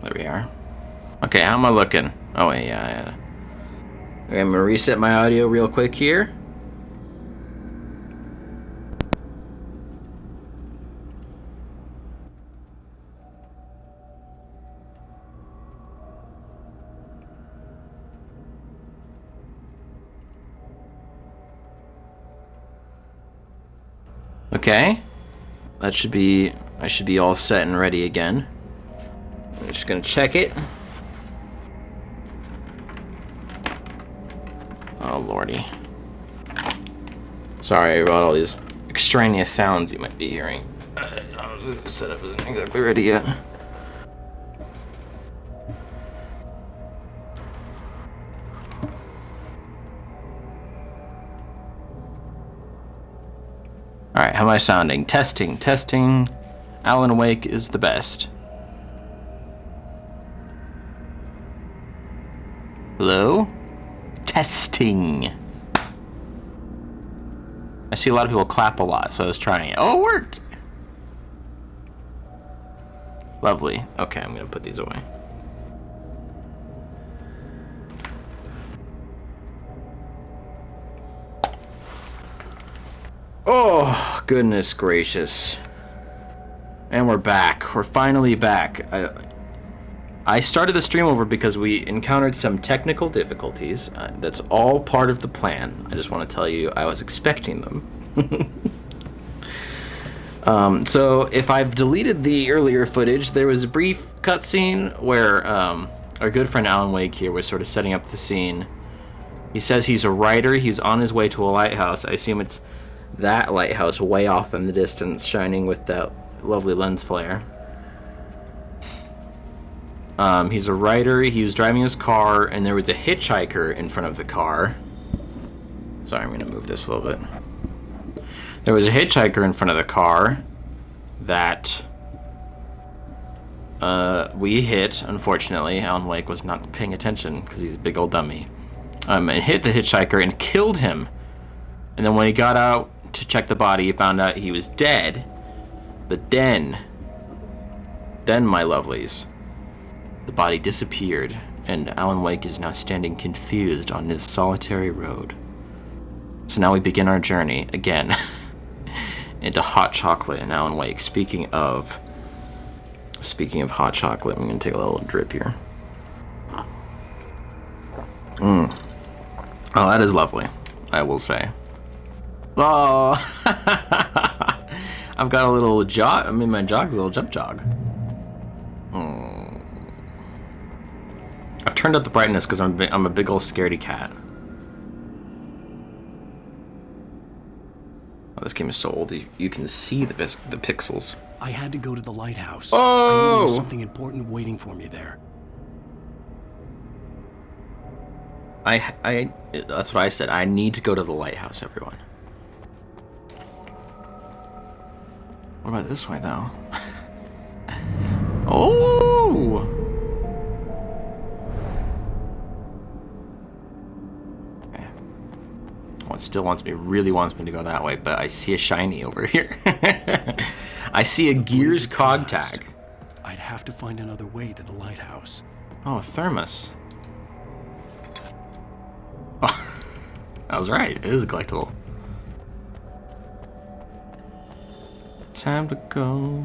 There we are. Okay, how am I looking? Oh, wait, yeah. Okay, I'm gonna reset my audio real quick here. Okay. I should be all set and ready again. I'm just gonna check it. Oh lordy. Sorry about all these extraneous sounds you might be hearing. Setup isn't exactly ready yet. Alright, how am I sounding? Testing. Alan Wake is the best. Hello? Testing. I see a lot of people clap a lot, so I was trying it. Oh, it worked! Lovely. Okay, I'm gonna put these away. Oh, goodness gracious. And we're back. We're finally back. I started the stream over because we encountered some technical difficulties. That's all part of the plan. I just want to tell you I was expecting them. So if I've deleted the earlier footage, there was a brief cutscene where our good friend Alan Wake here was sort of setting up the scene. He says he's a writer. He's on his way to a lighthouse. I assume it's that lighthouse way off in the distance, shining with that lovely lens flare. He's a writer. He was driving his car, and there was a hitchhiker in front of the car. Sorry, I'm going to move this a little bit. There was a hitchhiker in front of the car that we hit, unfortunately. Alan Wake was not paying attention because he's a big old dummy. And hit the hitchhiker and killed him. And then when he got out to check the body, he found out he was dead. But then, my lovelies, the body disappeared, and Alan Wake is now standing confused on his solitary road. So now we begin our journey again into hot chocolate and Alan Wake. Speaking of hot chocolate, I'm gonna take a little drip here. Oh, that is lovely, I will say. Oh, I've got a little jog. I mean, my jog's a little jump jog. I've turned up the brightness because I'm a big old scaredy cat. Oh, this game is so old. You can see the pixels. I had to go to the lighthouse. Oh! I knew there was something important waiting for me there. That's what I said. I need to go to the lighthouse, everyone. What about this way, though? Oh! Okay. Well, it still really wants me to go that way, but I see a shiny over here. I see a Gears cog tag. I'd have to find another way to the lighthouse. Oh, a thermos. Oh, I was right. It is a collectible. Time to go.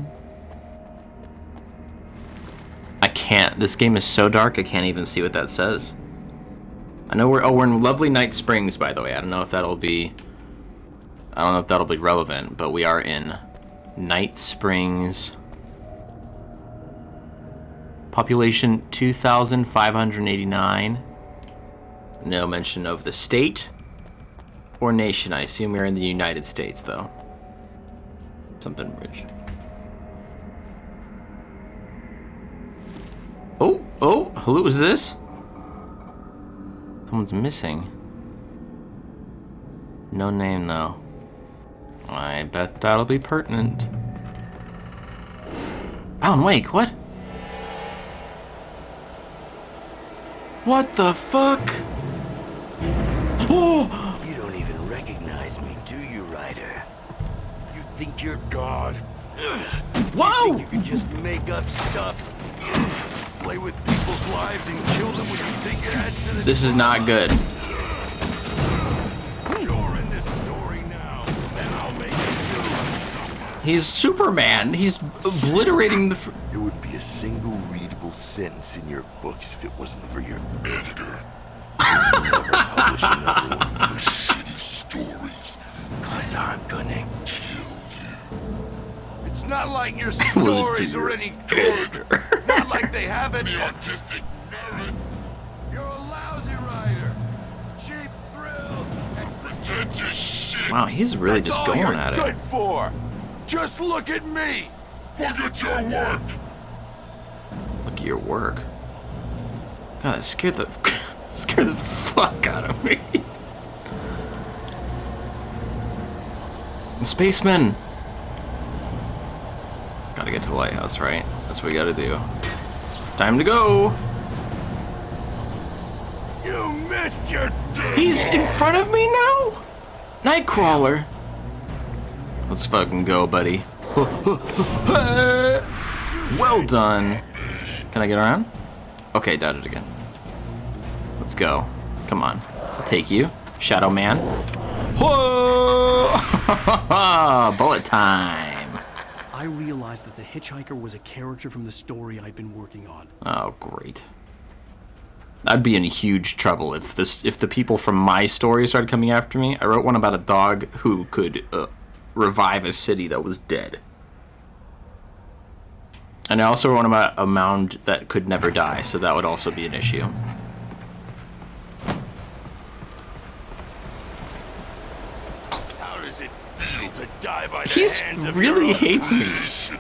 I can't. This game is so dark I can't even see what that says. I know we're in lovely Night Springs, by the way. I don't know if that'll be relevant, but we are in Night Springs. Population 2,589. No mention of the state or nation. I assume we're in the United States, though. Something bridge. Oh, who is this? Someone's missing. No name, though. I bet that'll be pertinent. Alan Wake, what? What the fuck? Oh! You don't even recognize me, do you, Ryder? You think you're God? Whoa! You think you can just make up stuff? play with people's lives and kill them when you think it adds to the This is not good. You're in this story now, and I'll make you suffer. He's Superman. He's obliterating the... There would be a single readable sentence in your books if it wasn't for your editor. You'll never publish another one of your shitty stories, 'cause I'm gonna kill you. It's not like your stories are any good. Not like they have any artistic merit. You're a lousy writer. Cheap thrills and pretentious shit. Wow, he's really That's just all going you're at good it. for. Just look at me. Look at your work. Look at your work. God, that scared the fuck out of me. Spaceman. Gotta get to the lighthouse, right? That's what we gotta do. Time to go. You missed your day. He's in front of me now? Nightcrawler. Let's fucking go, buddy. Well done. Can I get around? Okay, dodge it again. Let's go. Come on. I'll take you. Shadow Man. Whoa! Bullet time. I realized that the hitchhiker was a character from the story I'd been working on. Oh, great. I'd be in huge trouble if the people from my story started coming after me. I wrote one about a dog who could revive a city that was dead. And I also wrote one about a mound that could never die, so that would also be an issue. How does it feel to die by the He hands of really your own hates me. creation?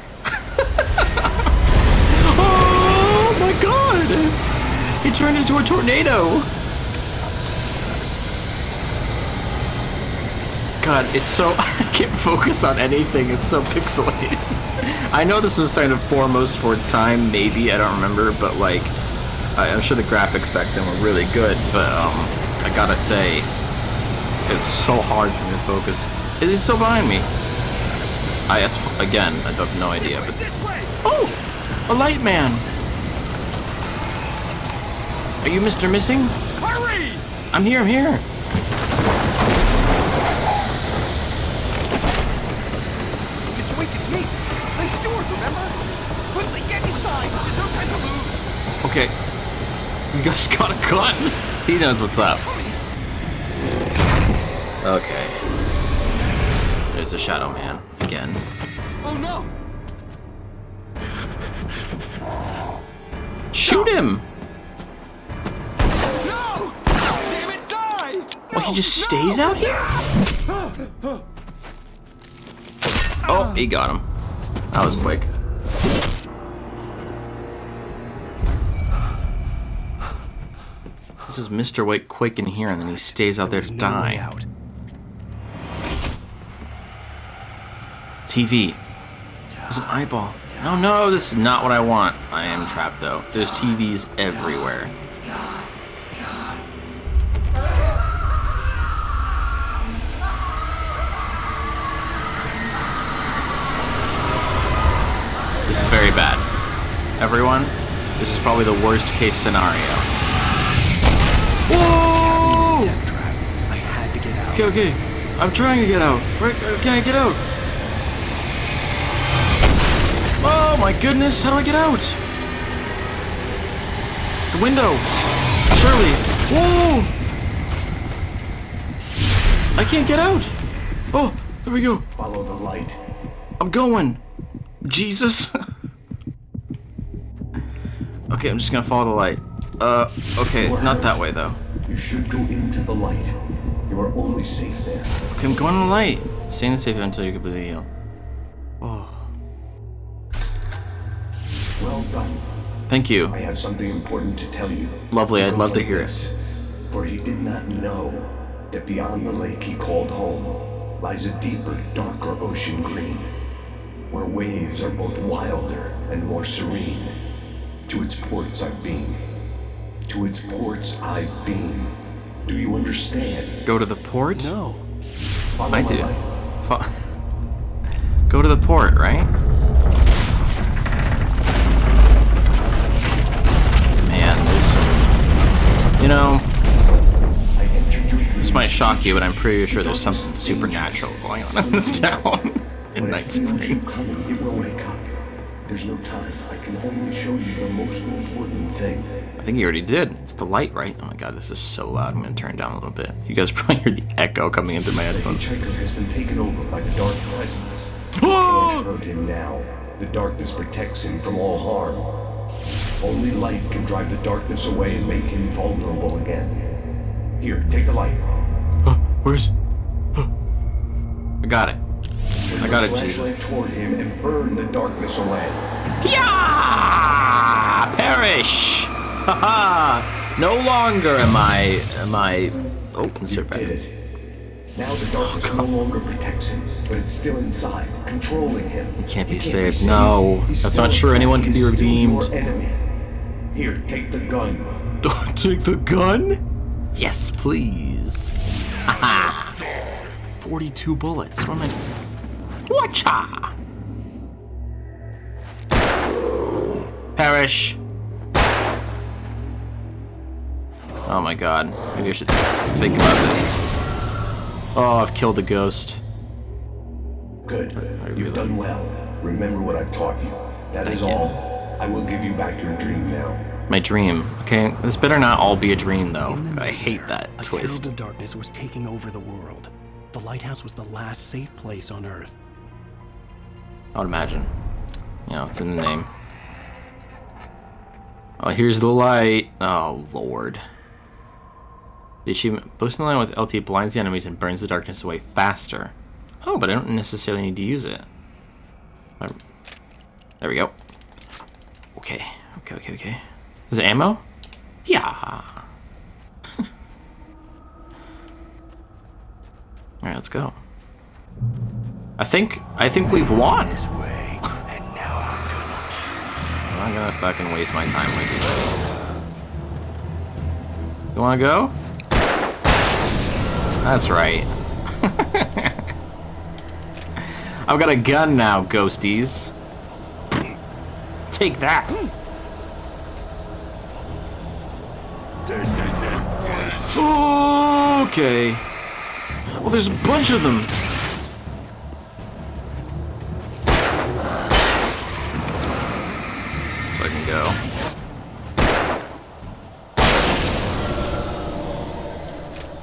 Oh my god! He turned into a tornado! God, it's so... I can't focus on anything, it's so pixelated. I know this was kind of foremost for its time, maybe, I don't remember, but like... I'm sure the graphics back then were really good, but I gotta say... It's so hard for me to focus. Is he still behind me? Again, I have no idea, but... Oh! A light man! Are you Mr. Missing? Hurry! I'm here, I'm here! Mr. Wake, it's me. Play steward, remember? Quickly, get inside. There's no time to lose. Okay. You guys got a gun! He knows what's up. Okay. There's the Shadow Man again. Oh no! Shoot him! No! Damn it, die! Well, he just stays out here? Oh, he got him. That was quick. This is Mr. Wake quick in here, and then he stays out there to die. TV. There's an eyeball. Oh no, this is not what I want. I am trapped though. There's TVs everywhere. This is very bad. Everyone, this is probably the worst case scenario. Whoa! Death trap. I had to get out. Okay, okay. I'm trying to get out. Where can I get out? Oh my goodness, how do I get out? The window. Surely. Whoa! I can't get out. Oh, there we go. Follow the light. I'm going. Jesus. Okay, I'm just gonna follow the light. Okay, not that way though. You should go into the light. You are only safe there. Okay, I'm going on the light. Stay in the safe until you're completely healed. Oh. Well done. Thank you. I have something important to tell you. Lovely, I'd love to Like hear this. it. For he did not know that beyond the lake he called home lies a deeper, darker ocean green, where waves are both wilder and more serene. To its ports I've been. To its ports I've been. Do you understand? Go to the port? No. Follow I my do. light. Go to the port, right? You know, I entered your dreams. this might shock you, but I'm pretty sure there's something supernatural going on in this town in When I Night feel you Springs. coming, it will wake up. There's no time. I can only show you the most important thing. I think you already did. It's the light, right? Oh my god, this is so loud. I'm gonna turn it down a little bit. You guys probably hear the echo coming into my The headphones. hitchhiker has been taken over by the dark presence. You Oh! can't hurt him now. The darkness protects him from all harm. Only light can drive the darkness away and make him vulnerable again. Here, take the light. Where's... I got it. I got it, Jesus. Flashlight toward him and burn the darkness away. Yeah! Perish! Haha! No longer am I... Oh, insert back. Did it. Now the darkness no longer protects him, but it's still inside, controlling him. He can't be saved. No. He's That's still not true. a threat. Anyone can be He's still redeemed. your enemy. Here, take the gun. Take the gun? Yes, please. Haha! 42 bullets. What am I... Watcha! Perish. Oh my god. Maybe I should think about this. Oh, I've killed a ghost. Good. You've done well. Remember what I've taught you. That is Thank you. all. I will give you back your dream now. My dream. Okay, this better not all be a dream, though. In the I hate nightmare, that twist. A terrible darkness was taking over the world. The lighthouse was the last safe place on Earth. I would imagine. You know, it's in the name. Oh, here's the light. Oh, Lord. The achievement, boosting the line with LT blinds the enemies and burns the darkness away faster. Oh, but I don't necessarily need to use it. There we go. Okay. Is it ammo? Yeah. Alright, let's go. I think we've won. This way, and now I'm gonna I'm not gonna fucking waste my time with you. You wanna go? That's right. I've got a gun now, ghosties. Take that. This isn't Okay. Well, there's a bunch of them. So I can go.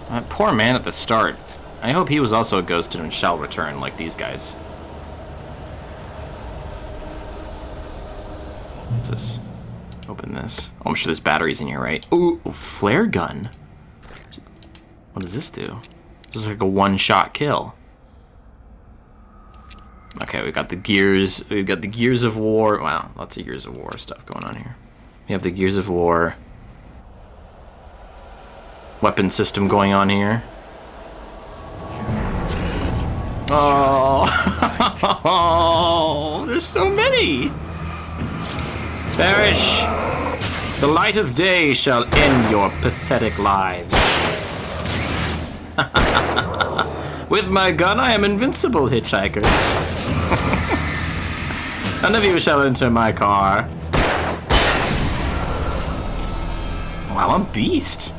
That poor man at the start. I hope he was also a ghost and shall return like these guys. What's this? Open this. Oh, I'm sure there's batteries in here, right? Ooh, flare gun. What does this do? This is like a one-shot kill. Okay, we got the gears. We've got the Gears of War. Wow, lots of Gears of War stuff going on here. We have the Gears of War weapon system going on here. Oh, there's so many. Perish. The light of day shall end your pathetic lives. With my gun, I am invincible, hitchhikers. None of you shall enter my car. Wow, I'm beast.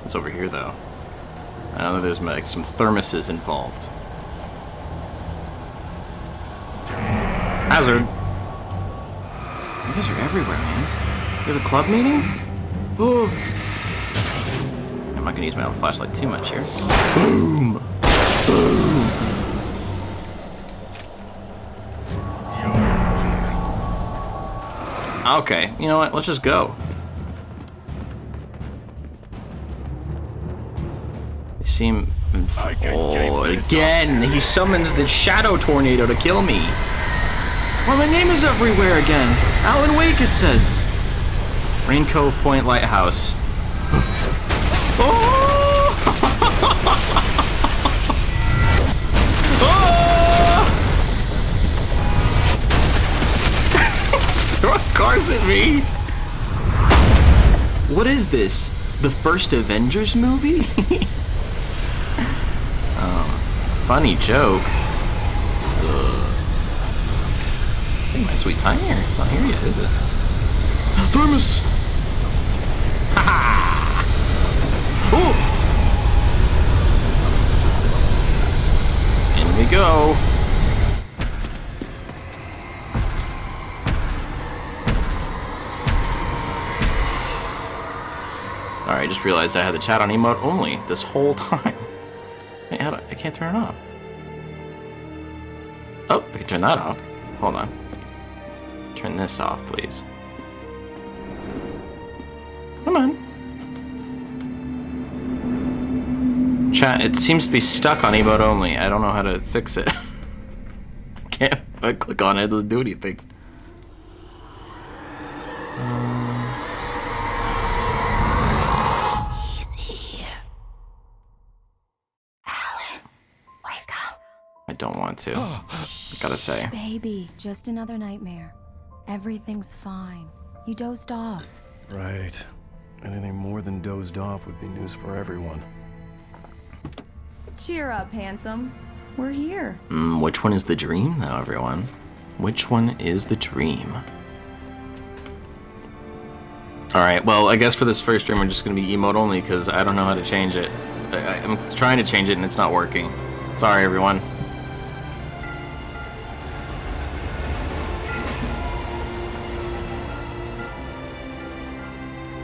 What's over here, though? I know there's like some thermoses involved. Hazard. You guys are everywhere, man. You have a club meeting? Oh. I'm not gonna use my own flashlight too much here. Boom! Boom! Okay, you know what? Let's just go. They seem... Oh, again! He summons the shadow tornado to kill me. Well, my name is everywhere again. Alan Wake, it says. Rain Cove Point Lighthouse. Oh! Oh! He's throwing cars at me. What is this? The first Avengers movie? Funny joke. Taking my sweet time here. Not here yet, is it? Thermos! Ooh. In we go. Alright, I just realized I had the chat on emote only this whole time. Wait, I can't turn it off. Oh, I can turn that off. Hold on. Turn this off, please. Come on. Chat, it seems to be stuck on emote only. I don't know how to fix it. Can't. If I click on it, it doesn't do anything. He's here. Alan, wake up. I don't want to. Gotta say. Baby, just another nightmare. Everything's fine. You dozed off. Right. Anything more than dozed off would be news for everyone. Cheer up, handsome. We're here. Which one is the dream, though, everyone? Which one is the dream? Alright, well, I guess for this first stream, we're just gonna be emote only, because I don't know how to change it. I'm trying to change it, and it's not working. Sorry, everyone.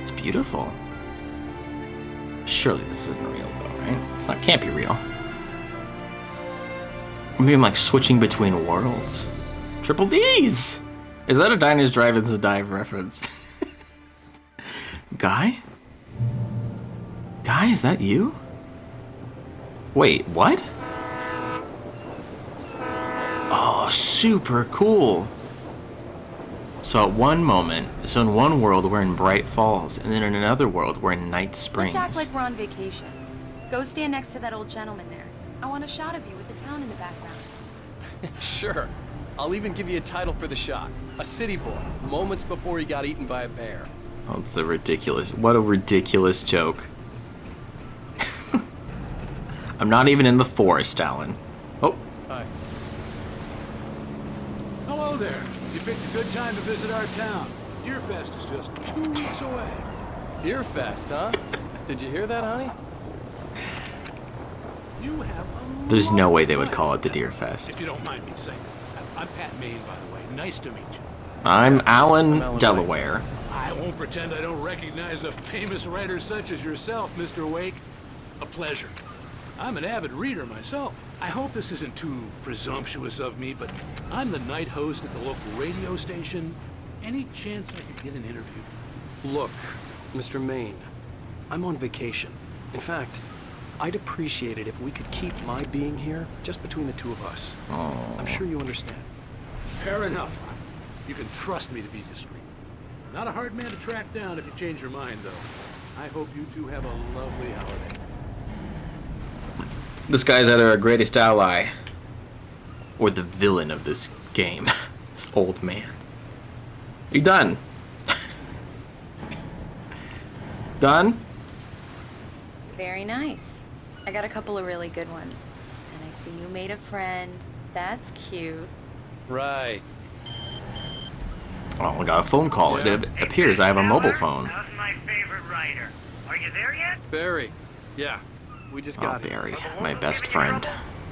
It's beautiful. Surely this isn't real, though, right? Can't be real. Maybe I'm like switching between worlds. Triple D's! Is that a Diners, Drive-Ins, Dive reference? Guy? Guy, is that you? Wait, what? Oh, super cool. So at one moment, so in one world we're in Bright Falls, and then in another world we're in Night Springs. Let's act like we're on vacation. Go stand next to that old gentleman there. I want a shot of you with the town in the background. Sure. I'll even give you a title for the shot. A city boy, moments before he got eaten by a bear. Oh, it's a ridiculous, what a ridiculous joke. I'm not even in the forest, Alan. Oh. Hi. Hello there. You picked a good time to visit our town. Deerfest is just 2 weeks away. Deerfest, huh? Did you hear that, honey? You have There's no way they would call it the Deer Fest. If you don't mind me saying. I'm Pat Maine, by the way. Nice to meet you. I'm Alan Delaware. I won't pretend I don't recognize a famous writer such as yourself, Mr. Wake. A pleasure. I'm an avid reader myself. I hope this isn't too presumptuous of me, but I'm the night host at the local radio station. Any chance I could get an interview? Look, Mr. Maine, I'm on vacation. In fact, I'd appreciate it if we could keep my being here just between the two of us. Oh. I'm sure you understand. Fair enough. You can trust me to be discreet. Not a hard man to track down if you change your mind, though. I hope you two have a lovely holiday. This guy's either our greatest ally or the villain of this game. This old man. You done? Done? Very nice. I got a couple of really good ones. And I see you made a friend. That's cute. Right. Oh, I got a phone call. Yeah. It appears I have a mobile phone. How's my favorite writer? Are you there yet? Barry. Yeah. We just Oh, got here. Barry, my best friend.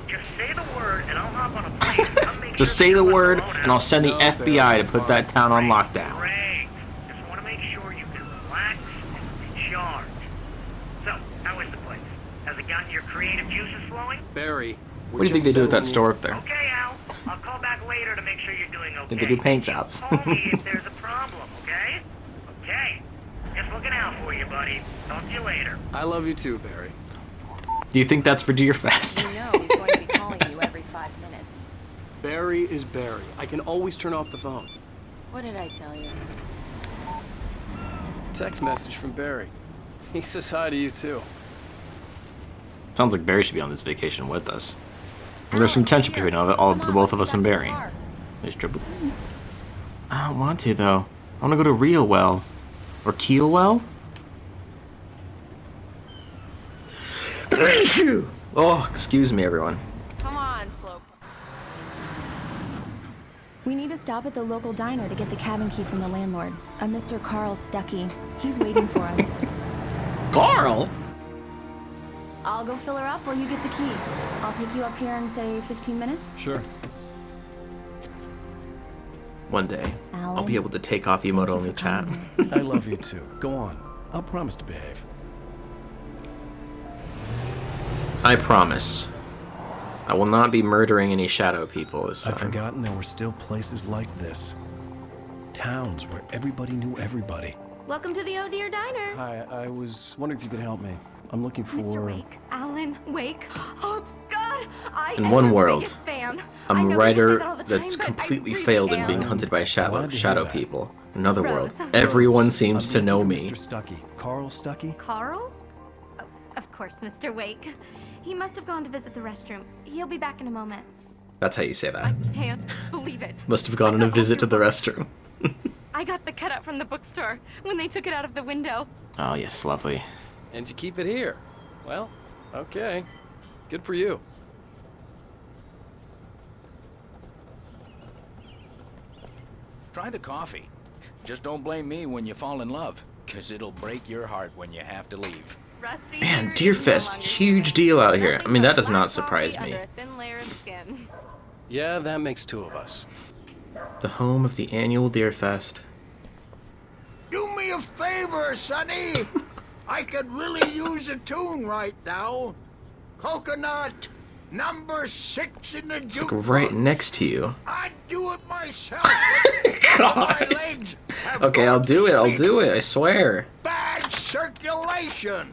Just say the word and I'll hop on a plane. I'll make Just sure say the you word, alone and I'll send the No, FBI Barry, to put that town on lockdown. Great. Just want to make sure you can relax and recharge. So, how is the place? Has it gotten your creative juices flowing? Barry. What do you think they do with that store up there? Okay, Al. I'll call back later to make sure you're doing okay. I think they do paint jobs. Call me if there's a problem, okay? Okay. Just looking out for you, buddy. Talk to you later. I love you too, Barry. Do you think that's for Deerfest? You know he's going to be calling you every 5 minutes. Barry is Barry. I can always turn off the phone. What did I tell you? Text message from Barry. He says hi to you too. Sounds like Barry should be on this vacation with us. There's some tension between the both of us and Barry. There's triple. I don't want to though. I want to go to Real Well or Keel Well. Oh, excuse me, everyone. Come on, Slope. We need to stop at the local diner to get the cabin key from the landlord, a Mr. Carl Stuckey. He's waiting for us. Carl? I'll go fill her up while you get the key. I'll pick you up here in, say, 15 minutes. Sure. One day, I'll be Alan, able to take off emote only chat. I love you too. Go on. I'll promise to behave. I promise. I will not be murdering any shadow people this time. I've forgotten there were still places like this. Towns where everybody knew everybody. Welcome to the Oh Dear Diner. Hi, I was wondering if you could help me. I'm looking for... Mr. Wake. Alan Wake. Oh, God. I In am one your world, biggest fan. I'm I a know writer people say that all the that's time, but I completely really failed in am. being hunted by Glad to hear shadow that. people. Another world. Rose. Everyone Rose, seems to I'm know looking me. for Mr. Stuckey. Carl Stuckey? Carl? Oh, of course, Mr. Wake. He must have gone to visit the restroom. He'll be back in a moment. That's how you say I that. can't believe it. Must have gone on a visit to the restroom. I got the cutout from the bookstore when they took it out of the window. Oh, yes, lovely. And you keep it here. Well, okay. Good for you. Try the coffee. Just don't blame me when you fall in love, 'cause it'll break your heart when you have to leave. Rusty Man, here is no Deerfest, longer huge here. deal out here. I Nothing mean, but that does not black surprise coffee me. under a thin layer of skin. Yeah, that makes two of us. The home of the annual Deerfest. Do me a favor, Sonny. I could really use a tune right now. Coconut, number 6 in the It's like jukebox. right next to you. I'd do it myself. but my God. legs have Okay, I'll gone do it. I'll weak. do it. I swear. Bad circulation.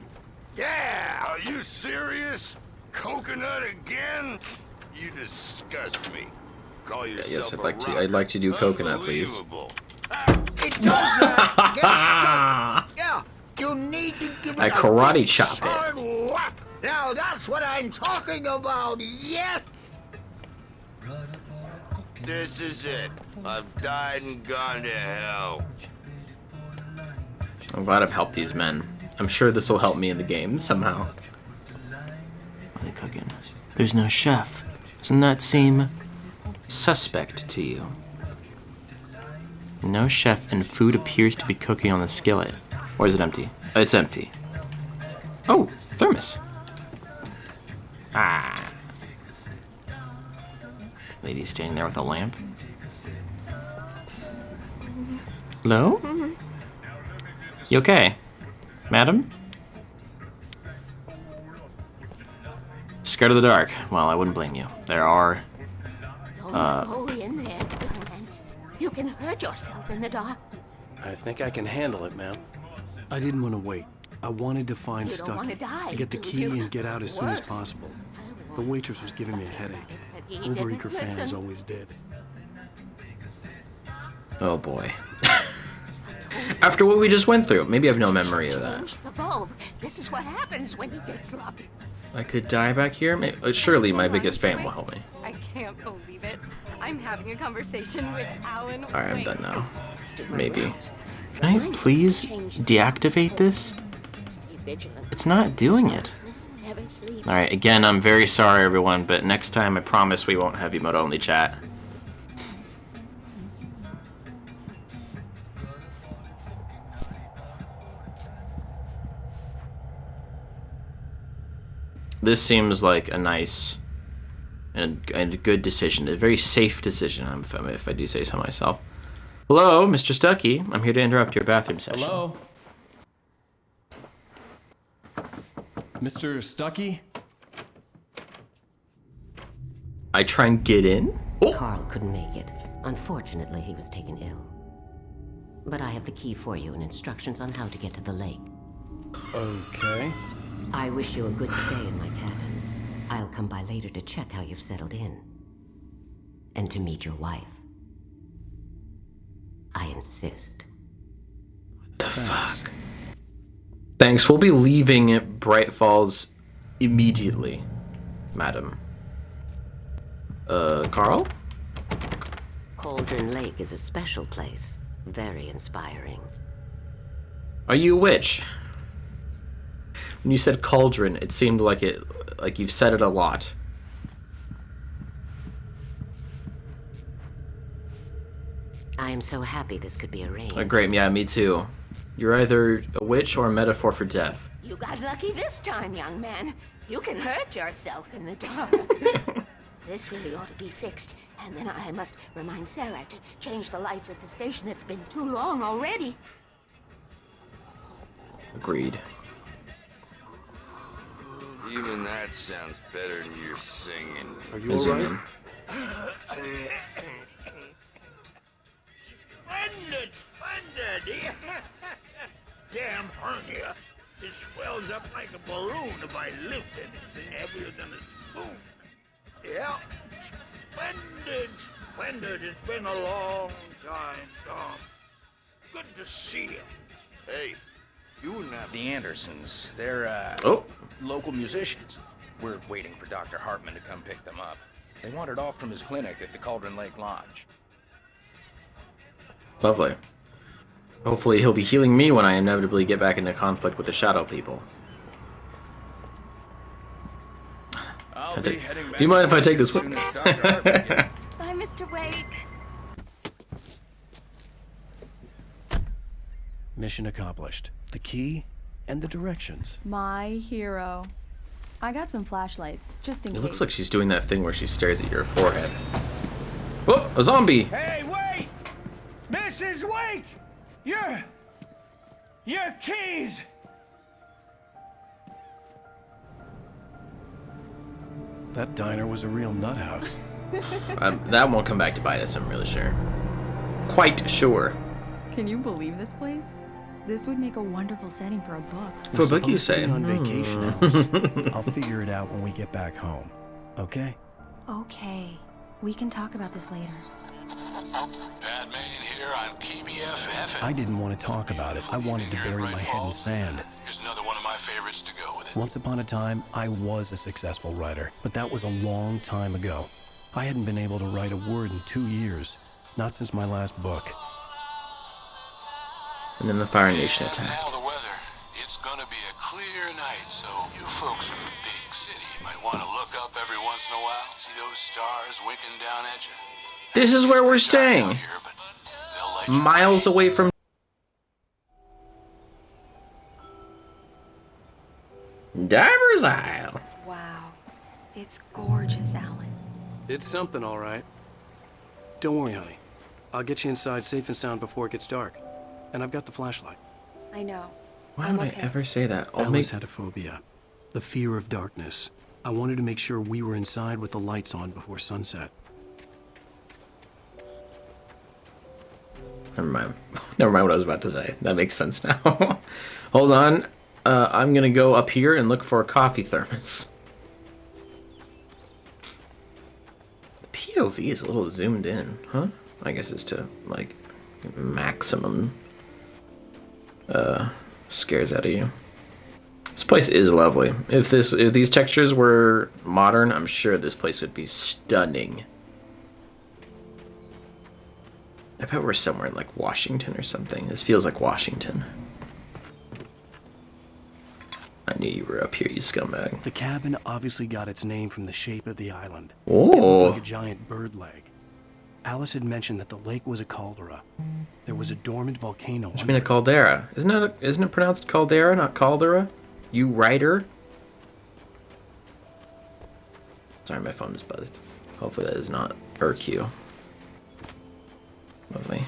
Yeah. Are you serious? Coconut again? You disgust me. Call yourself Yes, a I'd like to do coconut, please. Unbelievable. It does that. Get stuck. Yeah, you need to give it I a karate good chop it. solid whack. Now that's what I'm talking about. Yes. This is it. I've died and gone to hell. I'm glad I've helped these men. I'm sure this will help me in the game somehow. What are they cooking? There's no chef. Doesn't that seem suspect to you? No chef and food appears to be cooking on the skillet. Or is it empty? It's empty. Oh, thermos. Ah. Lady standing there with a lamp. Hello? You okay? Madam? Scared of the dark? Well, I wouldn't blame you. There are... Don't go in there, young man. You can hurt yourself in the dark. I think I can handle it, ma'am. I didn't want to wait. I wanted to find You don't wanna Stuckey, die, to get the do key you? and get out as soon as Worse. possible. The waitress was giving me a headache. But he Overeager didn't fans listen. always did. Oh boy. After what we just went through, maybe I have no memory of that. Change the bulb. This is what happens when you get sloppy. I could die back here? Surely my biggest fan will help me. I can't believe it. I'm having a conversation with Alan Wake. Alright, I'm done now. Maybe. Can I please deactivate this? Stay vigilant. It's not doing it. Listen, never sleep. Alright, again, I'm very sorry, everyone, but next time I promise we won't have emote-only chat. This seems like a nice and a good decision, a very safe decision, if I do say so myself. Hello, Mr. Stuckey. I'm here to interrupt your bathroom session. Hello? Mr. Stuckey? I try and get in? Oh! Carl couldn't make it. Unfortunately, he was taken ill. But I have the key for you and instructions on how to get to the lake. Okay. I wish you a good stay in my cabin. I'll come by later to check how you've settled in. And to meet your wife. I insist. The fuck? Thanks, we'll be leaving Bright Falls immediately, madam. Carl? Cauldron Lake is a special place. Very inspiring. Are you a witch? When you said cauldron, it seemed like you've said it a lot. I am so happy this could be arranged. Great, yeah, me too. You're either a witch or a metaphor for death. You got lucky this time, young man. You can hurt yourself in the dark. This really ought to be fixed. And then I must remind Sarah to change the lights at the station. It's been too long already. Agreed. Even that sounds better than your singing. Are you alright? Splendid! Damn hernia. It swells up like a balloon if I lift anything heavier than a spoon. Yeah. Splendid. It's been a long time, Tom. Good to see you. Hey, you and that... The Andersons, they're, local musicians. We're waiting for Dr. Hartman to come pick them up. They wandered off from his clinic at the Cauldron Lake Lodge. Lovely. Hopefully he'll be healing me when I inevitably get back into conflict with the Shadow people. Do you mind if I take this one? Bye, Mr. Wake. Mission accomplished. The key and the directions. My hero. I got some flashlights, just in case. It looks like she's doing that thing where she stares at your forehead. Oh, a zombie! Hey, wait! Mrs. Wake! Your keys! That diner was a real nut house. That won't come back to bite us, I'm really sure. Quite sure. Can you believe this place? This would make a wonderful setting for a book. For a book, you say? On vacation, Alice. I'll figure it out when we get back home. Okay? Okay. We can talk about this later. Pat Main here on KBFF. I didn't want to talk about it. I wanted to bury my head in sand. Here's another one of my favorites to go with it. Once upon a time, I was a successful writer, but that was a long time ago. I hadn't been able to write a word in 2 years. Not since my last book. And then the Fire Nation attacked. The weather, it's gonna be a clear night, so you folks in the big city might want to look up every once in a while, see those stars winking down at you. This is where we're staying. Miles away from Diver's Isle. Wow. It's gorgeous, Alan. It's something, all right. Don't worry, honey. I'll get you inside safe and sound before it gets dark. And I've got the flashlight. I know. Why would I ever say that? Alice had a phobia. The fear of darkness. I wanted to make sure we were inside with the lights on before sunset. Never mind. Never mind what I was about to say. That makes sense now. Hold on. I'm gonna go up here and look for a coffee thermos. The POV is a little zoomed in, huh? I guess it's to, like, maximum scares out of you. This place is lovely. If these textures were modern, I'm sure this place would be stunning. I bet we're somewhere in like Washington or something. This feels like Washington. I knew you were up here, you scumbag. The cabin obviously got its name from the shape of the island. Oh. It looked like a giant bird leg. Alice had mentioned that the lake was a caldera. There was a dormant volcano. What do you mean a caldera? Isn't it pronounced caldera, not caldera? You writer? Sorry, my phone is buzzed. Hopefully that is not RQ. Lovely.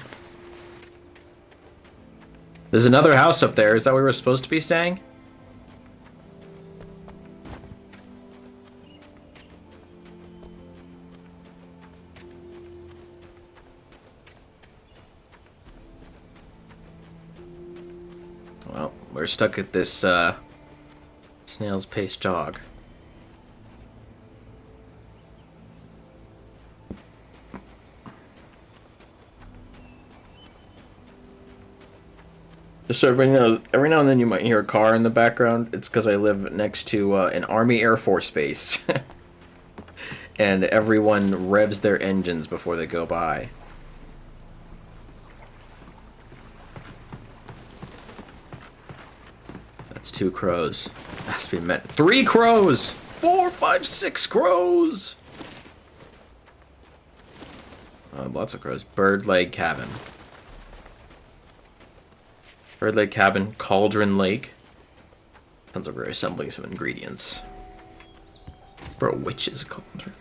There's another house up there. Is that where we're supposed to be staying? Well, we're stuck at this snail's pace jog. Just so everybody knows, every now and then you might hear a car in the background. It's because I live next to an Army Air Force base. And everyone revs their engines before they go by. That's 2 crows. Has to be met. 3 crows! 4, 5, 6 crows! Lots of crows. Bird Leg Cabin. Bird Lake Cabin, Cauldron Lake. Sounds like we're assembling some ingredients for a witch's cauldron.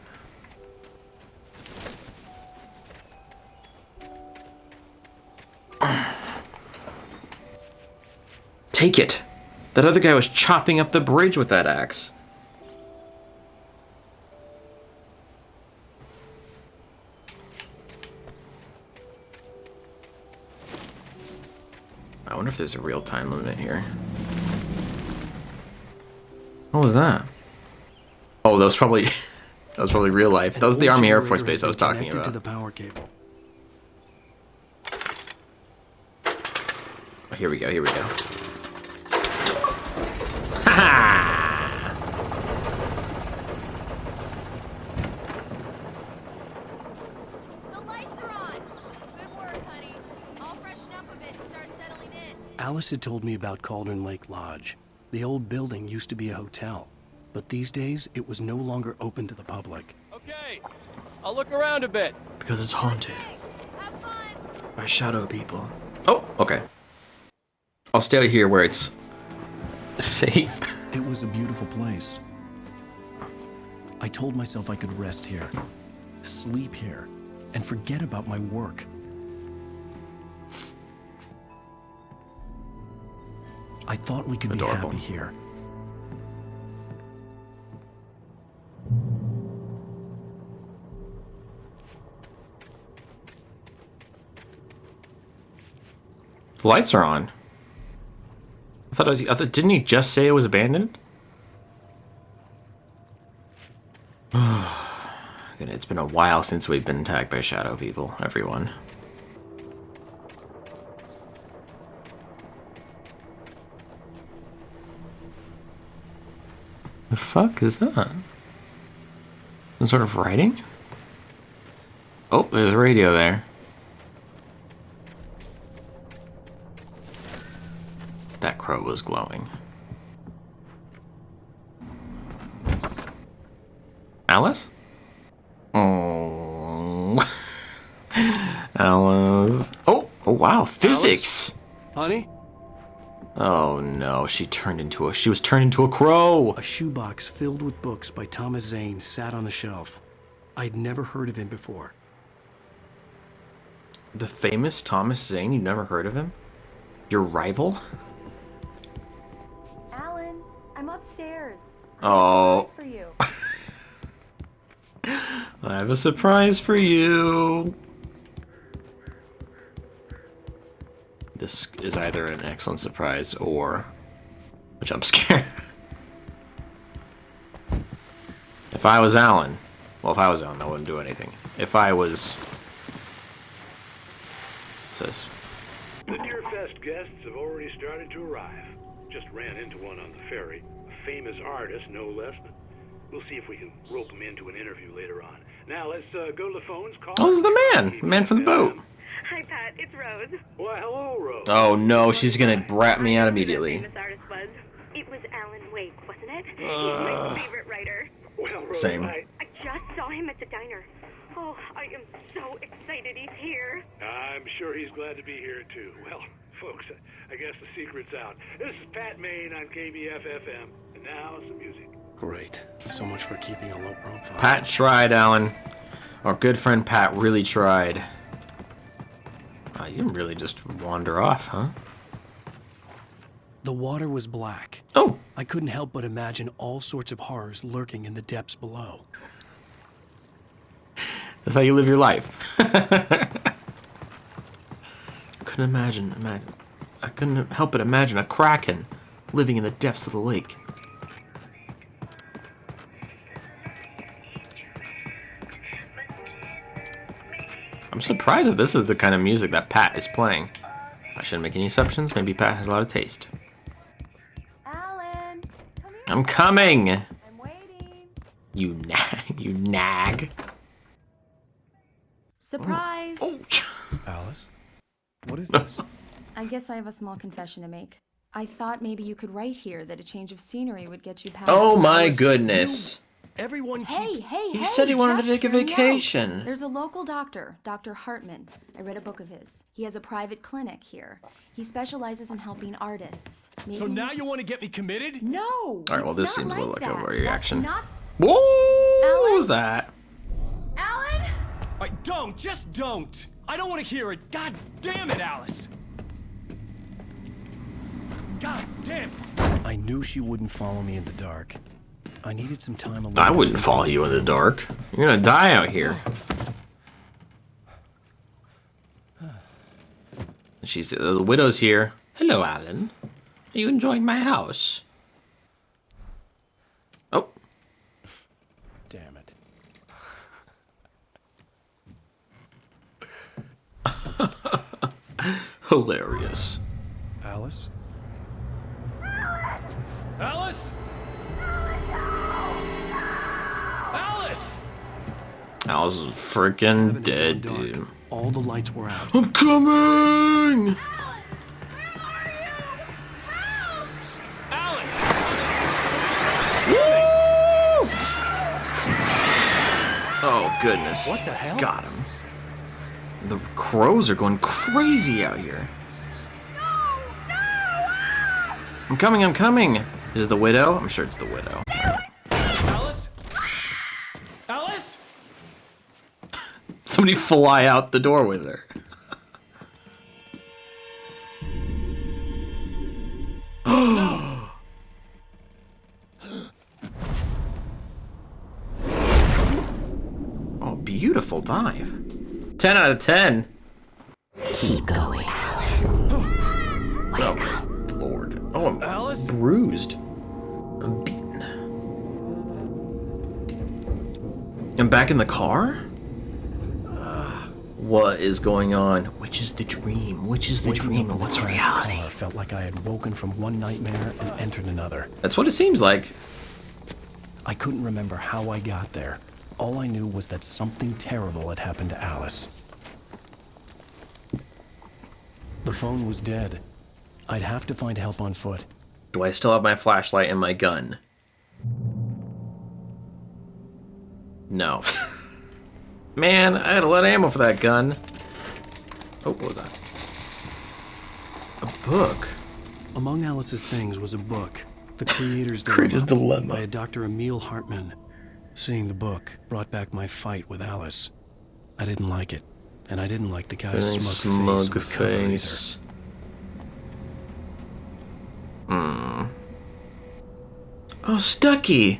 Take it! That other guy was chopping up the bridge with that axe. I wonder if there's a real time limit here. What was that? Oh, that was probably real life. That was the Army Air Force base I was talking about. To the power cable. Oh, here we go. Alice had told me about Cauldron Lake Lodge. The old building used to be a hotel, but these days it was no longer open to the public. Okay, I'll look around a bit. Because it's haunted by shadow people. Oh, okay. I'll stay here where it's safe. It was a beautiful place. I told myself I could rest here, sleep here, and forget about my work. I thought we could be happy here. The lights are on. I thought didn't he just say it was abandoned? It's been a while since we've been attacked by shadow people, everyone. The fuck is that? Some sort of writing? Oh, there's a radio there. That crow was glowing. Alice? Oh. Alice. Oh wow, physics. Alice? Honey? Oh no, she was turned into a crow. A shoebox filled with books by Thomas Zane sat on the shelf. I'd never heard of him before. The famous Thomas Zane? You never heard of him? Your rival? Alan, I'm upstairs. Oh. For you. I have a surprise for you. This is either an excellent surprise or a jump scare. If I was Alan, I wouldn't do anything. If I was... Says. The Deerfest guests have already started to arrive. Just ran into one on the ferry. A famous artist, no less, but we'll see if we can rope him into an interview later on. Now let's go to the phones. Oh, this is the man from the boat. Hi, Pat. It's Rose. Well, hello, Rose. Oh no, she's gonna rat me out immediately. Famous artist was. It was Alan Wake, wasn't it? He's my favorite writer. Well, Rose, Same. I just saw him at the diner. Oh, I am so excited he's here. I'm sure he's glad to be here, too. Well, folks, I guess the secret's out. This is Pat Maine on KBF-FM, and now some music. Great. So much for keeping a low profile. Pat tried, Alan. Our good friend Pat really tried. You didn't really just wander off, huh? The water was black. Oh! I couldn't help but imagine all sorts of horrors lurking in the depths below. That's how you live your life. I couldn't help but imagine a kraken living in the depths of the lake. I'm surprised that this is the kind of music that Pat is playing. I shouldn't make any assumptions. Maybe Pat has a lot of taste. Alan, come here. I'm coming. I'm waiting. You nag. Surprise. Oh. Alice, what is this? I guess I have a small confession to make. I thought maybe you could write here that a change of scenery would get you past. Oh my goodness. Everyone Hey, hey, He hey! said he wanted to just take a hear me out. vacation. There's a local doctor, Dr. Hartman. I read a book of his. He has a private clinic here. He specializes in helping artists. So now you want to get me committed? No! All right, well, this seems a little like a overreaction. Not... Whoa! What was that? Alan? Don't! Just don't! I don't want to hear it! God damn it, Alice! God damn it! I knew she wouldn't follow me in the dark. I needed some time alone. I wouldn't follow you in the dark. You're gonna die out here. She's the widow's here. Hello, Alan. Are you enjoying my house? Oh. Damn it. Hilarious. Alice? Alice? Alice! Alice is freaking dead, dude. All the lights were out. I'm coming! Woo! Oh, goodness. What the hell? Got him. The crows are going crazy out here. I'm coming, I'm coming! Is it the widow? I'm sure it's the widow. Alice? Alice? Somebody fly out the door with her. Oh, beautiful dive. 10 out of 10. Keep going. Oh, my lord. Oh, I'm Alice? bruised. I'm beaten. I'm back in the car? What is going on? Which is the dream? Which is the dream and what's reality? I felt like I had woken from one nightmare and entered another. That's what it seems like. I couldn't remember how I got there. All I knew was that something terrible had happened to Alice. The phone was dead. I'd have to find help on foot. Do I still have my flashlight and my gun? No. Man, I had a lot of ammo for that gun. Oh, what was that? A book? Among Alice's things was a book, The Creator's Creator's Dilemma, by a Dr. Emil Hartman. Seeing the book brought back my fight with Alice. I didn't like it, and I didn't like the guy's smug face. Oh, Stucky!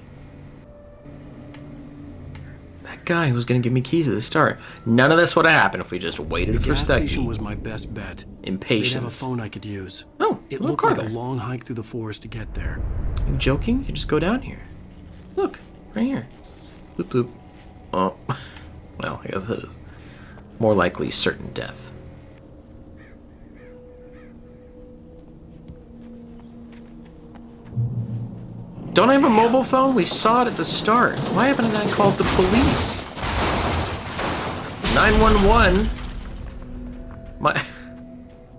That guy who was gonna give me keys at the start. None of this would have happened if we just waited for gas Stucky. station was my best bet. Impatience. They'd have a phone I could use. Oh, it look, looked like there. a long hike through the forest to get there. Are you joking? You just go down here. Look, right here. Bloop bloop. Oh, well, I guess it is. More likely certain death. Don't I have a mobile phone? We saw it at the start. Why haven't I called the police? 911.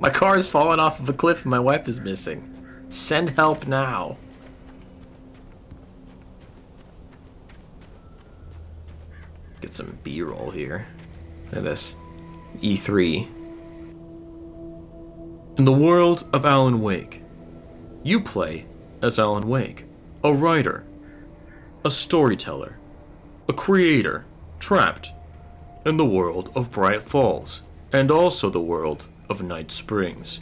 My car is falling off of a cliff and my wife is missing. Send help now. Get some B-roll here. Look at this. E3. In the world of Alan Wake, you play as Alan Wake, a writer, a storyteller, a creator, trapped in the world of Bright Falls, and also the world of Night Springs.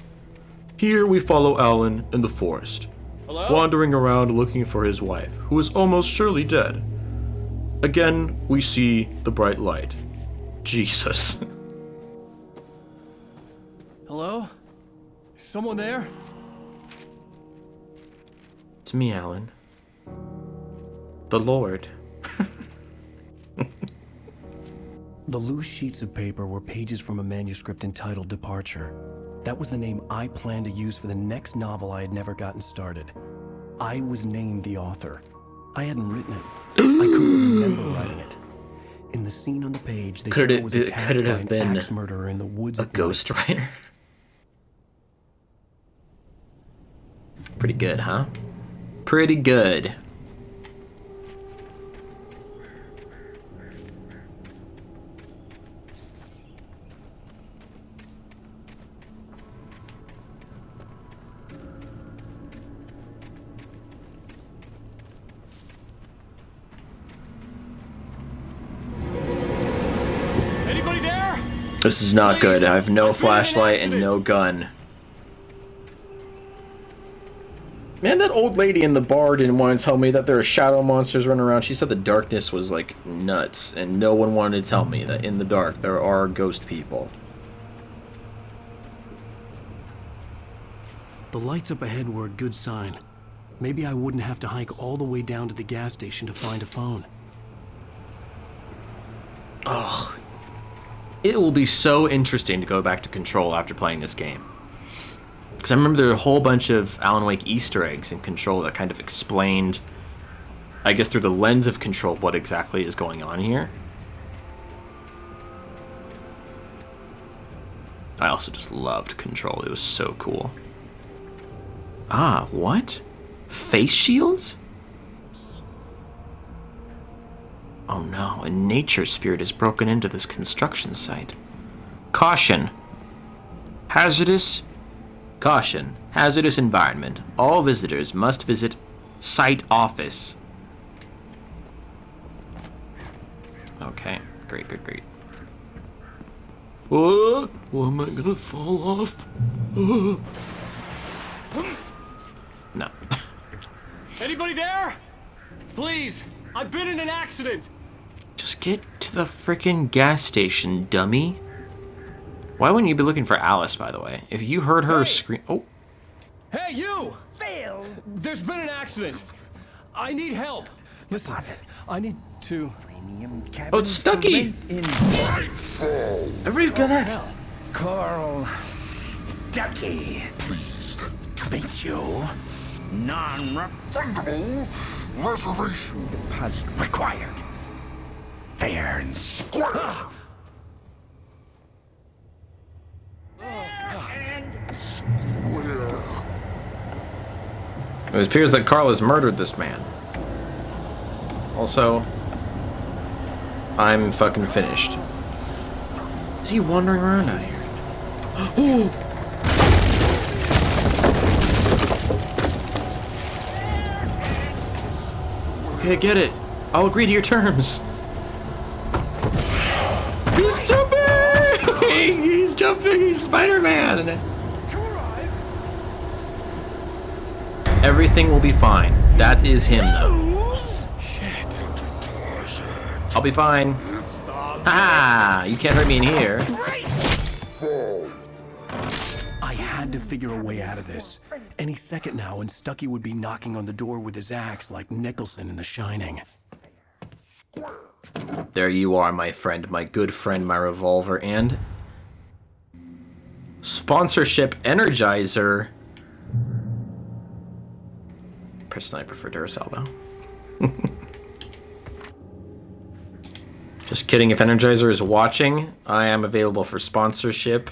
Here we follow Alan in the forest, wandering around looking for his wife, who is almost surely dead. Again, we see the bright light. Jesus. Hello? Is someone there? It's me, Alan. The Lord. The loose sheets of paper were pages from a manuscript entitled Departure. That was the name I planned to use for the next novel I had never gotten started. I was named the author. I hadn't written it. I couldn't remember writing it. In the scene on the page, the hero was attacked by an axe murderer in the woods. A ghostwriter? Pretty good, huh? Pretty good. Anybody there? This is not good. I have no flashlight and no gun. Man, that old lady in the bar didn't want to tell me that there are shadow monsters running around. She said the darkness was like nuts, and no one wanted to tell me that in the dark there are ghost people. The lights up ahead were a good sign. Maybe I wouldn't have to hike all the way down to the gas station to find a phone. Ugh. It will be so interesting to go back to Control after playing this game. Because I remember there were a whole bunch of Alan Wake Easter eggs in Control that kind of explained, I guess through the lens of Control, what exactly is going on here. I also just loved Control. It was so cool. Ah, what? Face shields? Oh no, a nature spirit has broken into this construction site. Caution. Hazardous environment. All visitors must visit site office. Okay, great. Oh, am I gonna fall off? Oh. No. Anybody there? Please, I've been in an accident. Just get to the frickin' gas station, dummy. Why wouldn't you be looking for Alice, by the way? If you heard her scream... Oh. Hey, you! Phil! There's been an accident. I need help. Listen, I need to... Oh, it's Stucky! Everybody's gonna... Carl Stucky. Pleased to meet you. Non-refundable reservation deposit required. Fair and square. It appears that Carl has murdered this man. Also, I'm fucking finished. Is he wandering around out here? Oh! Okay, I get it. I'll agree to your terms. He's jumping! He's jumping! He's Spider-Man! Everything will be fine. That is him, though. Shit. I'll be fine. Ha! You can't hurt me in here. I had to figure a way out of this. Any second now, and Stucky would be knocking on the door with his axe like Nicholson in The Shining. There you are, my friend, my good friend, my revolver, and... sponsorship Energizer. Personally, I prefer Duracell, though. Just kidding, if Energizer is watching, I am available for sponsorship.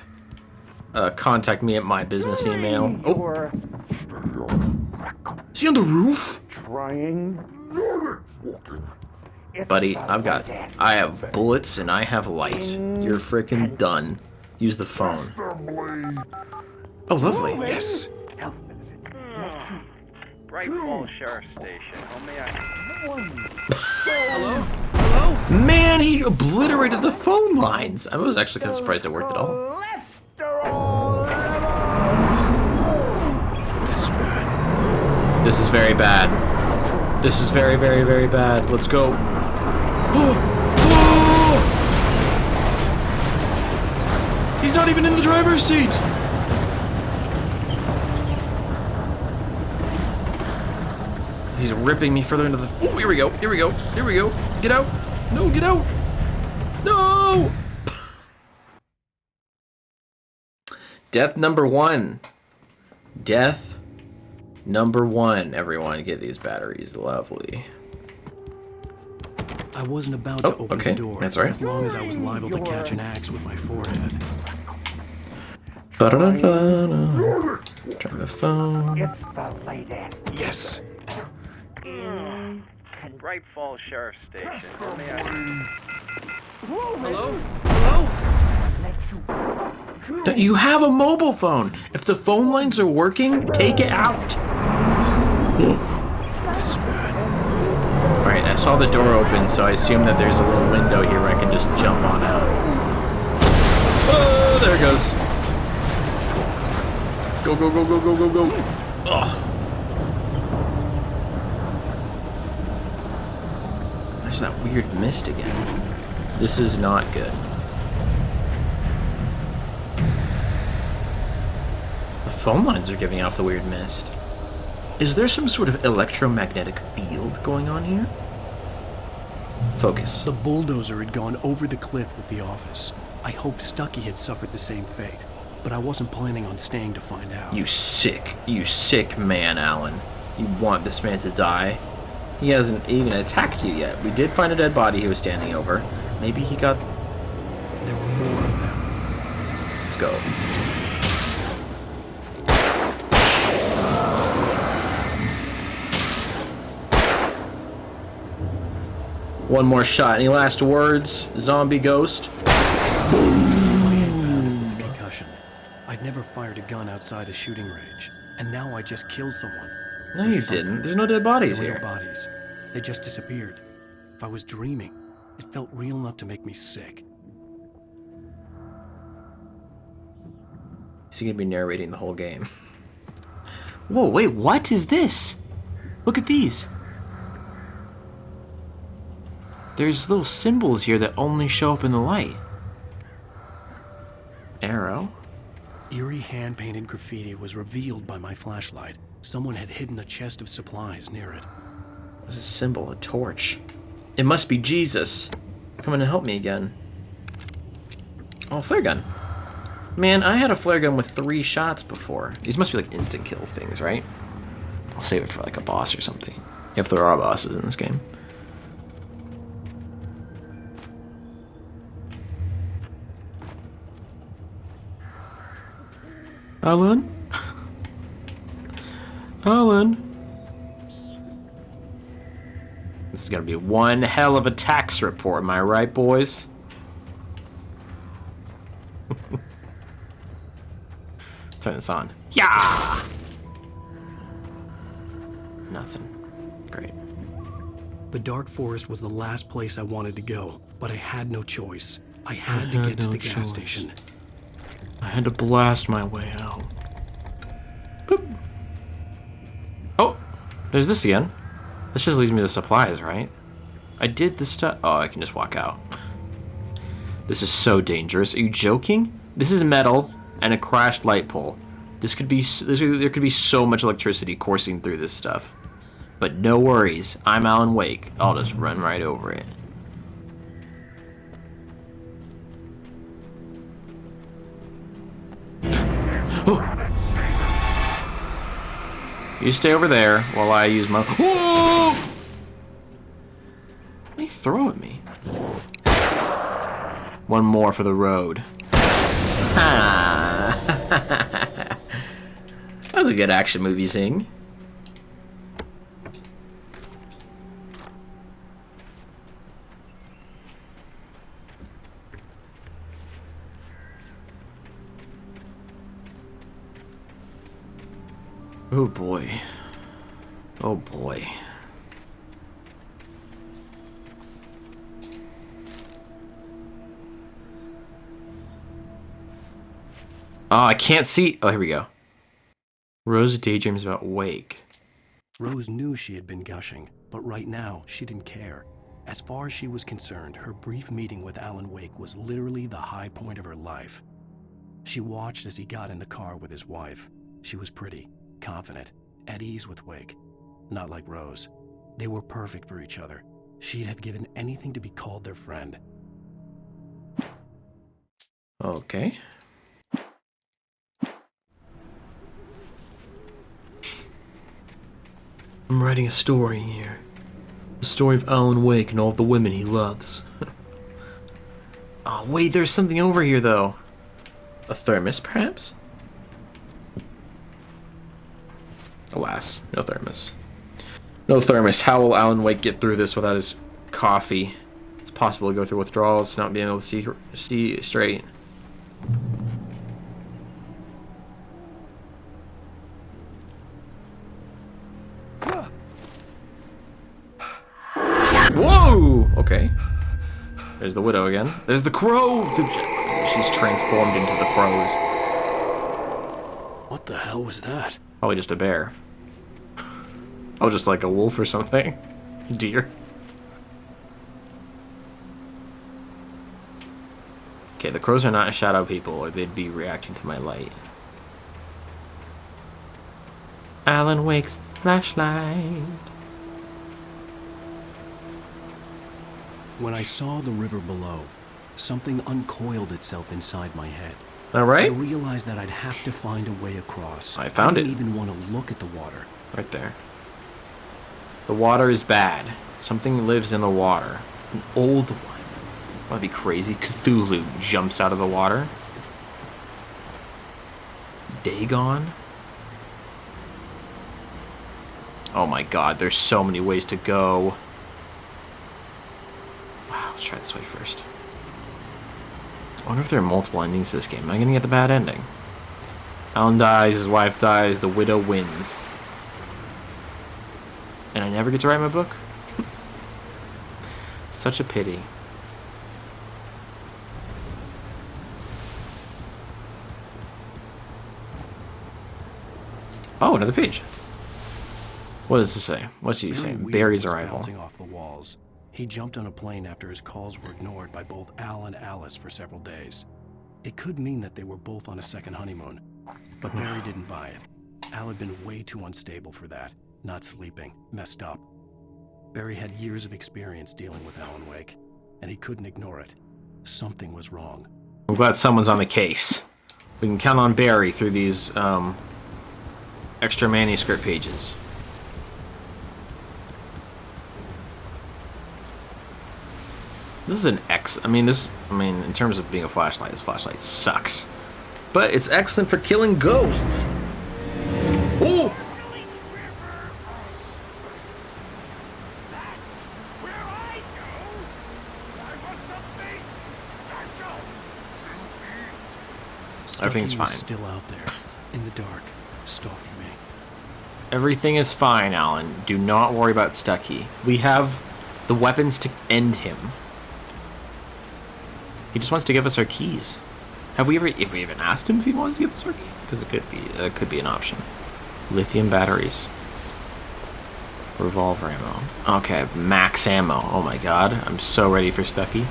Contact me at my business email. Oh. Is he on the roof? Buddy, I have bullets and I have light. You're freaking done. Use the phone. Oh, lovely. Yes. Bright Falls Sheriff Station. Hello? Hello? Man, he obliterated the phone lines. I was actually kind of surprised it worked at all. This is bad. This is very bad. This is very, very, very bad. Let's go. He's not even in the driver's seat. He's ripping me further into the... Oh, here we go. Here we go. Here we go. Get out. No, get out. No! Death number 1. Death number 1. Everyone, get these batteries. Lovely. I wasn't about to open the door. That's right. As long as I was liable to catch an axe with my forehead. Turn the phone. It's the latest. Yes. Bright Falls Sheriff Station. Hello? Hello? You have a mobile phone. If the phone lines are working, take it out. This is bad. Alright, I saw the door open, so I assume that there's a little window here where I can just jump on out. Go, go, go, go, go, go, go. Ugh. There's that weird mist again. This is not good. The phone lines are giving off the weird mist. Is there some sort of electromagnetic field going on here? Focus. The bulldozer had gone over the cliff with the office. I hoped Stucky had suffered the same fate, but I wasn't planning on staying to find out. You sick man, Alan. You want this man to die? He hasn't even attacked you yet. We did find a dead body he was standing over. Maybe he got... There were more of them. Let's go. One more shot. Any last words, zombie ghost? My head pounded with a concussion. I'd never fired a gun outside a shooting range, and now I just killed someone. No, you didn't. There's no dead bodies here. There were no bodies. They just disappeared. If I was dreaming, it felt real enough to make me sick. Is he gonna be narrating the whole game? Whoa, wait, what is this? Look at these. There's little symbols here that only show up in the light. Arrow. Eerie hand-painted graffiti was revealed by my flashlight. Someone had hidden a chest of supplies near it. There's a symbol, a torch. It must be Jesus. Come in and help me again. Oh, flare gun. Man, I had a flare gun with 3 shots before. These must be like instant kill things, right? I'll save it for like a boss or something. If there are bosses in this game. Alan? Alan? This is gonna be one hell of a tax report, am I right, boys? Turn this on. Yeah! Nothing. Great. The dark forest was the last place I wanted to go, but I had no choice. I had to get to the gas station. I had to blast my way out. Boop. Oh, there's this again. This just leaves me the supplies, right? I did the stuff. Oh, I can just walk out. This is so dangerous. Are you joking? This is metal and a crashed light pole. There could be so much electricity coursing through this stuff. But no worries. I'm Alan Wake. I'll just run right over it. You stay over there while I use my... Whoa! What do you throw at me? One more for the road. That was a good action movie scene. Oh boy. Oh boy. Oh, I can't see. Oh, here we go. Rose daydreams about Wake. Rose knew she had been gushing, but right now she didn't care. As far as she was concerned, her brief meeting with Alan Wake was literally the high point of her life. She watched as he got in the car with his wife. She was pretty, confident, at ease with Wake. Not like Rose. They were perfect for each other. She'd have given anything to be called their friend. Okay. I'm writing a story here. The story of Alan Wake and all of the women he loves. Oh, wait, there's something over here, though. A thermos, perhaps? Alas, no thermos. No thermos. How will Alan Wake get through this without his coffee? It's possible to go through withdrawals, not being able to see straight. Whoa! Okay. There's the widow again. There's the crow! She's transformed into the crows. What the hell was that? Probably just a bear. Oh, just like a wolf or something. Deer. Okay, the crows are not shadow people, or they'd be reacting to my light. Alan Wake's flashlight. When I saw the river below, something uncoiled itself inside my head. All right. I realized that I'd have to find a way across. I found it. I didn't even want to look at the water. Right there. The water is bad. Something lives in the water. An old one. That'd be crazy. Cthulhu jumps out of the water. Dagon. Oh my god, there's so many ways to go. Wow, let's try this way first. I wonder if there are multiple endings to this game. Am I gonna get the bad ending? Alan dies, his wife dies, the widow wins. And I never get to write my book? Such a pity. Oh, another page. What does this say? What's he saying? Barry's arrival. Bouncing off the walls. He jumped on a plane after his calls were ignored by both Al and Alice for several days. It could mean that they were both on a second honeymoon, but Barry didn't buy it. Al had been way too unstable for that. Not sleeping, messed up. Barry had years of experience dealing with Alan Wake, and he couldn't ignore it. Something was wrong. I'm glad someone's on the case. We can count on Barry through these extra manuscript pages. This is an in terms of being a flashlight, this flashlight sucks. But it's excellent for killing ghosts. Ooh! Everything's fine. Still out there, in the dark, stalking me. Everything is fine, Alan. Do not worry about Stucky. We have the weapons to end him. He just wants to give us our keys. Have we ever, if we even asked him if he wants to give us our keys? Because it could be an option. Lithium batteries. Revolver ammo. Okay, max ammo. Oh my god, I'm so ready for Stucky.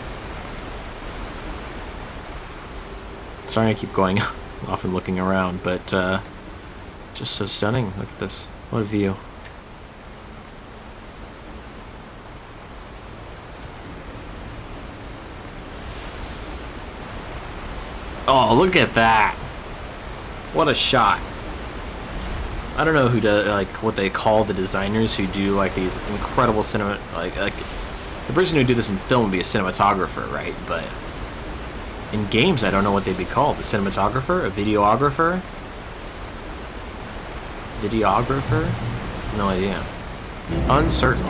Sorry I keep going off and looking around, but just so stunning. Look at this. What a view. Oh, look at that. What a shot. I don't know who does, like, what they call the designers who do, like, these incredible cinema, like the person who do this in film would be a cinematographer, right? But in games, I don't know what they'd be called. A cinematographer? A videographer? Videographer? No idea. Uncertain.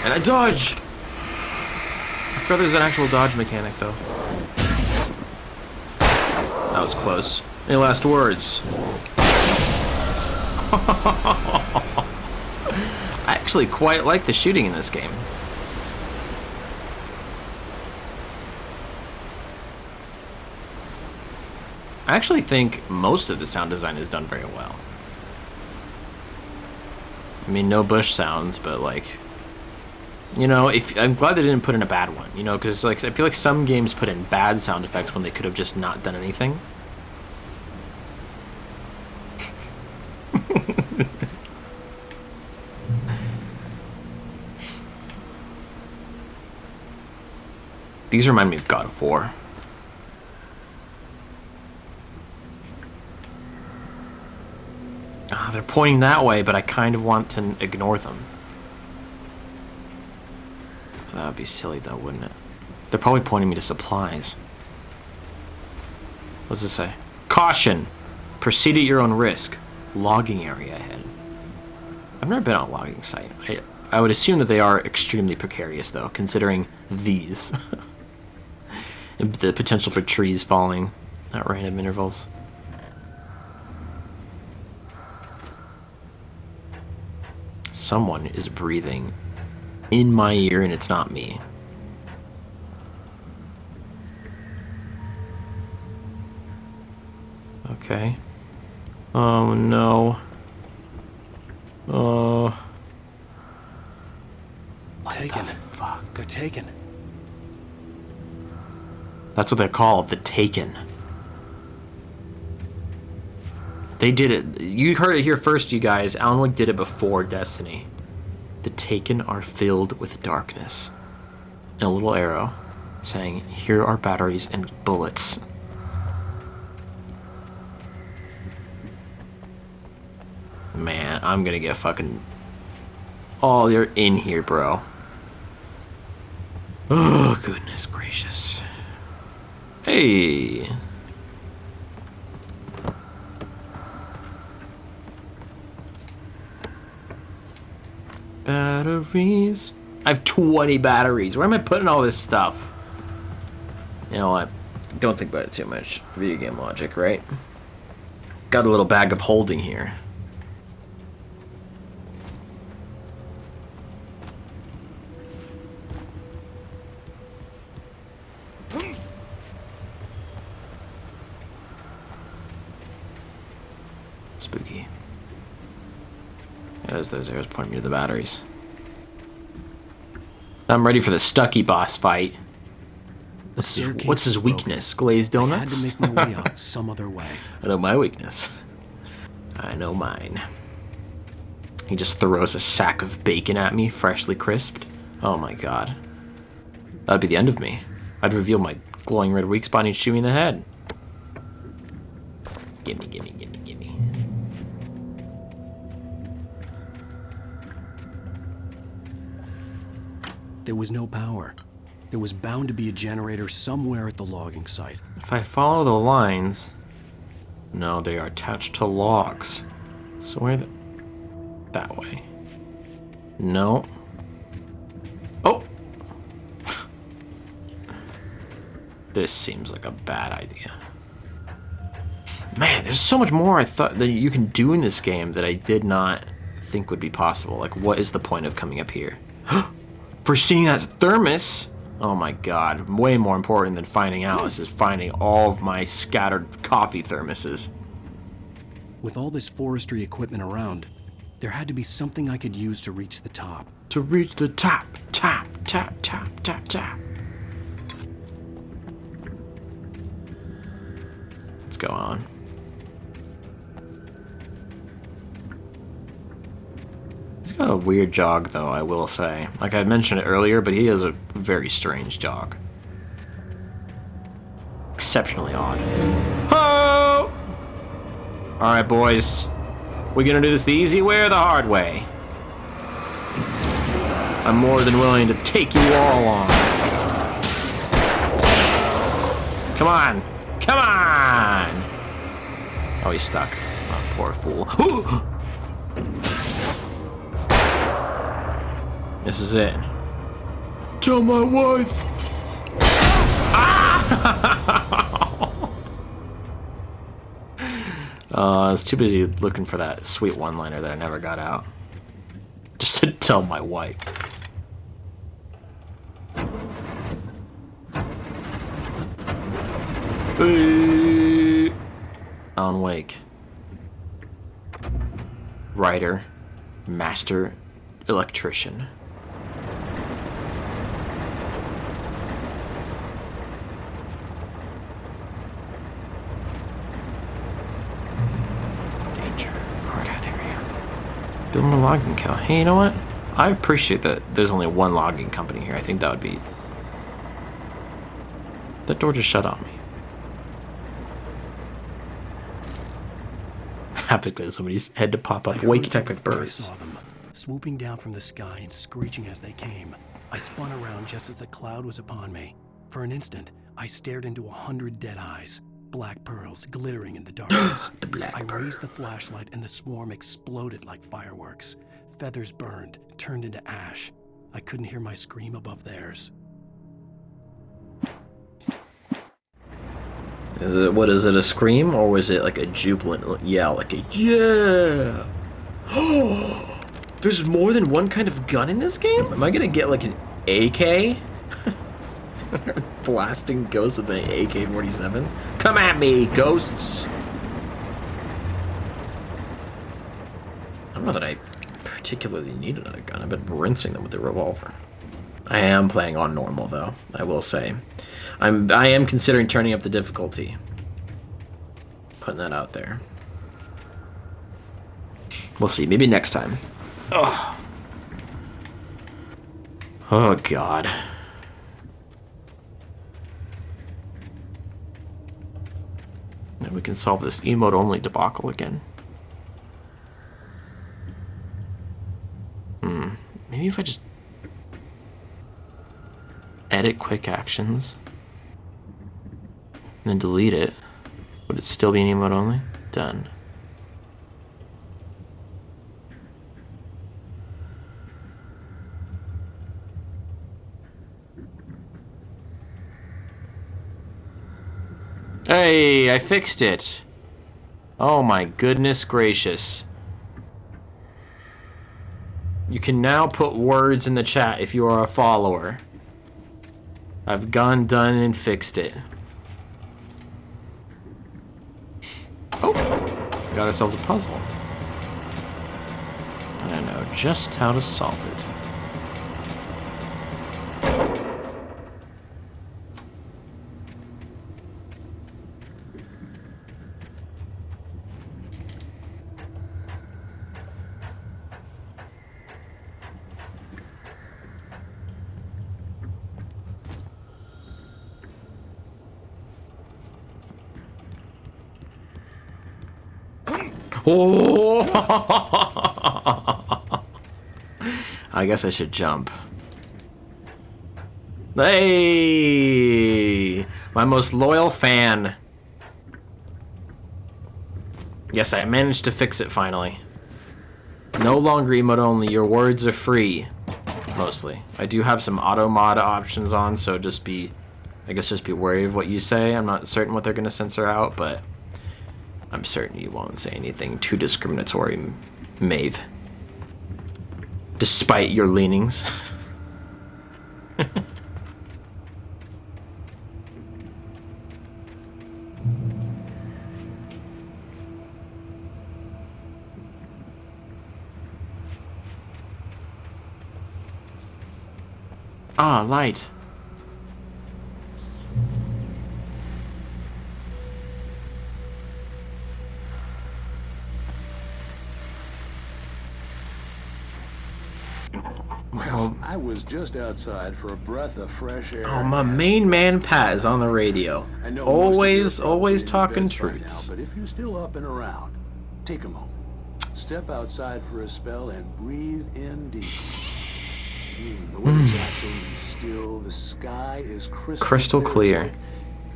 And I dodge! I forgot there's an actual dodge mechanic, though. That was close. Any last words? I actually quite like the shooting in this game. I actually think most of the sound design is done very well. I mean, no bush sounds, but like, you know, I'm glad they didn't put in a bad one, you know, because like I feel like some games put in bad sound effects when they could have just not done anything. These remind me of God of War. They're pointing that way, but I kind of want to ignore them. That would be silly, though, wouldn't it? They're probably pointing me to supplies. What does this say? Caution! Proceed at your own risk. Logging area ahead. I've never been on a logging site. I would assume that they are extremely precarious, though, considering these. And the potential for trees falling at random intervals. Someone is breathing in my ear and it's not me. Okay. Oh no. Oh. Taken. Fuck. They're taken. That's what they're called, the Taken. They did it. You heard it here first, you guys. Alan Wake did it before Destiny. The Taken are filled with darkness. And a little arrow saying, here are batteries and bullets. Man, I'm gonna get fucking... Oh, they're in here, bro. Oh, goodness gracious. Hey. Batteries. I have 20 batteries. Where am I putting all this stuff? You know what? Don't think about it too much. Video game logic, right? Got a little bag of holding here. Spooky. Yeah, there's those arrows pointing me to the batteries. I'm ready for the Stucky boss fight. What's his weakness? Glazed donuts? I had to make my way out some other way. I know my weakness. I know mine. He just throws a sack of bacon at me, freshly crisped. Oh my god. That'd be the end of me. I'd reveal my glowing red weak spot and he'd shoot me in the head. Gimme, gimme, gimme, gimme. There was no power. There was bound to be a generator somewhere at the logging site. If I follow the lines... No, they are attached to logs. So where the... That way. No. Oh! This seems like a bad idea. Man, there's so much more I thought that you can do in this game that I did not think would be possible. Like, what is the point of coming up here? For seeing that thermos! Oh my god, way more important than finding Alice is finding all of my scattered coffee thermoses. With all this forestry equipment around, there had to be something I could use to reach the top. To reach the top, top, top, top, top, top. Let's go on. He's got a weird jog, though, I will say. Like I mentioned it earlier, but he has a very strange jog. Exceptionally odd. Ho! Alright, boys. We gonna do this the easy way or the hard way? I'm more than willing to take you all along. Come on! Come on! Oh, he's stuck. Oh, poor fool. This is it. Tell my wife! I was too busy looking for that sweet one-liner that I never got out. Just to tell my wife. Alan Wake. Writer. Master. Electrician. Building a logging count. Hey, you know what? I appreciate that there's only one logging company here. I think that would be... That door just shut on me. Happened to somebody's head to pop up. Wake attack by birds. I saw them, swooping down from the sky and screeching as they came. I spun around just as the cloud was upon me. For an instant, I stared into 100 dead eyes. Black pearls glittering in the darkness. I raised the flashlight and the swarm exploded like fireworks. Feathers burned, turned into ash. I couldn't hear my scream above theirs. What is it, a scream, or was it like a jubilant yell? Like a, yeah! There's more than one kind of gun in this game? Am I gonna get like an AK? Blasting ghosts with an AK-47? Come at me, ghosts! I don't know that I particularly need another gun. I've been rinsing them with the revolver. I am playing on normal, though, I will say. I am considering turning up the difficulty. Putting that out there. We'll see. Maybe next time. Oh. Oh, God. And we can solve this emote-only debacle again. Maybe if I just edit quick actions and then delete it, would it still be an emote-only? Done. Hey, I fixed it. Oh my goodness gracious. You can now put words in the chat if you are a follower. I've done and fixed it. Oh, we got ourselves a puzzle. And I know just how to solve it. Oh! I guess I should jump. Hey! My most loyal fan. Yes, I managed to fix it finally. No longer emote only, your words are free. Mostly. I do have some auto mod options on, so just be, I guess just be wary of what you say. I'm not certain what they're gonna censor out, but I'm certain you won't say anything too discriminatory, Maeve. Despite your leanings. Ah, light. Well, I was just outside for a breath of fresh air. Oh, my main man Pat is on the radio. Always talking truths. But if you're still up and around, take a moment. Step outside for a spell and breathe in deep. The weather's absolutely still. The sky is crystal clear.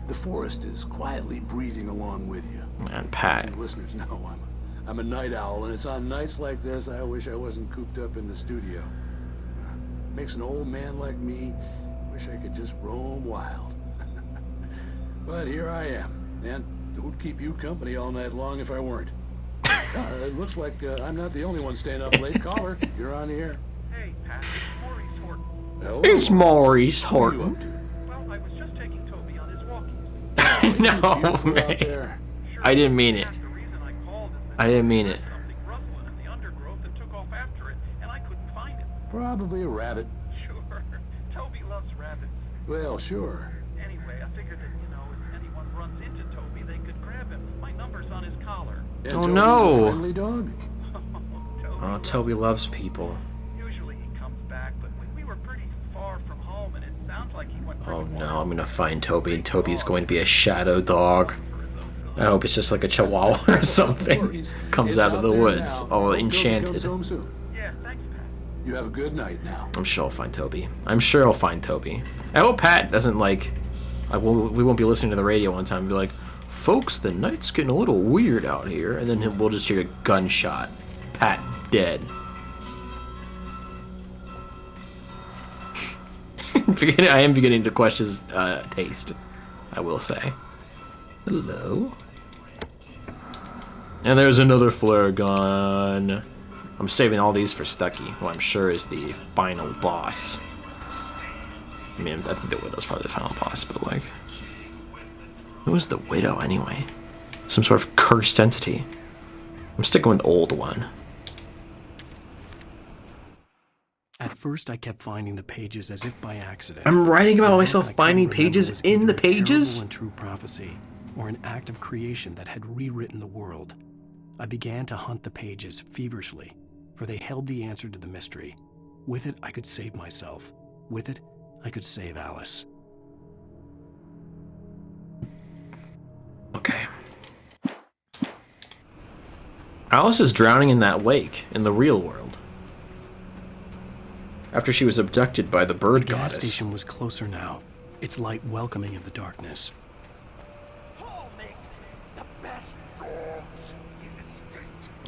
The forest is quietly breathing along with you. And Pat. And listeners know I'm a night owl, and it's on nights like this I wish I wasn't cooped up in the studio. Makes an old man like me wish I could just roam wild. But here I am, and it would keep you company all night long if I weren't. It looks like I'm not the only one staying up late. Caller, you're on the air. Hey, Pat, it's Maurice Horton. Hello, It's Maurice Horton. Well, I was just taking Toby on his walkies. No, man. I didn't mean it. I didn't mean it. Probably a rabbit. Sure. Toby loves rabbits. Well, sure. Anyway, I figured that, if anyone runs into Toby, they could grab him. My number's on his collar. And Oh, Toby's no. a friendly dog? Oh, Toby loves people. Usually he comes back, but we were pretty far from home, and it sounds like he went Oh no, I'm gonna find Toby, and Toby's going to be a shadow dog. I hope it's just like a chihuahua or something. Comes out of the woods, all enchanted. You have a good night now. I'm sure I'll find Toby. I'm sure I'll find Toby. I hope Pat doesn't we won't be listening to the radio one time and be like, folks, the night's getting a little weird out here, and then we'll just hear a gunshot. Pat dead. I am beginning to question his taste, I will say. Hello. And there's another flare gun. I'm saving all these for Stucky, who I'm sure is the final boss. I mean, I think the Widow's probably the final boss, but like... Who is the Widow, anyway? Some sort of cursed entity. I'm sticking with the old one. At first, I kept finding the pages as if by accident. I'm writing about myself finding pages in the pages? And true prophecy, or an act of creation that had rewritten the world. I began to hunt the pages feverishly, for they held the answer to the mystery. With it, I could save myself. With it, I could save Alice. Okay. Alice is drowning in that lake in the real world. After she was abducted by the bird goddess. The gas station was closer now, its light welcoming in the darkness.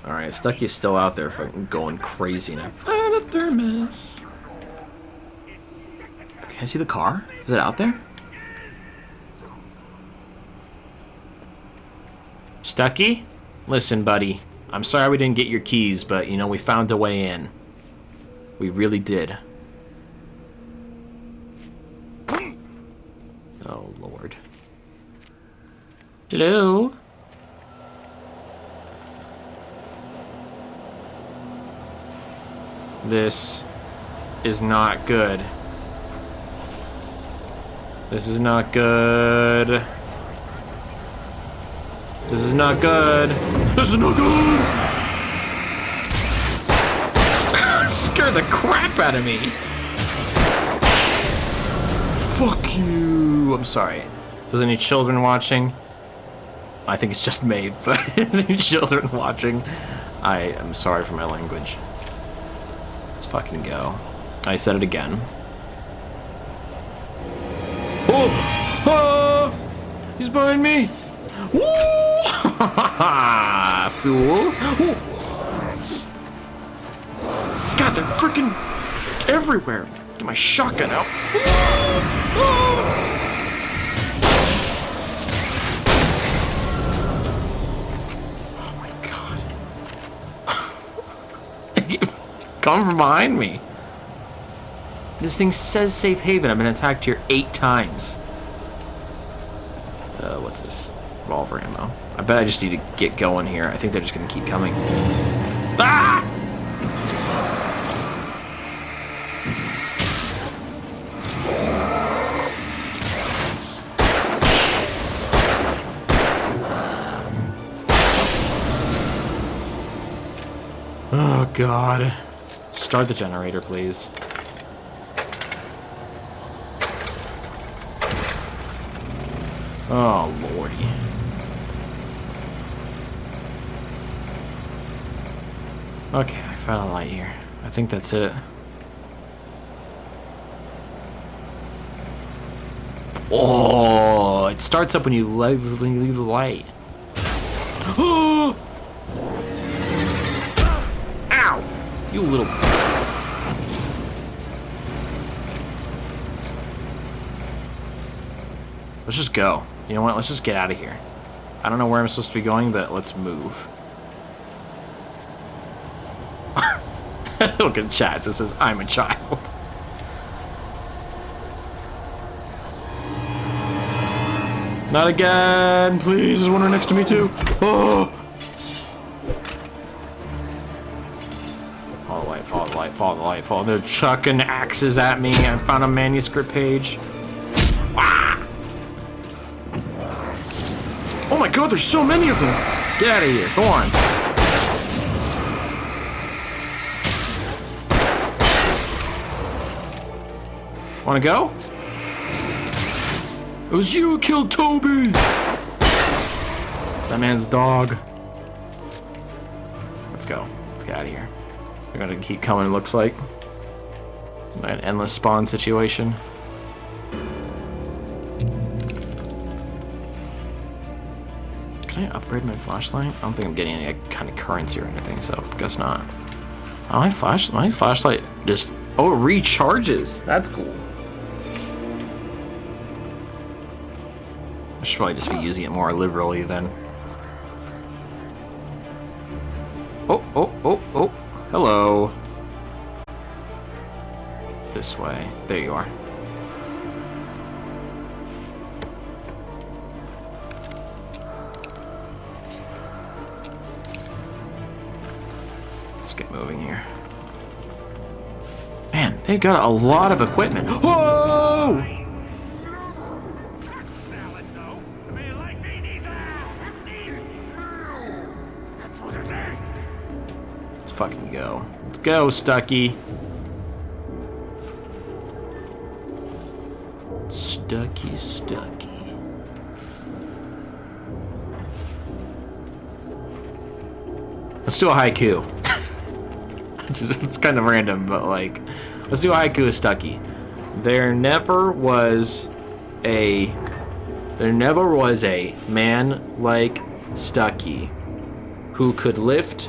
Alright, Stucky's still out there fucking going crazy now. Find a thermos. Can I see the car? Is it out there? Stucky? Listen, buddy. I'm sorry we didn't get your keys, but, you know, we found a way in. We really did. Oh, Lord. Hello? This is not good. This is not good. This is not good. This is not good! Scared the crap out of me. Fuck you. I'm sorry. If there's any children watching, I think it's just Maeve, but if there's any children watching, I am sorry for my language. Let's fucking go. I said it again. Oh! Oh! He's behind me! Woo! Fool! Ooh. God, they're freaking everywhere. Get my shotgun out. Oh my god. Come from behind me. This thing says safe haven. I've been attacked here 8 times. What's this? Revolver ammo. I bet I just need to get going here. I think they're just gonna keep coming. Ah! Oh god. Start the generator, please. Oh lordy. Okay, I found a light here. I think that's it. Oh, it starts up when you leave the light. Oh! Ow! You little... Let's just go. You know what? Let's just get out of here. I don't know where I'm supposed to be going, but let's move. Look at chat. It just says, I'm a child. Not again. Please. There's one right next to me, too. Oh! Follow the light. Follow the light. Follow the light. Follow. They're chucking axes at me. I found a manuscript page. Ah! Oh my god, there's so many of them! Get out of here, go on. Wanna go? It was you who killed Toby! That man's dog. Let's go. Let's get out of here. They're gonna keep coming, it looks like. An endless spawn situation. Can I upgrade my flashlight? I don't think I'm getting any kind of currency or anything, so I guess not. Oh, my flashlight just... Oh, it recharges. That's cool. I should probably just be using it more liberally then. Oh, oh, oh, oh. Hello. This way. There you are. Let's get moving here. Man, they've got a lot of equipment. Whoa! Let's fucking go. Let's go, Stucky. Stucky. Let's do a haiku. It's kind of random, but like, let's do a haiku of Stucky. There never was a man like Stucky who could lift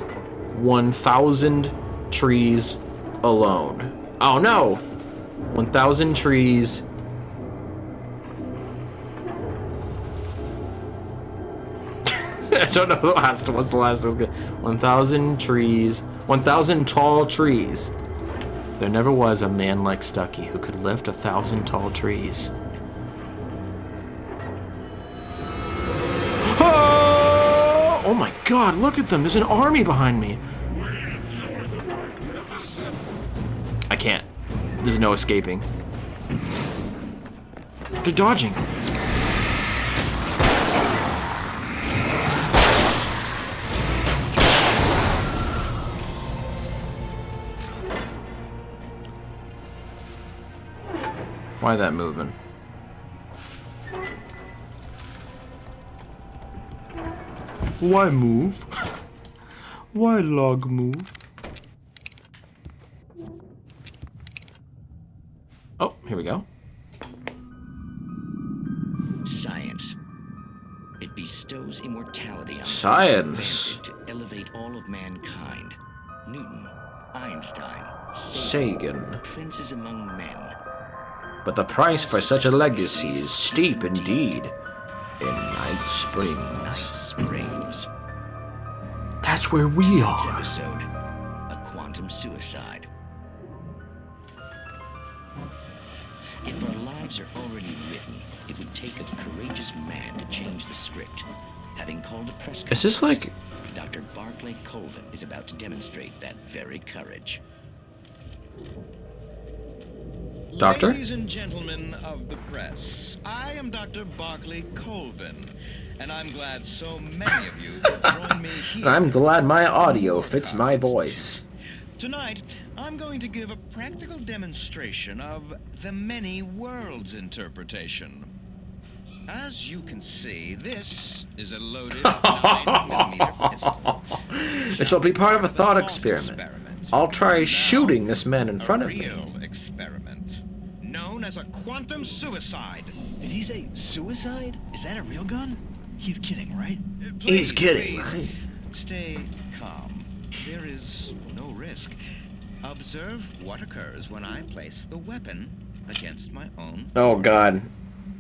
1,000 trees alone. Oh no! 1,000 trees. I don't know the last. What's the last? 1,000 trees. 1,000 tall trees. There never was a man like Stucky who could lift 1,000 tall trees. Oh! Oh my God! Look at them. There's an army behind me. I can't. There's no escaping. They're dodging. Why that moving? Why move? Why log move? Oh, here we go. Science. It bestows immortality on Science. those who advance it to elevate all of mankind. Newton, Einstein, Sagan. princes among men. But the price for such a legacy is steep indeed. In Night Springs. That's where we Tonight's are. episode, a quantum suicide. If our lives are already written, it would take a courageous man to change the script. Having called a press conference, Is this like... Dr. Barclay Colvin is about to demonstrate that very courage. Doctor? Ladies and gentlemen of the press, I am Dr. Barclay Colvin, and I'm glad so many of you could join me here. I'm glad my audio fits my voice. Tonight, I'm going to give a practical demonstration of the many worlds interpretation. As you can see, this is a loaded 9mm pistol. It shall be part of a thought experiment. I'll try shooting this man in front of me. Real experiment. Known as a quantum suicide. Did he say suicide? Is that a real gun? He's kidding, right? He's kidding, right? Stay calm. There is no risk. Observe what occurs when I place the weapon against my own. Oh, God.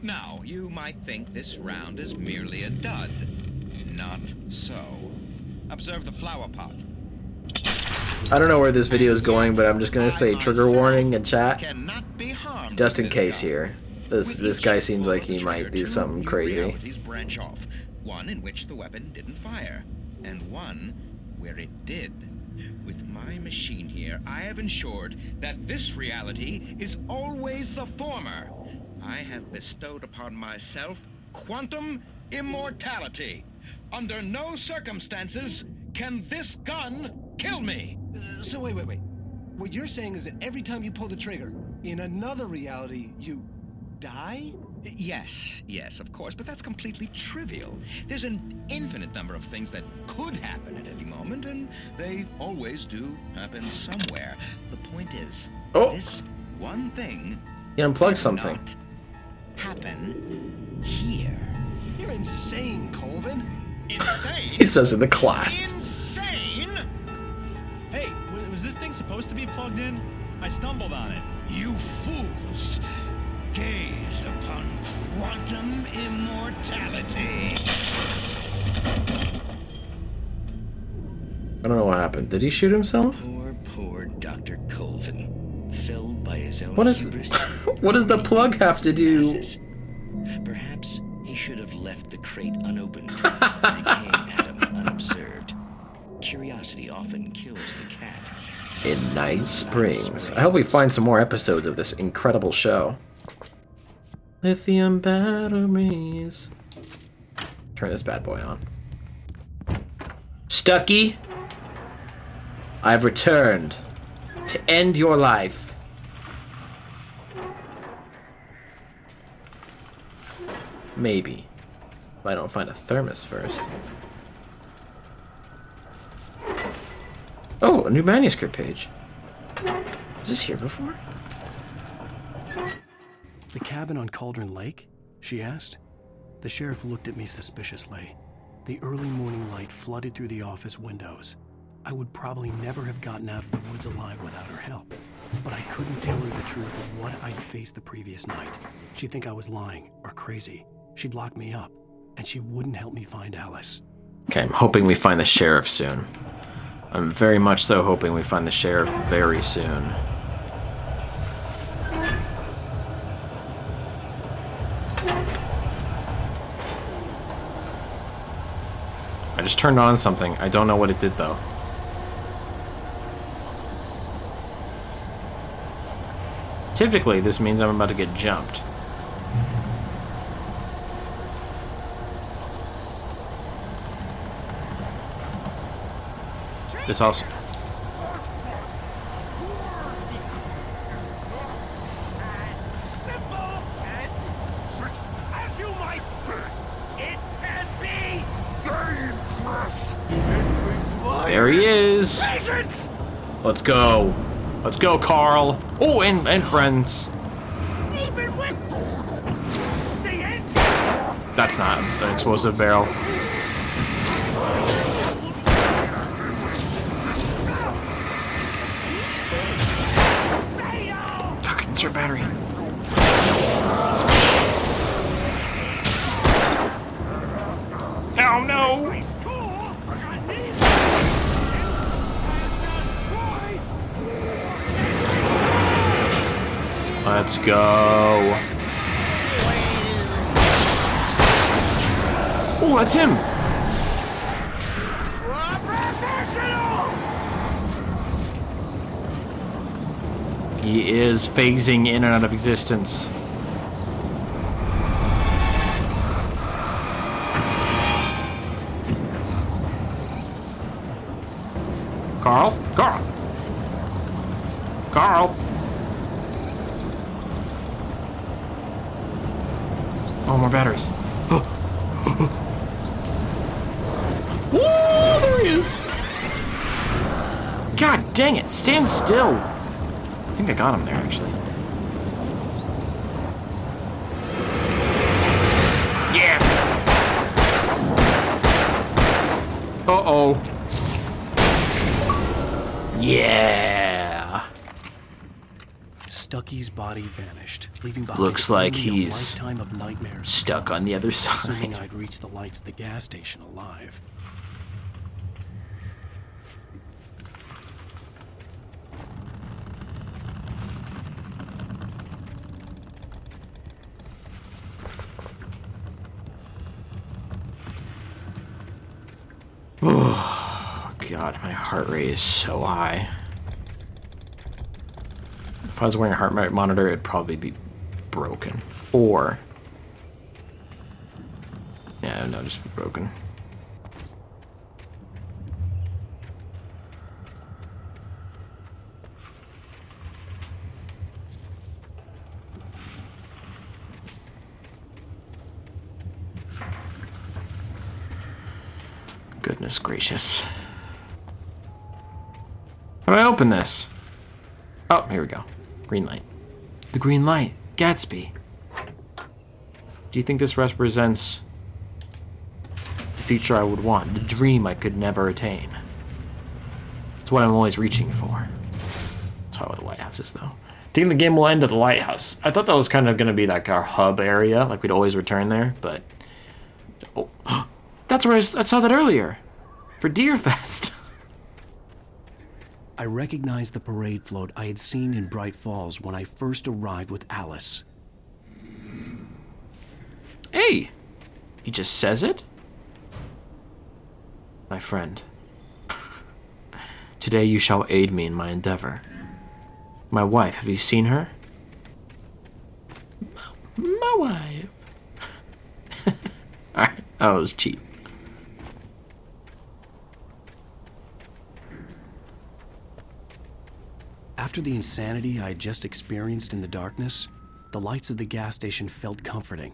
Now, you might think this round is merely a dud. Not so. Observe the flower pot. I don't know where this video is going, but I'm just gonna say trigger warning in chat, just in case here. This guy seems like he might do something crazy. Realities branch off. One in which the weapon didn't fire, and one where it did. With my machine here, I have ensured that this reality is always the former. I have bestowed upon myself quantum immortality. Under no circumstances can this gun kill me. So wait. What you're saying is that every time you pull the trigger, in another reality, you die? Yes, of course, but that's completely trivial. There's an infinite number of things that could happen at any moment, and they always do happen somewhere. The point is, this one thing He unplugged something. not happen here. You're insane, Colvin. Insane? He says in the class. Insane? Hey, was this thing supposed to be plugged in? I stumbled on it. You fools! Gaze upon quantum immortality. I don't know what happened. Did he shoot himself? Poor Dr. Colvin, felled by his own What is hubris. what does the plug have to do? Perhaps he should have left the crate unopened, the decaying atom unobserved. Curiosity often kills the cat. In Night Springs. I hope we find some more episodes of this incredible show. Lithium batteries. Turn this bad boy on. Stucky, I've returned to end your life. Maybe. If I don't find a thermos first. Oh, a new manuscript page. Was this here before? The cabin on Cauldron Lake? She asked. The sheriff looked at me suspiciously. The early morning light flooded through the office windows. I would probably never have gotten out of the woods alive without her help. But I couldn't tell her the truth of what I'd faced the previous night. She'd think I was lying or crazy. She'd lock me up, and she wouldn't help me find Alice. Okay, I'm hoping we find the sheriff soon. I'm very much so hoping we find the sheriff very soon. I just turned on something. I don't know what it did though. Typically, this means I'm about to get jumped. This also... As you might think, it can be dangerous. There he is. Let's go. Let's go, Carl. Oh, and friends. Even with the engine. That's not an explosive barrel. Insert battery. Oh no! Let's go. Oh, that's him. He is phasing in and out of existence. Carl? Carl! Carl! Oh, more batteries. Whoa, there he is! God dang it, stand still! I think I got him there, actually. Yeah! Uh-oh. Yeah! Stucky's body vanished, leaving behind Looks like only a he's lifetime of nightmares. stuck on the other Assuming side. I'd reach the lights at the gas station alive. Oh, God, my heart rate is so high. If I was wearing a heart rate monitor, it'd probably be broken. Or... yeah, no, just be broken. Goodness gracious. How do I open this? Oh, here we go. Green light. The green light. Gatsby. Do you think this represents the future I would want? The dream I could never attain? It's what I'm always reaching for. That's probably what the lighthouse is, though. I think the game will end at the lighthouse. I thought that was kind of going to be like our hub area, like we'd always return there, but... oh, that's where I saw that earlier. For Deerfest. I recognized the parade float I had seen in Bright Falls when I first arrived with Alice. Hey! He just says it? My friend, today you shall aid me in my endeavor. My wife, have you seen her? My wife. Alright, that was cheap. After the insanity I had just experienced in the darkness, the lights of the gas station felt comforting.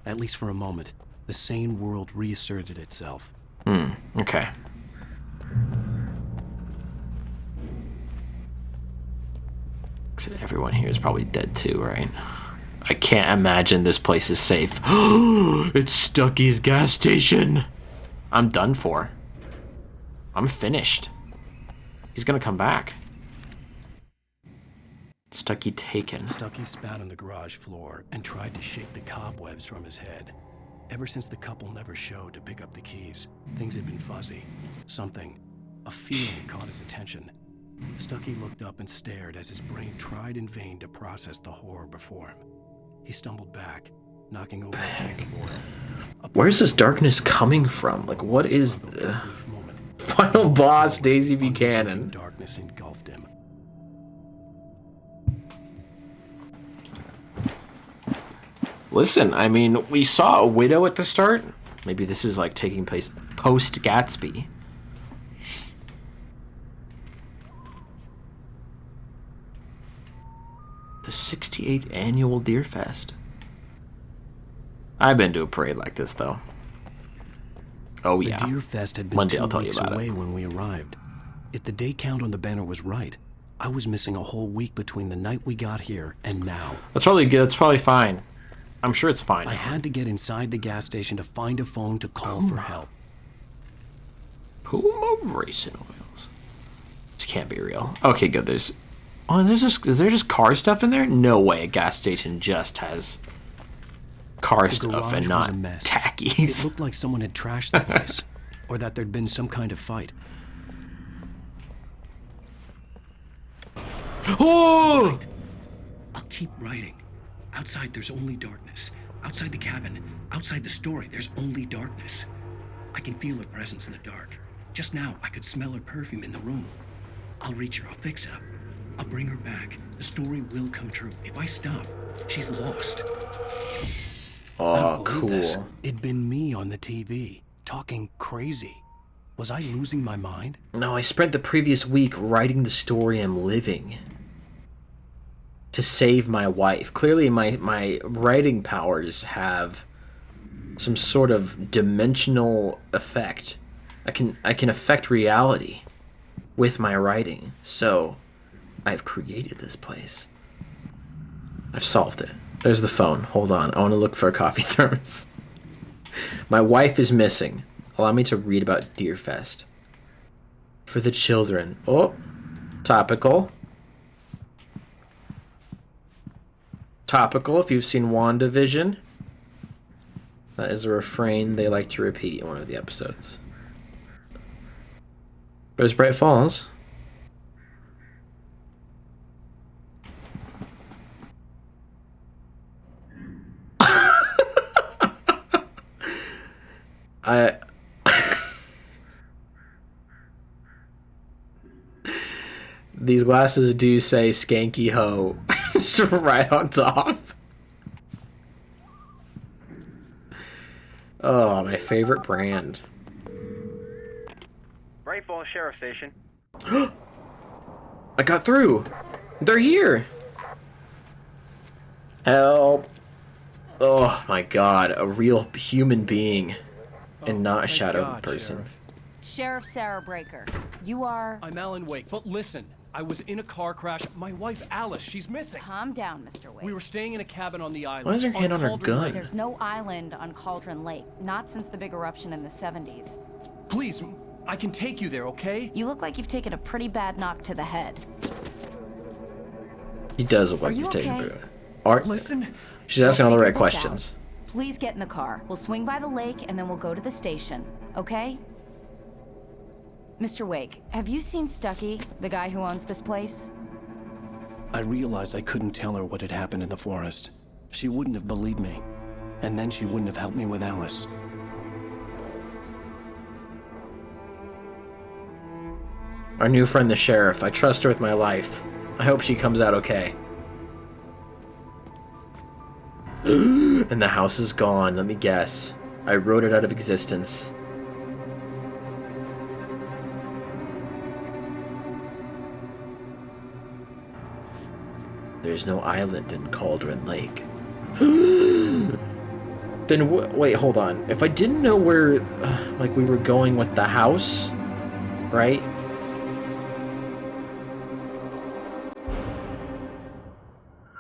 At least for a moment, the sane world reasserted itself. Okay. Except everyone here is probably dead too, right? I can't imagine this place is safe. It's Stucky's gas station! I'm done for. I'm finished. He's gonna come back. Stucky taken. Stucky spat on the garage floor and tried to shake the cobwebs from his head. Ever since the couple never showed to pick up the keys, things had been fuzzy. Something, a feeling caught his attention. Stucky looked up and stared as his brain tried in vain to process the horror before him. He stumbled back, knocking over a keyboard. Where's this darkness coming from? Like, what is the final boss, Daisy Buchanan? Darkness engulfed him. Listen, I mean, we saw a widow at the start. Maybe this is like taking place post Gatsby. The 68th annual Deer Fest. I've been to a parade like this though. Oh yeah. The Deer Fest had been One day 2 I'll tell you weeks about away it. when we arrived. If the day count on the banner was right, I was missing a whole week between the night we got here and now. That's probably good. That's probably fine. I'm sure it's fine. I had to get inside the gas station to find a phone to call for help. Puma racing oils. This can't be real. Okay, good. Is there just car stuff in there? No way. A gas station just has car stuff and not tackies. It looked like someone had trashed the place, or that there'd been some kind of fight. Oh! I'll keep writing. Outside, there's only darkness. Outside the cabin, outside the story, there's only darkness. I can feel her presence in the dark. Just now, I could smell her perfume in the room. I'll reach her. I'll fix it up. I'll bring her back. The story will come true. If I stop, she's lost. Oh, cool. It'd been me on the TV, talking crazy. Was I losing my mind? No, I spent the previous week writing the story I'm living. To save my wife. Clearly my writing powers have some sort of dimensional effect. I can affect reality with my writing. So I've created this place. I've solved it. There's the phone. Hold on. I want to look for a coffee thermos. My wife is missing. Allow me to read about Deerfest. For the children. Oh, topical. Topical, if you've seen WandaVision. That is a refrain they like to repeat in one of the episodes. There's Bright Falls. These glasses do say skanky ho right on top. Oh, my favorite brand. Bright Falls Sheriff Station. I got through. They're here. Help. Oh my god, a real human being and not a shadow person. Sheriff Sarah Breaker, you are... I'm Alan Wake, but listen. I was in a car crash. My wife, Alice, she's missing. Calm down, Mr. Wake. We were staying in a cabin on the island. Why is her hand on her Cauldron gun? Lake. There's no island on Cauldron Lake. Not since the big eruption in the 70s. Please, I can take you there, okay? You look like you've taken a pretty bad knock to the head. He does look Are like you he's taking okay? Art. Listen. She's asking all the We'll right figure this questions. out. Please get in the car. We'll swing by the lake and then we'll go to the station, okay? Mr. Wake, have you seen Stucky, the guy who owns this place? I realized I couldn't tell her what had happened in the forest. She wouldn't have believed me. And then she wouldn't have helped me with Alice. Our new friend, the sheriff. I trust her with my life. I hope she comes out okay. And the house is gone. Let me guess. I wrote it out of existence. There's no island in Cauldron Lake. Then wait, hold on. If I didn't know where, like, we were going with the house, right?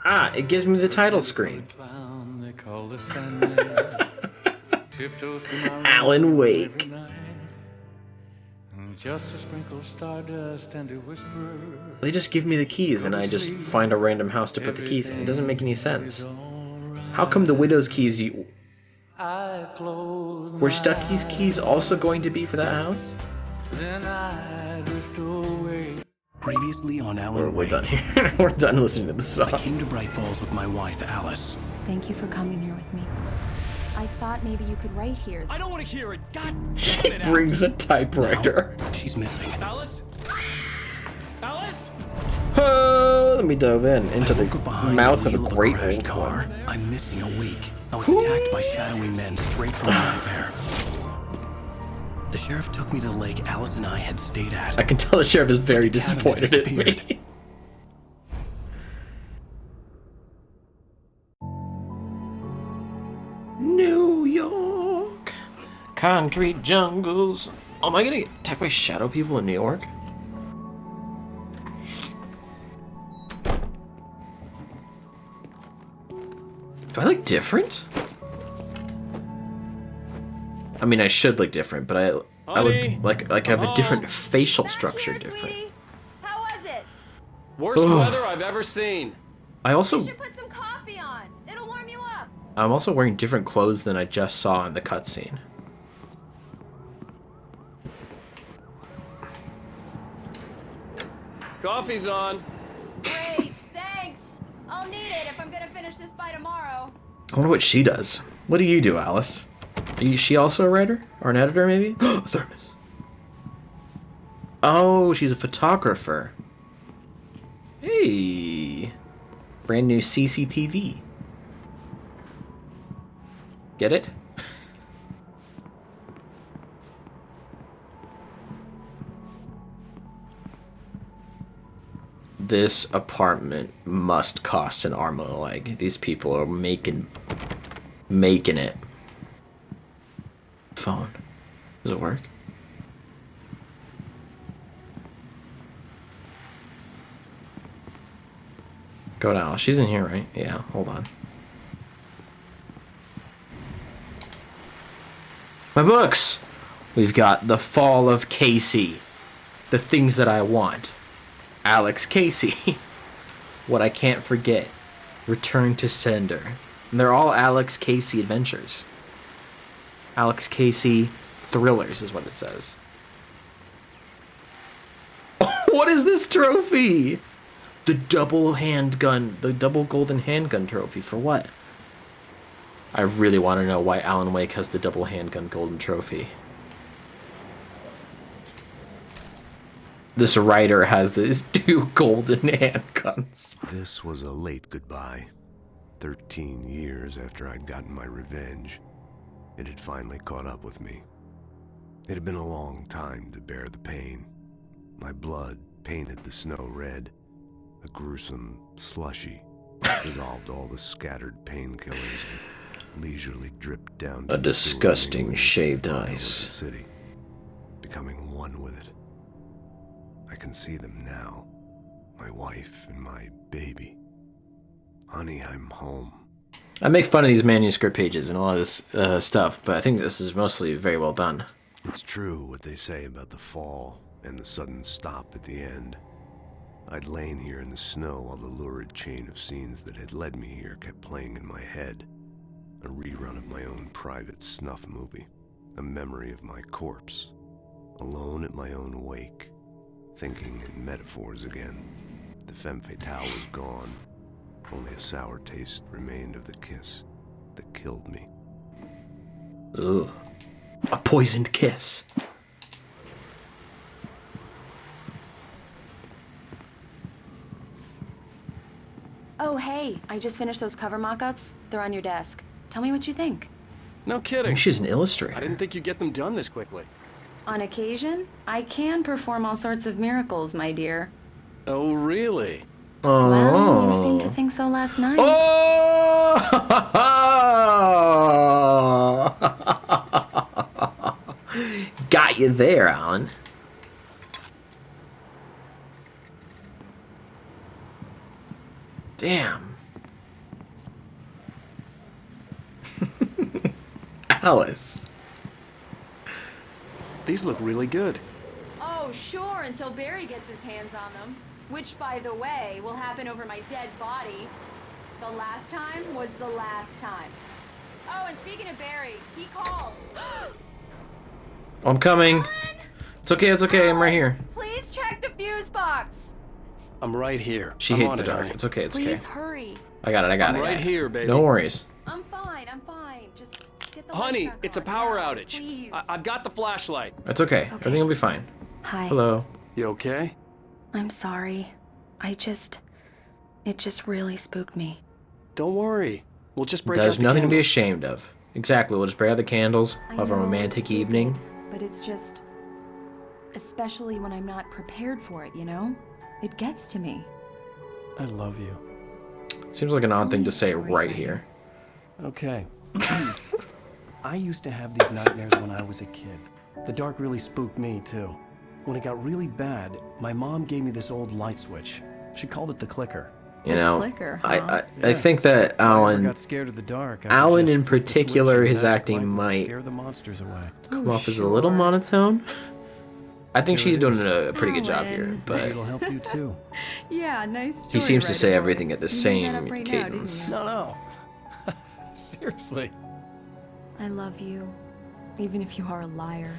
Ah, it gives me the title screen. Alan Wake. Just a sprinkle stardust and a whisper. They just give me the keys and I just find a random house to put the keys in. It doesn't make any sense. How come the widow's keys were Stucky's keys also going to be for that house? Previously on Alan We're Wake. done here. We're done listening to the song. I came to Bright Falls with my wife, Alice. Thank you for coming here with me. I thought maybe you could write here. I don't want to hear it. God She damn it, brings a typewriter. Now, she's missing. Alice? Alice? Oh, let me dove into the mouth of a great crashed old car. one. I'm missing a week. I was attacked by shadowy men straight from a nightmare. The sheriff took me to the lake Alice and I had stayed at. I can tell the sheriff is very disappointed in me. New York. Concrete jungles. Oh, am I gonna get attacked by shadow people in New York? Do I look different? I mean, I should look different, but I would like have a different facial structure different. How was it? Worst weather I've ever seen. I also You should put some coffee on. It'll warm you up. I'm also wearing different clothes than I just saw in the cutscene. Coffee's on. Great, thanks. I'll need it if I'm gonna finish this by tomorrow. I wonder what she does. What do you do, Alice? Is she also a writer? Or an editor, maybe? A thermos. Oh, she's a photographer. Hey. Brand new CCTV. Get it? This apartment must cost an arm and a leg. These people are making it. Phone. Does it work? Go to Alice. She's in here, right? Yeah, hold on. My books! We've got The Fall of Casey. The Things That I Want. Alex Casey. What I Can't Forget. Return to Sender. And they're all Alex Casey adventures. Alex Casey thrillers is what it says. What is this trophy? The double handgun, the double golden handgun trophy for what? I really want to know why Alan Wake has the double handgun golden trophy. This writer has these two golden handguns. This was a late goodbye. 13 years after I'd gotten my revenge, it had finally caught up with me. It had been a long time to bear the pain. My blood painted the snow red. A gruesome slushy dissolved all the scattered painkillers and leisurely dripped down to a disgusting shaved the ice. city, becoming one with it. I can see them now, my wife and my baby. Honey, I'm home. I make fun of these manuscript pages and all of this stuff, but I think this is mostly very well done. It's true what they say about the fall and the sudden stop at the end. I'd lain here in the snow while the lurid chain of scenes that had led me here kept playing in my head. A rerun of my own private snuff movie. A memory of my corpse. alone at my own wake, thinking in metaphors again. The femme fatale was gone. Only a sour taste remained of the kiss that killed me. Ugh. A poisoned kiss. Oh, hey, I just finished those cover mock-ups. They're on your desk. Tell me what you think. No kidding. I think she's an illustrator. I didn't think you'd get them done this quickly. On occasion, I can perform all sorts of miracles, my dear. Oh, really? Oh. Well, you seemed to think so last night. Oh! Got you there, Alan. Damn. Alice. These look really good. Oh, sure, until Barry gets his hands on them. Which, by the way, will happen over my dead body. The last time was the last time. Oh, and speaking of Barry, he called. I'm coming. It's okay, I'm right here. Please check the fuse box. I'm right here. She hates the dark. It's okay, Please hurry. I got it. I'm right here, baby. No worries. I'm fine. Just get the Honey, lights back it's a on. power Now, outage. Please. I've got the flashlight. It's okay. Everything will be fine. Hi. Hello. You okay? I'm sorry. It just really spooked me. Don't worry. We'll just break There's out the nothing to be candles. ashamed of. Exactly. We'll just break out the candles. I Have a know, romantic it's stupid, evening. But it's just, especially when I'm not prepared for it, you know? It gets to me. I love you. Seems like an odd thing to say right here. Okay. I used to have these nightmares when I was a kid. The dark really spooked me, too. When it got really bad, my mom gave me this old light switch. She called it the clicker. You know, clicker, I huh? think that If I ever Alan, got scared of the dark, I could Alan just in flip the switch particular, and the his magic acting light would might scare the monsters away. come off as a little monotone. I think Here she's it doing is. a pretty good job here, Maybe but it'll help you too. Yeah, nice he story, seems to writer say boy. everything at the You made same that up right now, didn't cadence. you? No. Seriously. I love you, even if you are a liar.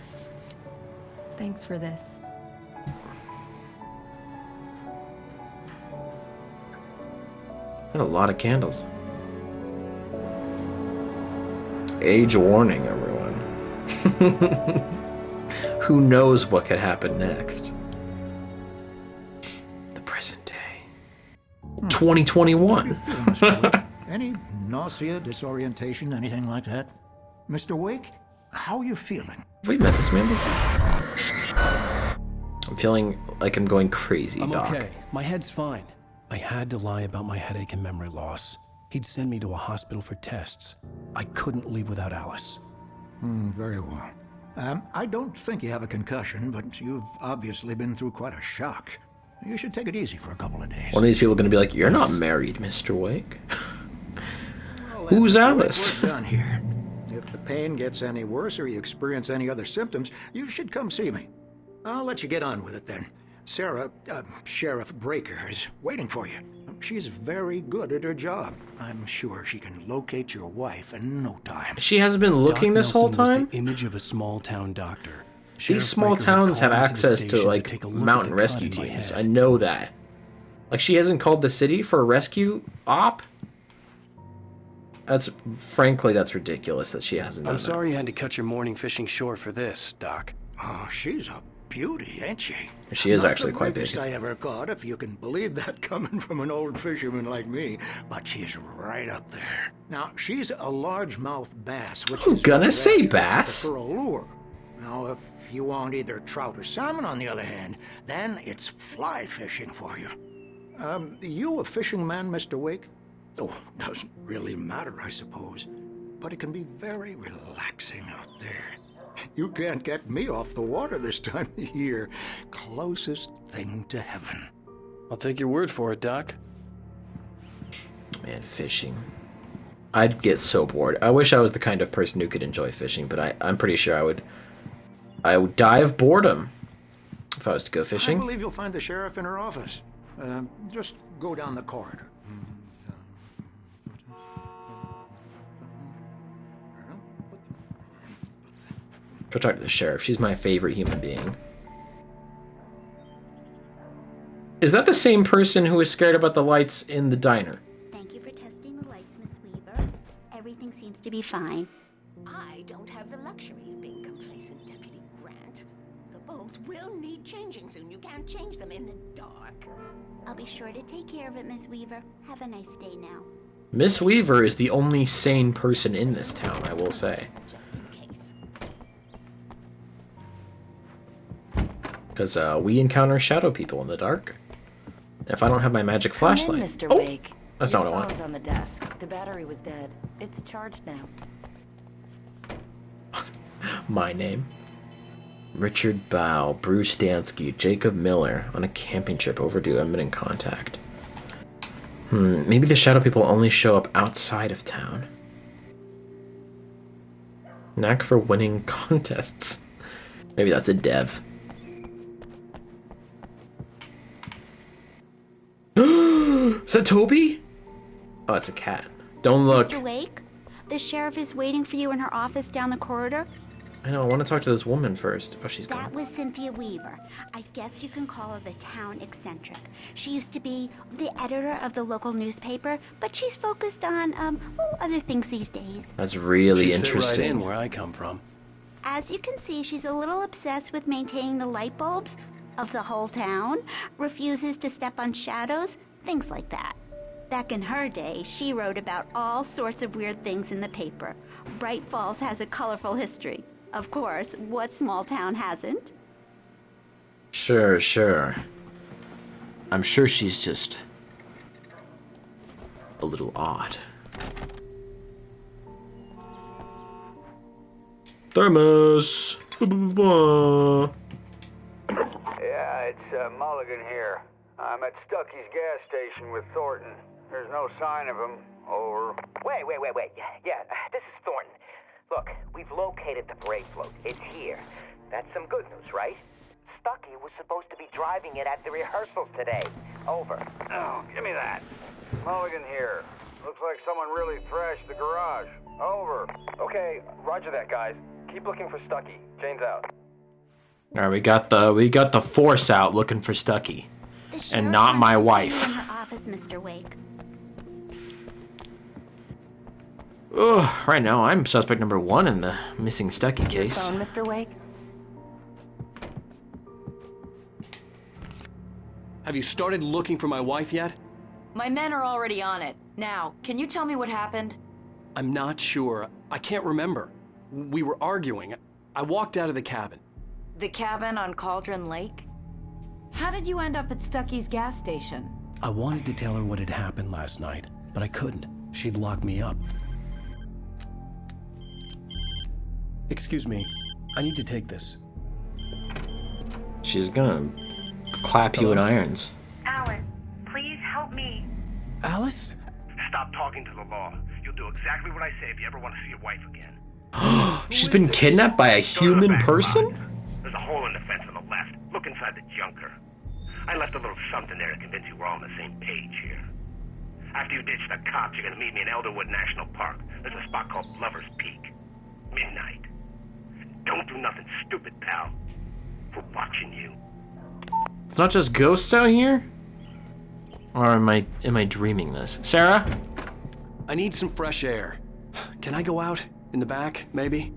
Thanks for this. Got a lot of candles. Age warning, everyone. Who knows what could happen next? The present day. 2021. Any nausea, disorientation, anything like that? Mr. Wake, how are you feeling? Have we met this man before? I'm feeling like I'm going crazy, I'm Doc. okay. My head's fine. I had to lie about my headache and memory loss. He'd send me to a hospital for tests. I couldn't leave without Alice. Very well. I don't think you have a concussion, but you've obviously been through quite a shock. You should take it easy for a couple of days. One of these people are going to be like, "You're not married, Mr. Wake." Who's Alice? We're done here. If the pain gets any worse or you experience any other symptoms, you should come see me. I'll let you get on with it then. Sarah, Sheriff Breaker, is waiting for you. She's very good at her job. I'm sure she can locate your wife in no time. She hasn't been looking Doc this whole Nelson was time? the image of a small-town doctor. These Sheriff small Breaker had towns have called into the access to, station like, take a look at mountain the cut rescue in my teams. head. I know that. Like, she hasn't called the city for a rescue op? Frankly, that's ridiculous that she hasn't done I'm that. sorry you had to cut your morning fishing short for this, Doc. Oh, she's a beauty, ain't she? She is Not actually the quite biggest big. I ever caught, if you can believe that coming from an old fisherman like me. But she's right up there. Now, she's a largemouth bass, which I'm is gonna say directed bass. for a lure. Now, if you want either trout or salmon, on the other hand, then it's fly fishing for you. You a fishing man, Mr. Wake? Oh, doesn't really matter, I suppose. But it can be very relaxing out there. You can't get me off the water this time of year. Closest thing to heaven. I'll take your word for it, Doc. Man, fishing. I'd get so bored. I wish I was the kind of person who could enjoy fishing, but I'm pretty sure I would die of boredom if I was to go I fishing. believe you'll find the sheriff in her office. Just go down the corridor. Go talk to the sheriff. She's my favorite human being. Is that the same person who was scared about the lights in the diner? Thank you for testing the lights, Miss Weaver. Everything seems to be fine. I don't have the luxury of being complacent, Deputy Grant. The bulbs will need changing soon. You can't change them in the dark. I'll be sure to take care of it, Miss Weaver. Have a nice day now. Miss Weaver is the only sane person in this town, I will say. Just in case. Because we encounter shadow people in the dark. If I don't have my magic Come flashlight... in, Mr. Wake. That's Your not what I want. phone's on the desk. The battery was dead. It's charged now. My name. Richard Bow, Bruce Dansky, Jacob Miller. On a camping trip overdue. I haven't been in contact. Maybe the shadow people only show up outside of town. Knack for winning contests. Maybe that's a dev. Is that Toby? Oh, it's a cat. Don't look. Mr. Wake, the sheriff is waiting for you in her office down the corridor. I know, I want to talk to this woman first. Oh, she's gone. That was Cynthia Weaver. I guess you can call her the town eccentric. She used to be the editor of the local newspaper, but she's focused on, other things these days. That's really She fit interesting. right in where I come from. As you can see, she's a little obsessed with maintaining the light bulbs of the whole town, refuses to step on shadows, things like that. Back in her day, she wrote about all sorts of weird things in the paper. Bright Falls has a colorful history. Of course, what small town hasn't? Sure. I'm sure she's just a little odd. Thermos. Yeah, it's Mulligan here. I'm at Stucky's gas station with Thornton. There's no sign of him. Over. Wait. Yeah, this is Thornton. Look, we've located the brake float. It's here. That's some good news, right? Stucky was supposed to be driving it at the rehearsals today. Over. Oh, give me that. Mulligan here. Looks like someone really thrashed the garage. Over. Okay, roger that, guys. Keep looking for Stucky. Jane's out. All right, we got the force out looking for Stucky, and not my wife. In her office, Mr. Wake. Ugh, right now I'm suspect number 1 in the missing Stucky case. Phone, Mr. Wake? Have you started looking for my wife yet? My men are already on it. Now, can you tell me what happened? I'm not sure. I can't remember. We were arguing. I walked out of the cabin. The cabin on Cauldron Lake? How did you end up at Stucky's gas station? I wanted to tell her what had happened last night, but I couldn't. She'd lock me up. Excuse me. I need to take this. She's gonna clap you in irons. Alice, please help me. Alice? Stop talking to the law. You'll do exactly what I say if you ever want to see your wife again. She's been kidnapped by a human person? There's a hole in the fence on the left. Look inside the junker. I left a little something there to convince you we're all on the same page here. After you ditch the cops, you're gonna meet me in Elderwood National Park. There's a spot called Lover's Peak. Midnight. Don't do nothing stupid, pal. We're watching you. It's not just ghosts out here? Or am I dreaming this? Sarah? I need some fresh air. Can I go out? In the back, maybe?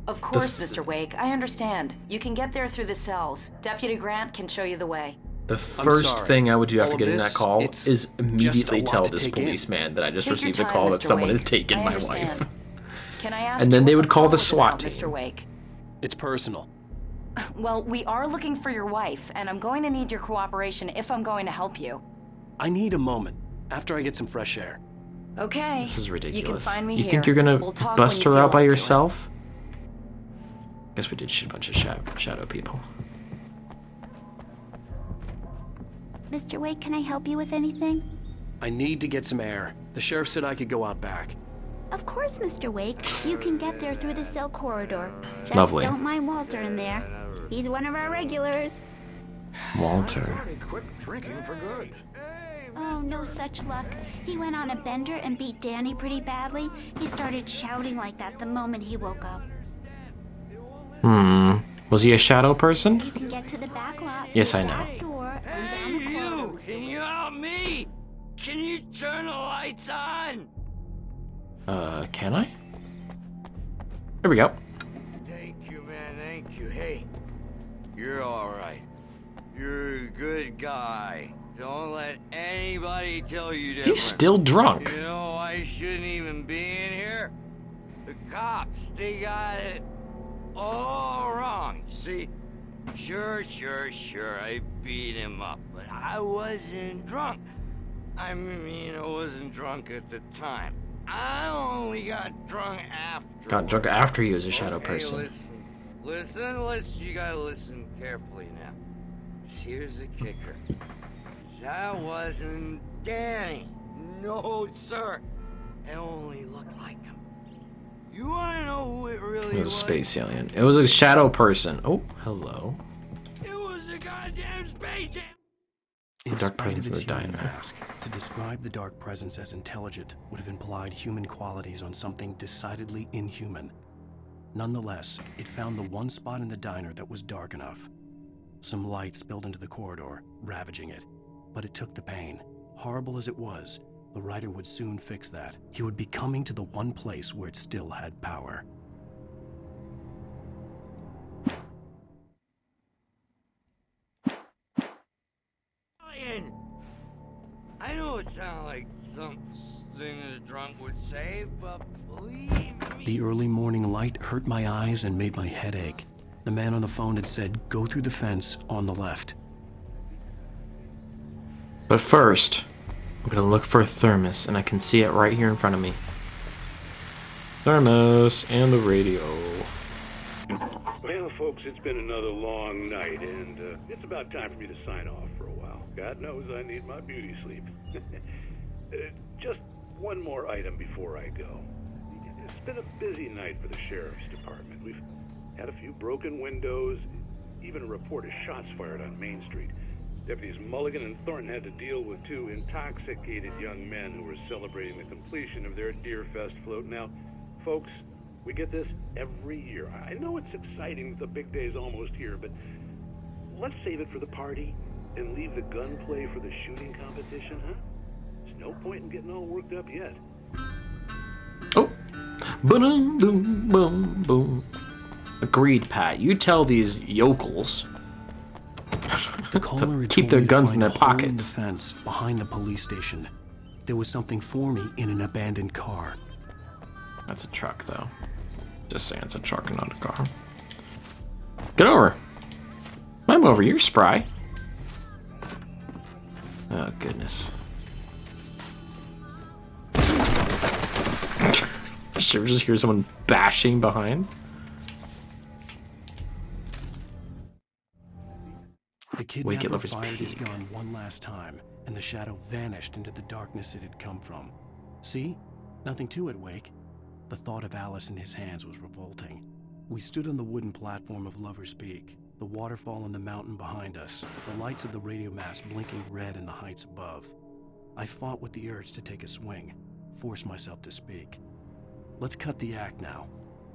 Of course, Mr. Wake. I understand. You can get there through the cells. Deputy Grant can show you the way. The first thing I would do after getting that call is immediately tell this policeman that I just received a call that someone has taken my wife. Can I ask And you then what they the would call call the was SWAT about, team. Mr. Wake? It's personal. Well, we are looking for your wife, and I'm going to need your cooperation if I'm going to help you. I need a moment after I get some fresh air. Okay. This is ridiculous. You can find me You here. think you're gonna We'll talk bust when you her feel out by up to it. yourself? Guess we did shoot a bunch of shadow people. Mr. Wake, can I help you with anything? I need to get some air. The sheriff said I could go out back. Of course, Mr. Wake. You can get there through the cell corridor. Just Lovely. don't mind Walter in there. He's one of our regulars. Walter. He quit drinking for good. Oh, no such luck. He went on a bender and beat Danny pretty badly. He started shouting like that the moment he woke up. Was he a shadow person? You can get to the back lot. Yes, I know. Door and down the You! Can you help me? Can you turn the lights on? Can I? There we go. Thank you, man. Thank you. Hey, you're all right. You're a good guy. Don't let anybody tell you different. He's still drunk. You know, I shouldn't even be in here. The cops, they got it all wrong. See? Sure, I beat him up, but I wasn't drunk. I mean, I wasn't drunk at the time. I only got drunk after. Got drunk after he was a shadow person. Listen, you gotta listen carefully now. Here's the kicker. That wasn't Danny. No, sir. It only looked like him. You wanna know who it really It was a space alien. It was a shadow person. Oh, hello. It was a goddamn space alien. The dark presence of the diner. Mask, to describe the dark presence as intelligent would have implied human qualities on something decidedly inhuman. Nonetheless, it found the one spot in the diner that was dark enough. Some light spilled into the corridor, ravaging it. But it took the pain. Horrible as it was, the writer would soon fix that. He would be coming to the one place where it still had power. I know it sounds like something a drunk would say, but believe me. The early morning light hurt my eyes and made my head ache. The man on the phone had said, go through the fence on the left. But first, I'm gonna look for a thermos, and I can see it right here in front of me. Thermos and the radio. Well, folks, it's been another long night, and it's about time for me to sign off for a while. God knows I need my beauty sleep. Just one more item before I go. It's been a busy night for the sheriff's department. We've had a few broken windows, even a report of shots fired on Main Street. Deputies Mulligan and Thornton had to deal with two intoxicated young men who were celebrating the completion of their Deer Fest float. Now, folks, we get this every year. I know it's exciting that the big day's almost here, but let's save it for the party and leave the gunplay for the shooting competition, huh? There's no point in getting all worked up yet. Oh. Boom, boom, boom, boom. Agreed, Pat. You tell these yokels to keep their guns in their pockets. In the fence behind the police station. There was something for me in an abandoned car. That's a truck, though. Just saying it's a truck and not a car. Get over. I'm over. You're spry. Oh, goodness. Should we just hear someone bashing behind? The kidnapper fired his gun one last time, and the shadow vanished into the darkness it had come from. See? Nothing to it, Wake. The thought of Alice in his hands was revolting. We stood on the wooden platform of Lover's Peak, the waterfall and the mountain behind us, the lights of the radio mast blinking red in the heights above. I fought with the urge to take a swing, force myself to speak. Let's cut the act now.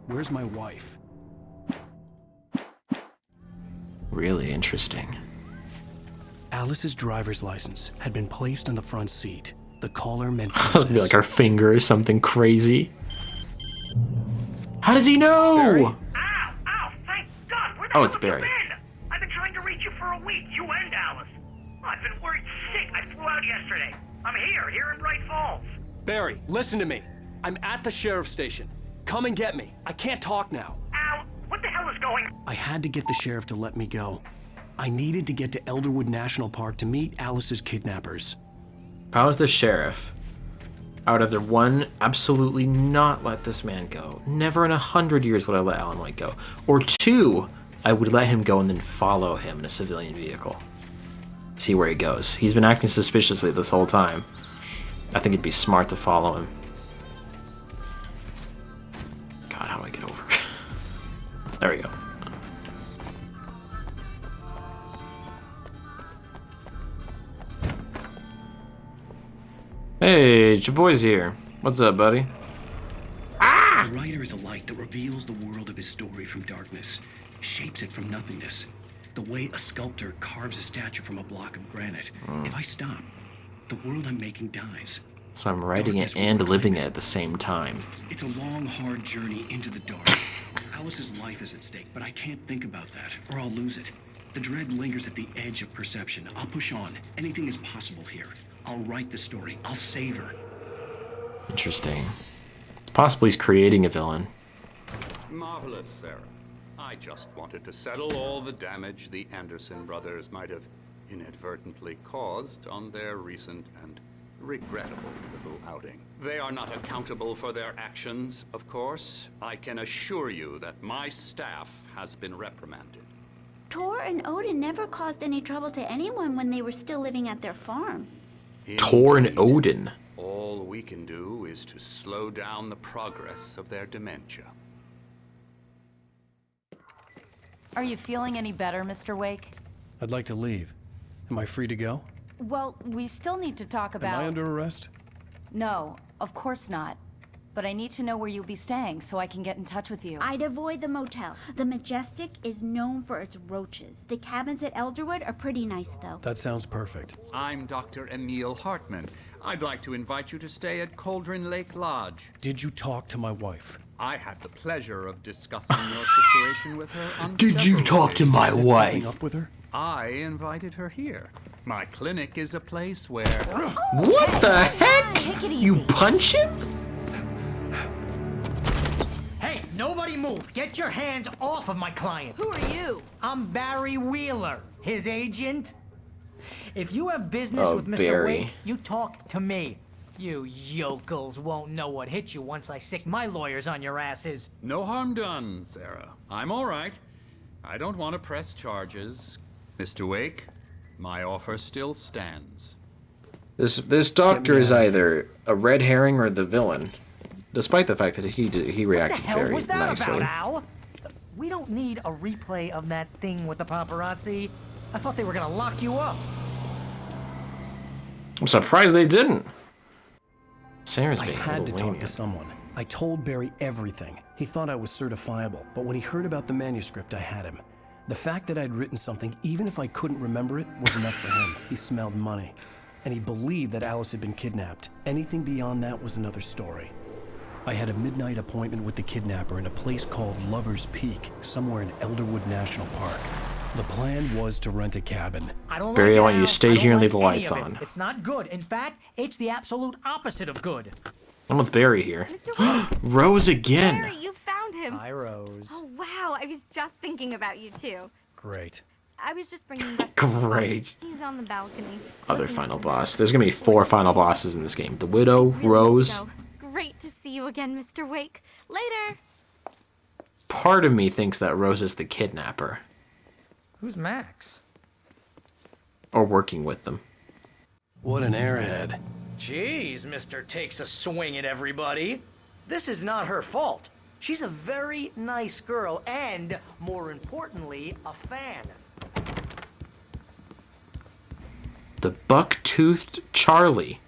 Where's my wife? Really interesting. Alice's driver's license had been placed on the front seat. The caller meant It'll be like her finger or something crazy. How does he know? Barry? Ow, thank God. Where the Oh, hell it's have you Barry. been? I've been trying to reach you for a week, you and Alice. I've been worried sick. I flew out yesterday. I'm here in Bright Falls. Barry, listen to me. I'm at the sheriff's station. Come and get me. I can't talk now. Al, what the hell is going on? I had to get the sheriff to let me go. I needed to get to Elderwood National Park to meet Alice's kidnappers. If I was the sheriff, I would either one, absolutely not let this man go. Never in 100 years would I let Alan White go. Or two, I would let him go and then follow him in a civilian vehicle. See where he goes. He's been acting suspiciously this whole time. I think it'd be smart to follow him. God, how do I get over? There we go. Hey, it's your boy's here. What's up, buddy? Ah! A writer is a light that reveals the world of his story from darkness, shapes it from nothingness. The way a sculptor carves a statue from a block of granite. If I stop, the world I'm making dies. So I'm writing it and living it at the same time. It's a long, hard journey into the dark. Alice's life is at stake, but I can't think about that, or I'll lose it. The dread lingers at the edge of perception. I'll push on. Anything is possible here. I'll write the story. I'll save her. Interesting. It's possible he's creating a villain. Marvelous, Sarah. I just wanted to settle all the damage the Anderson brothers might have inadvertently caused on their recent and regrettable little outing. They are not accountable for their actions, of course. I can assure you that my staff has been reprimanded. Tor and Odin never caused any trouble to anyone when they were still living at their farm. Tor and Odin. All we can do is to slow down the progress of their dementia. Are you feeling any better, Mr. Wake? I'd like to leave. Am I free to go? Well, we still need to talk about... Am I under arrest? No, of course not. But I need to know where you'll be staying so I can get in touch with you. I'd avoid the motel. The Majestic is known for its roaches. The cabins at Elderwood are pretty nice, though. That sounds perfect. I'm Dr. Emil Hartman. I'd like to invite you to stay at Cauldron Lake Lodge. Did you talk to my wife? I had the pleasure of discussing your situation with her on Did you talk to my wife? Up with her? I invited her here. My clinic is a place where... What the heck? You punch him? Hey, nobody move. Get your hands off of my client. Who are you? I'm Barry Wheeler, his agent. If you have business with Mr. Barry. Wake, you talk to me. You yokels won't know what hit you once I sick my lawyers on your asses. No harm done, Sarah. I'm all right. I don't want to press charges. Mr. Wake, my offer still stands. This doctor is either a red herring or the villain, despite the fact that he reacted What the hell very was that nicely. about, Al? We don't need a replay of that thing with the paparazzi. I thought they were gonna lock you up. I'm surprised they didn't. Sarah's I being had to talk lenient. to someone. I told Barry everything. He thought I was certifiable, but when he heard about the manuscript, I had him. The fact that I'd written something, even if I couldn't remember it, was enough for him. He smelled money. And he believed that Alice had been kidnapped. Anything beyond that was another story. I had a midnight appointment with the kidnapper in a place called Lover's Peak, somewhere in Elderwood National Park. The plan was to rent a cabin. I don't Barry, like I it, want you to Al. stay I don't here and leave like the any lights of it. on. It's not good. In fact, it's the absolute opposite of good. I'm with Barry here. Mr. Wake. Rose again. Barry, you found him. Hi, Rose. Oh, wow. I was just thinking about you, too. Great. I was just bringing Rusty. Great. He's on the balcony. Other final boss. There's gonna be 4 final bosses in this game. The Widow, Rose. Great to see you again, Mr. Wake. Later. Part of me thinks that Rose is the kidnapper. Who's Max? Or working with them. What an airhead. Jeez, Mr. Takes a swing at everybody. This is not her fault. She's a very nice girl and, more importantly, a fan. The Buck-Toothed Charlie.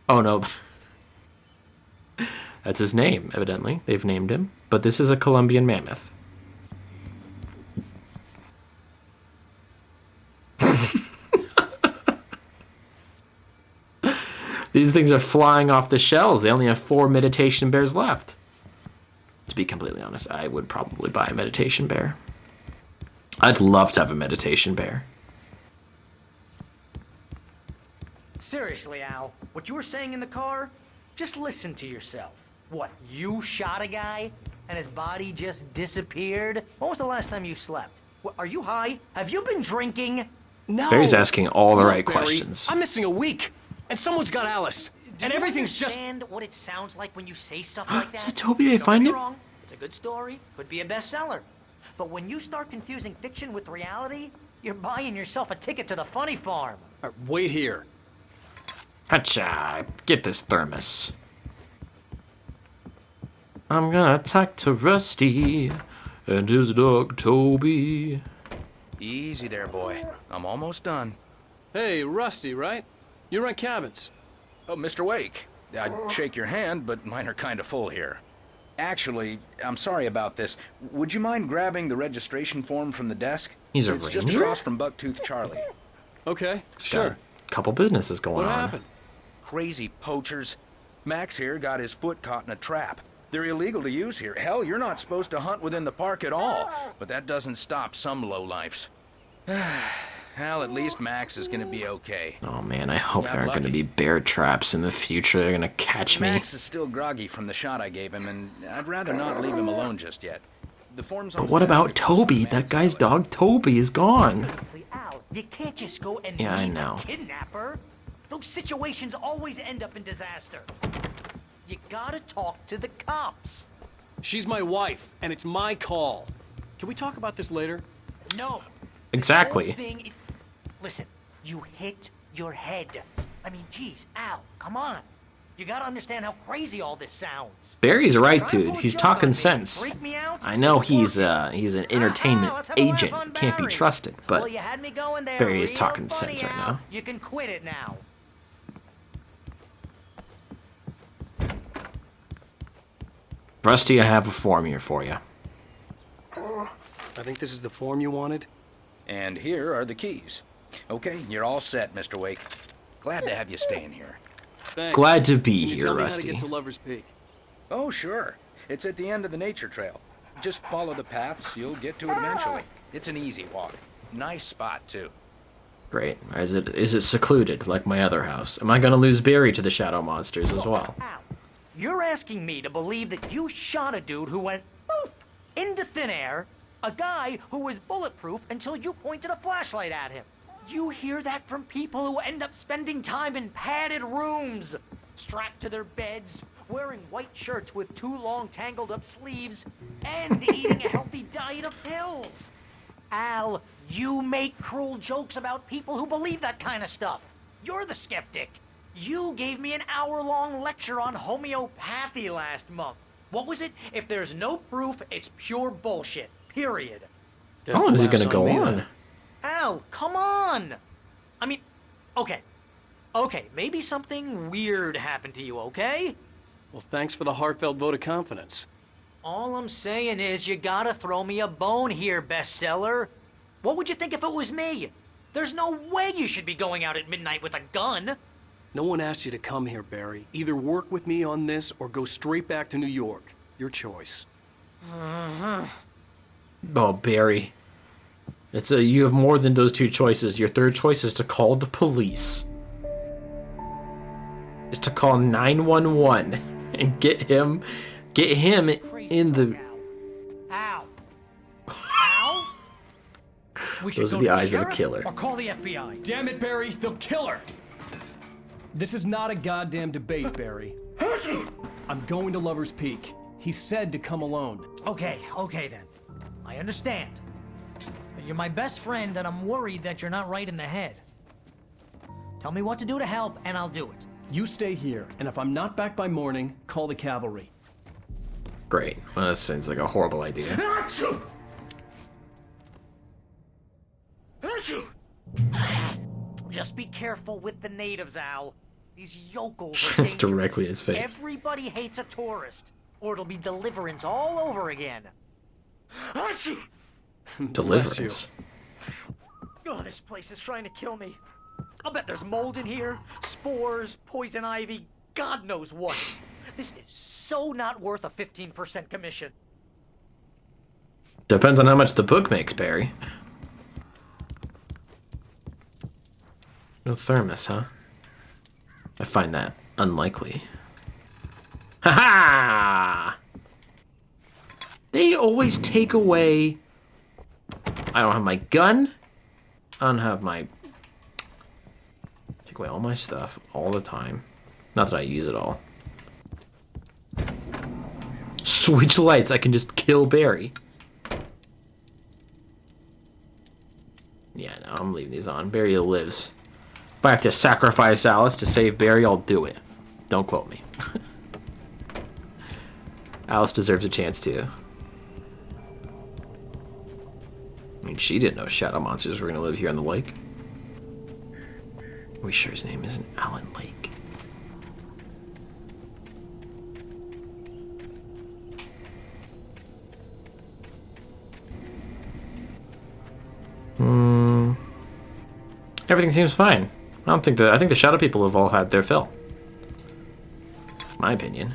Oh no. That's his name, evidently. They've named him. But this is a Colombian mammoth. These things are flying off the shelves. They only have 4 meditation bears left. To be completely honest, I would probably buy a meditation bear. I'd love to have a meditation bear. Seriously, Al, what you were saying in the car, just listen to yourself. What, you shot a guy and his body just disappeared? When was the last time you slept? What, are you high? Have you been drinking? No. Barry's asking all the Look, right Barry, questions. I'm missing a week, and someone's got Alice, and everything's just... Do you understand what it sounds like when you say stuff like that? Is it Toby they Don't find get me him? wrong, it's a good story, could be a bestseller. But when you start confusing fiction with reality, you're buying yourself a ticket to the funny farm. Wait here. Hacha, get this thermos. I'm gonna talk to Rusty and his dog Toby. Easy there, boy. I'm almost done. Hey, Rusty, right? You rent cabins. Oh, Mr. Wake. I'd shake your hand, but mine are kind of full here. Actually, I'm sorry about this. Would you mind grabbing the registration form from the desk? He's a It's just ranger? across from Bucktooth Charlie. Okay, Sure. Couple businesses going What on. happened? Crazy poachers. Max here got his foot caught in a trap. They're illegal to use here. Hell, you're not supposed to hunt within the park at all. But that doesn't stop some lowlifes. Hell, at least Max is gonna be okay. Oh man, I hope Got there aren't going to lucky. be bear traps in the future. They're going to catch me. Max is still groggy from the shot I gave him, and I'd rather not leave him alone just yet. The form's on But what about Toby? That guy's dog Toby is gone. Al, you can't just go and Yeah, I meet know. a kidnapper. Those situations always end up in disaster. You gotta talk to the cops. She's my wife, and it's my call. Can we talk about this later? No. Exactly. Listen, you hit your head. I mean, geez, Al, come on. You gotta understand how crazy all this sounds. Barry's right, Try to dude. pull a He's joke talking on me. sense. Freak me out? I know he's an entertainment let's have a laugh agent. on Can't be Barry. trusted, but Well, you had me going there Barry is real talking funny, sense right Al. now. You can quit it now. Rusty, I have a form here for you. I think this is the form you wanted. And here are the keys. Okay, you're all set, Mr. Wake. Glad to have you staying here. Thanks. Glad to be Can you here, tell me Rusty. how to get to Lover's Peak? Oh, sure. It's at the end of the nature trail. Just follow the paths, you'll get to it eventually. It's an easy walk. Nice spot, too. Great. Is it secluded like my other house? Am I going to lose Barry to the shadow monsters as well? You're asking me to believe that you shot a dude who went poof into thin air, a guy who was bulletproof until you pointed a flashlight at him. You hear that from people who end up spending time in padded rooms, strapped to their beds, wearing white shirts with too long tangled up sleeves, and eating a healthy diet of pills. Al, you make cruel jokes about people who believe that kind of stuff. You're the skeptic. You gave me an hour-long lecture on homeopathy last month. What was it? If there's no proof, it's pure bullshit. Period. How long is it going to go on? Al, come on! I mean, okay, maybe something weird happened to you, okay? Well, thanks for the heartfelt vote of confidence. All I'm saying is you gotta throw me a bone here, bestseller. What would you think if it was me? There's no way you should be going out at midnight with a gun. No one asked you to come here, Barry. Either work with me on this or go straight back to New York. Your choice. Oh, Barry. You have more than those two choices. Your third choice is to call the police. Is to call 911 and get him in the... Ow. Ow? We should Those are go the to eyes of a sheriff killer. Or call the FBI. Damn it, Barry, they'll kill her! This is not a goddamn debate, Barry. I'm going to Lover's Peak. He said to come alone. Okay then. I understand. You're my best friend, and I'm worried that you're not right in the head. Tell me what to do to help, and I'll do it. You stay here, and if I'm not back by morning, call the cavalry. Great. Well, that sounds like a horrible idea. Just be careful with the natives, Al. These yokels are That's dangerous. directly in his face. Everybody hates a tourist, or it'll be deliverance all over again. Deliverance. Oh, this place is trying to kill me. I'll bet there's mold in here, spores, poison ivy, God knows what. This is so not worth a 15% commission. Depends on how much the book makes, Barry. No thermos, huh? I find that unlikely. Ha ha! They always take away... I don't have my gun. I don't have my... Take away all my stuff all the time. Not that I use it all. Switch lights. I can just kill Barry. Yeah, no, I'm leaving these on. Barry lives. If I have to sacrifice Alice to save Barry, I'll do it. Don't quote me. Alice deserves a chance too. I mean, she didn't know shadow monsters were going to live here on the lake. Are we sure his name isn't Alan Lake? Everything seems fine. I think the shadow people have all had their fill. My opinion.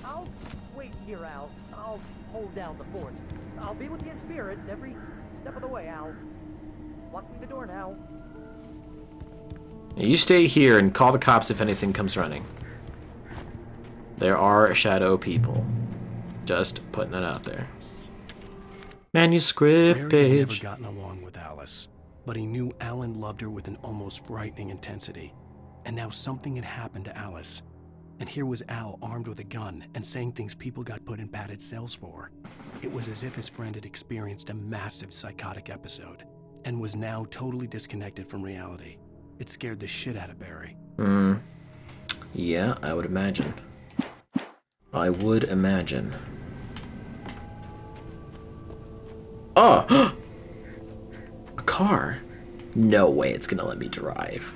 I'll wait here, Al. I'll hold down the fort. I'll be with you in spirit every step of the way, Al. Locking the door now. You stay here and call the cops if anything comes running. There are shadow people. Just putting that out there. Manuscript Barry had page. never gotten along with Alice, but he knew Alan loved her with an almost frightening intensity. And now something had happened to Alice. And here was Al armed with a gun and saying things people got put in padded cells for. It was as if his friend had experienced a massive psychotic episode and was now totally disconnected from reality. It scared the shit out of Barry. Yeah, I would imagine. I would imagine. Oh! A car? No way it's gonna let me drive.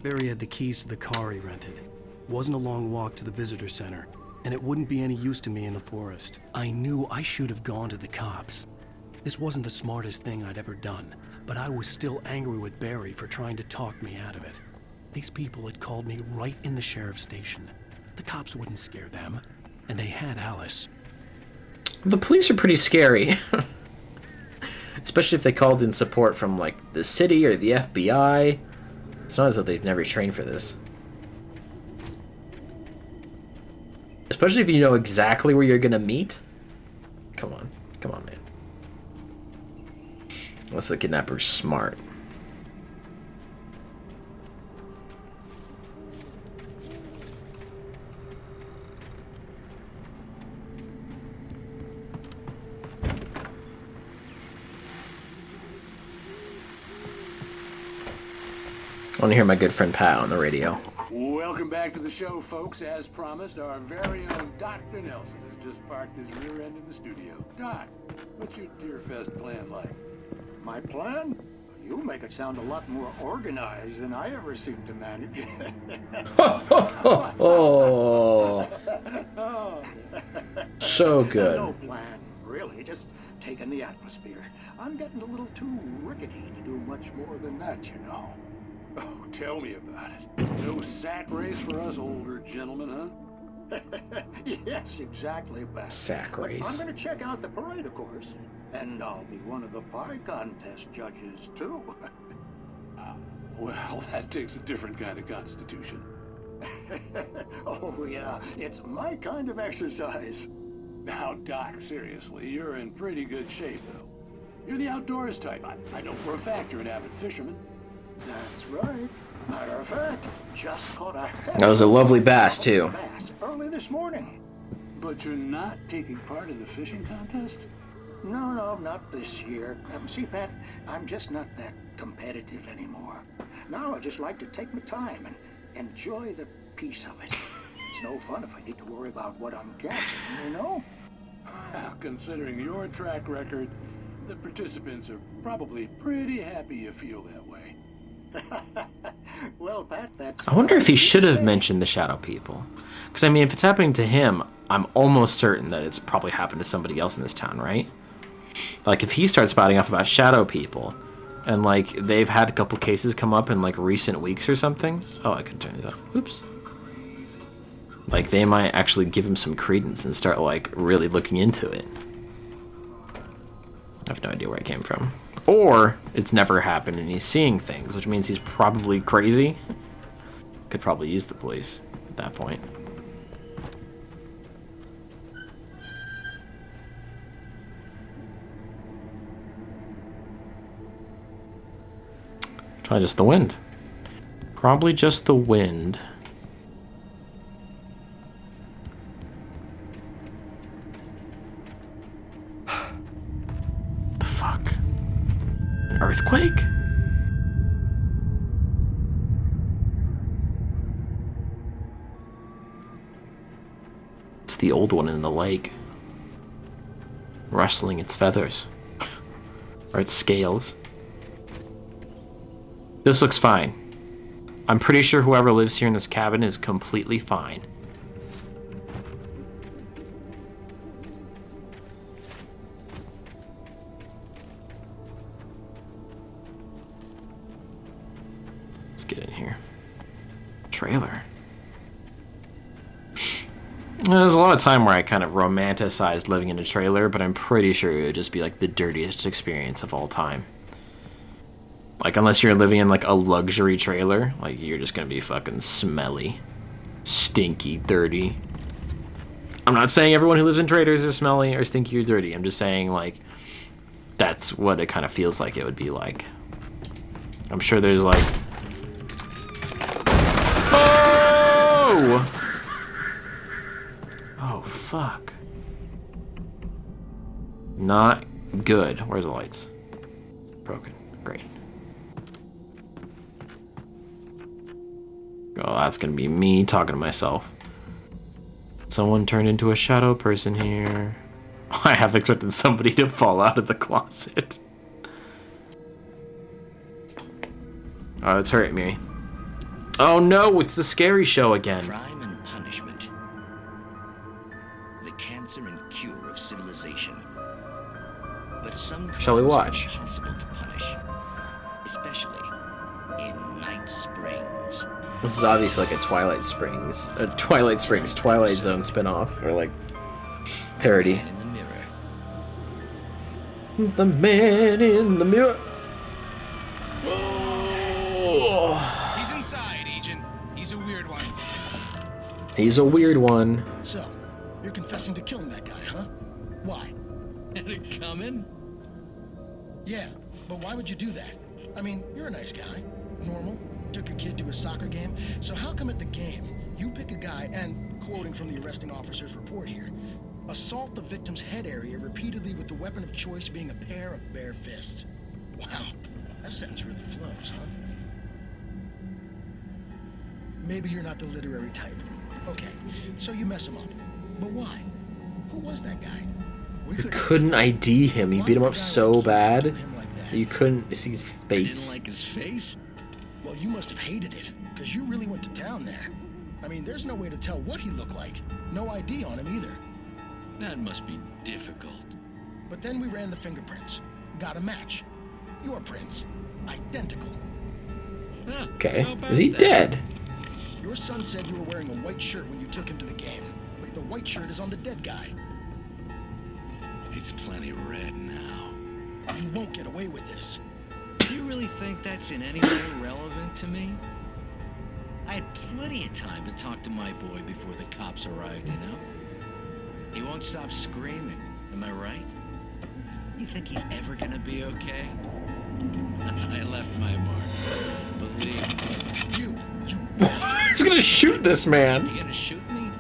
Barry had the keys to the car he rented. It wasn't a long walk to the visitor center, and it wouldn't be any use to me in the forest. I knew I should have gone to the cops. This wasn't the smartest thing I'd ever done, but I was still angry with Barry for trying to talk me out of it. These people had called me right in the sheriff's station. The cops wouldn't scare them, and they had Alice. The police are pretty scary. Especially if they called in support from, like, the city or the FBI. It's not as though they've never trained for this. Especially if you know exactly where you're gonna meet. Come on, man. Unless the kidnapper's smart. I want to hear my good friend Pat on the radio. Welcome back to the show, folks. As promised, our very own Dr. Nelson has just parked his rear end in the studio. Doc, what's your Deerfest plan like? My plan? You make it sound a lot more organized than I ever seem to manage. Oh, so good. No plan, really. Just taking the atmosphere. I'm getting a little too rickety to do much more than that, you know. Oh, tell me about it. No sack race for us older gentlemen, huh? Yes, exactly, Bat. Sack But race. I'm going to check out the parade, of course. And I'll be one of the pie contest judges, too. Well, that takes a different kind of constitution. Oh, yeah. It's my kind of exercise. Now, Doc, seriously, you're in pretty good shape, though. You're the outdoors type. I know for a fact you're an avid fisherman. That's right. Matter of fact, just caught a That was a lovely bass, too. bass early this morning. But you're not taking part in the fishing contest? No, not this year. See, Pat, I'm just not that competitive anymore. Now I just like to take my time and enjoy the peace of it. It's no fun if I need to worry about what I'm catching, you know? Well, considering your track record, the participants are probably pretty happy you feel that way. Well, Pat, that's... I wonder if he should have mentioned the shadow people. Because, I mean, if it's happening to him, I'm almost certain that it's probably happened to somebody else in this town, right? Like, if he starts spouting off about shadow people, and, like, they've had a couple cases come up in, like, recent weeks or something. Oh, I can turn this off. Oops. Like, they might actually give him some credence and start, like, really looking into it. I have no idea where it came from. Or it's never happened and he's seeing things, which means he's probably crazy. Could probably use the police at that point. Probably just the wind. Probably just the wind. The fuck? An earthquake? It's the old one in the lake. Rustling its feathers. Or its scales. This looks fine. I'm pretty sure whoever lives here in this cabin is completely fine. Let's get in here. Trailer. There's a lot of time where I kind of romanticized living in a trailer, but I'm pretty sure it would just be like the dirtiest experience of all time. Like, unless you're living in like a luxury trailer, like you're just gonna be fucking smelly, stinky, dirty. I'm not saying everyone who lives in trailers is smelly or stinky or dirty. I'm just saying, like, that's what it kind of feels like it would be like. I'm sure there's like... Oh! Oh, fuck. Not good. Where's the lights? Broken. Great. Oh, that's gonna be me talking to myself. Someone turned into a shadow person here. I have expected somebody to fall out of the closet. Oh, it's hurting me. Oh no, it's the scary show again. Crime and punishment. The cancer and cure of civilization. But some Shall we crimes are watch? impossible to punish, especially in Night Springs. This is obviously like a Twilight Zone spinoff, or like parody. The man in the mirror. Oh. He's inside, Agent. He's a weird one. He's a weird one. So, you're confessing to killing that guy, huh? Why? Had it coming? Yeah, but why would you do that? I mean, you're a nice guy. Normal. Took a kid to a soccer game. So how come at the game, you pick a guy and, quoting from the arresting officer's report here, assault the victim's head area repeatedly with the weapon of choice being a pair of bare fists? Wow, that sentence really flows, huh? Maybe you're not the literary type. Okay, so you mess him up. But why? Who was that guy? You couldn't ID him. He beat him up so bad that you couldn't see his face. Didn't like his face? Well, you must have hated it, because you really went to town there. I mean, there's no way to tell what he looked like. No ID on him either. That must be difficult. But then we ran the fingerprints. Got a match. Your prints. Identical. Okay, is he dead? Your son said you were wearing a white shirt when you took him to the game, but the white shirt is on the dead guy. It's plenty red now. You won't get away with this. Do you really think that's in any way relevant to me? I had plenty of time to talk to my boy before the cops arrived, you know? He won't stop screaming, am I right? You think he's ever gonna be okay? I left my mark. Believe me. He's gonna shoot this man. You gonna shoot me?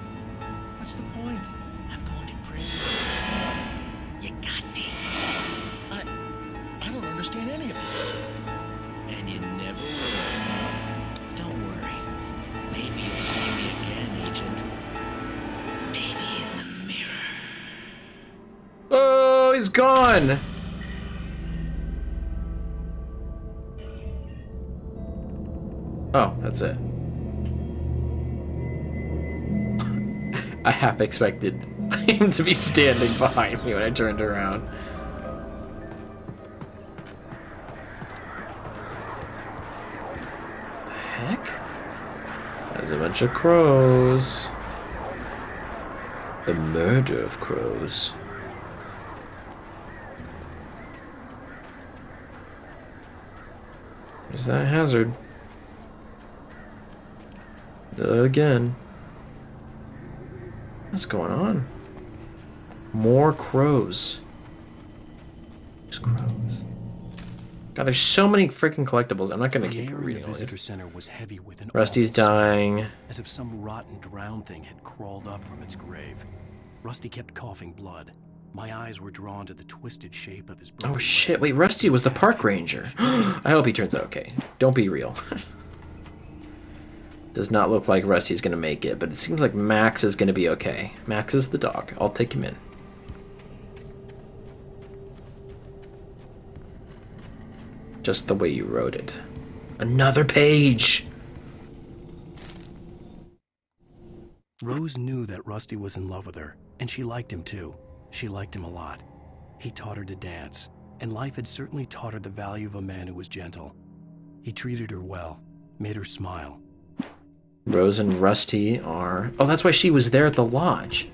What's the point? I'm going to prison. You got me. I don't understand any of this. And you never will. Don't worry. Maybe you'll see me again, Agent. Maybe in the mirror. Oh, he's gone. Oh, that's it. I half expected him to be standing behind me when I turned around. The heck? There's a bunch of crows. The murder of crows. There's that hazard. Again. What's going on? More crows. There's crows. God, there's so many freaking collectibles. I'm not gonna keep reading all visitor these. center was heavy with an Rusty's awful smell, dying. as if some rotten drowned thing had crawled up from its grave. Rusty kept coughing blood. My eyes were drawn to the twisted shape of his broken Oh shit, wait, Rusty was the park ranger. I hope he turns out okay. Don't be real. Does not look like Rusty's gonna make it, but it seems like Max is gonna be okay. Max is the dog. I'll take him in. Just the way you wrote it. Another page! Rose knew that Rusty was in love with her, and she liked him too. She liked him a lot. He taught her to dance, and life had certainly taught her the value of a man who was gentle. He treated her well, made her smile. Rose and Rusty are... Oh, that's why she was there at the lodge.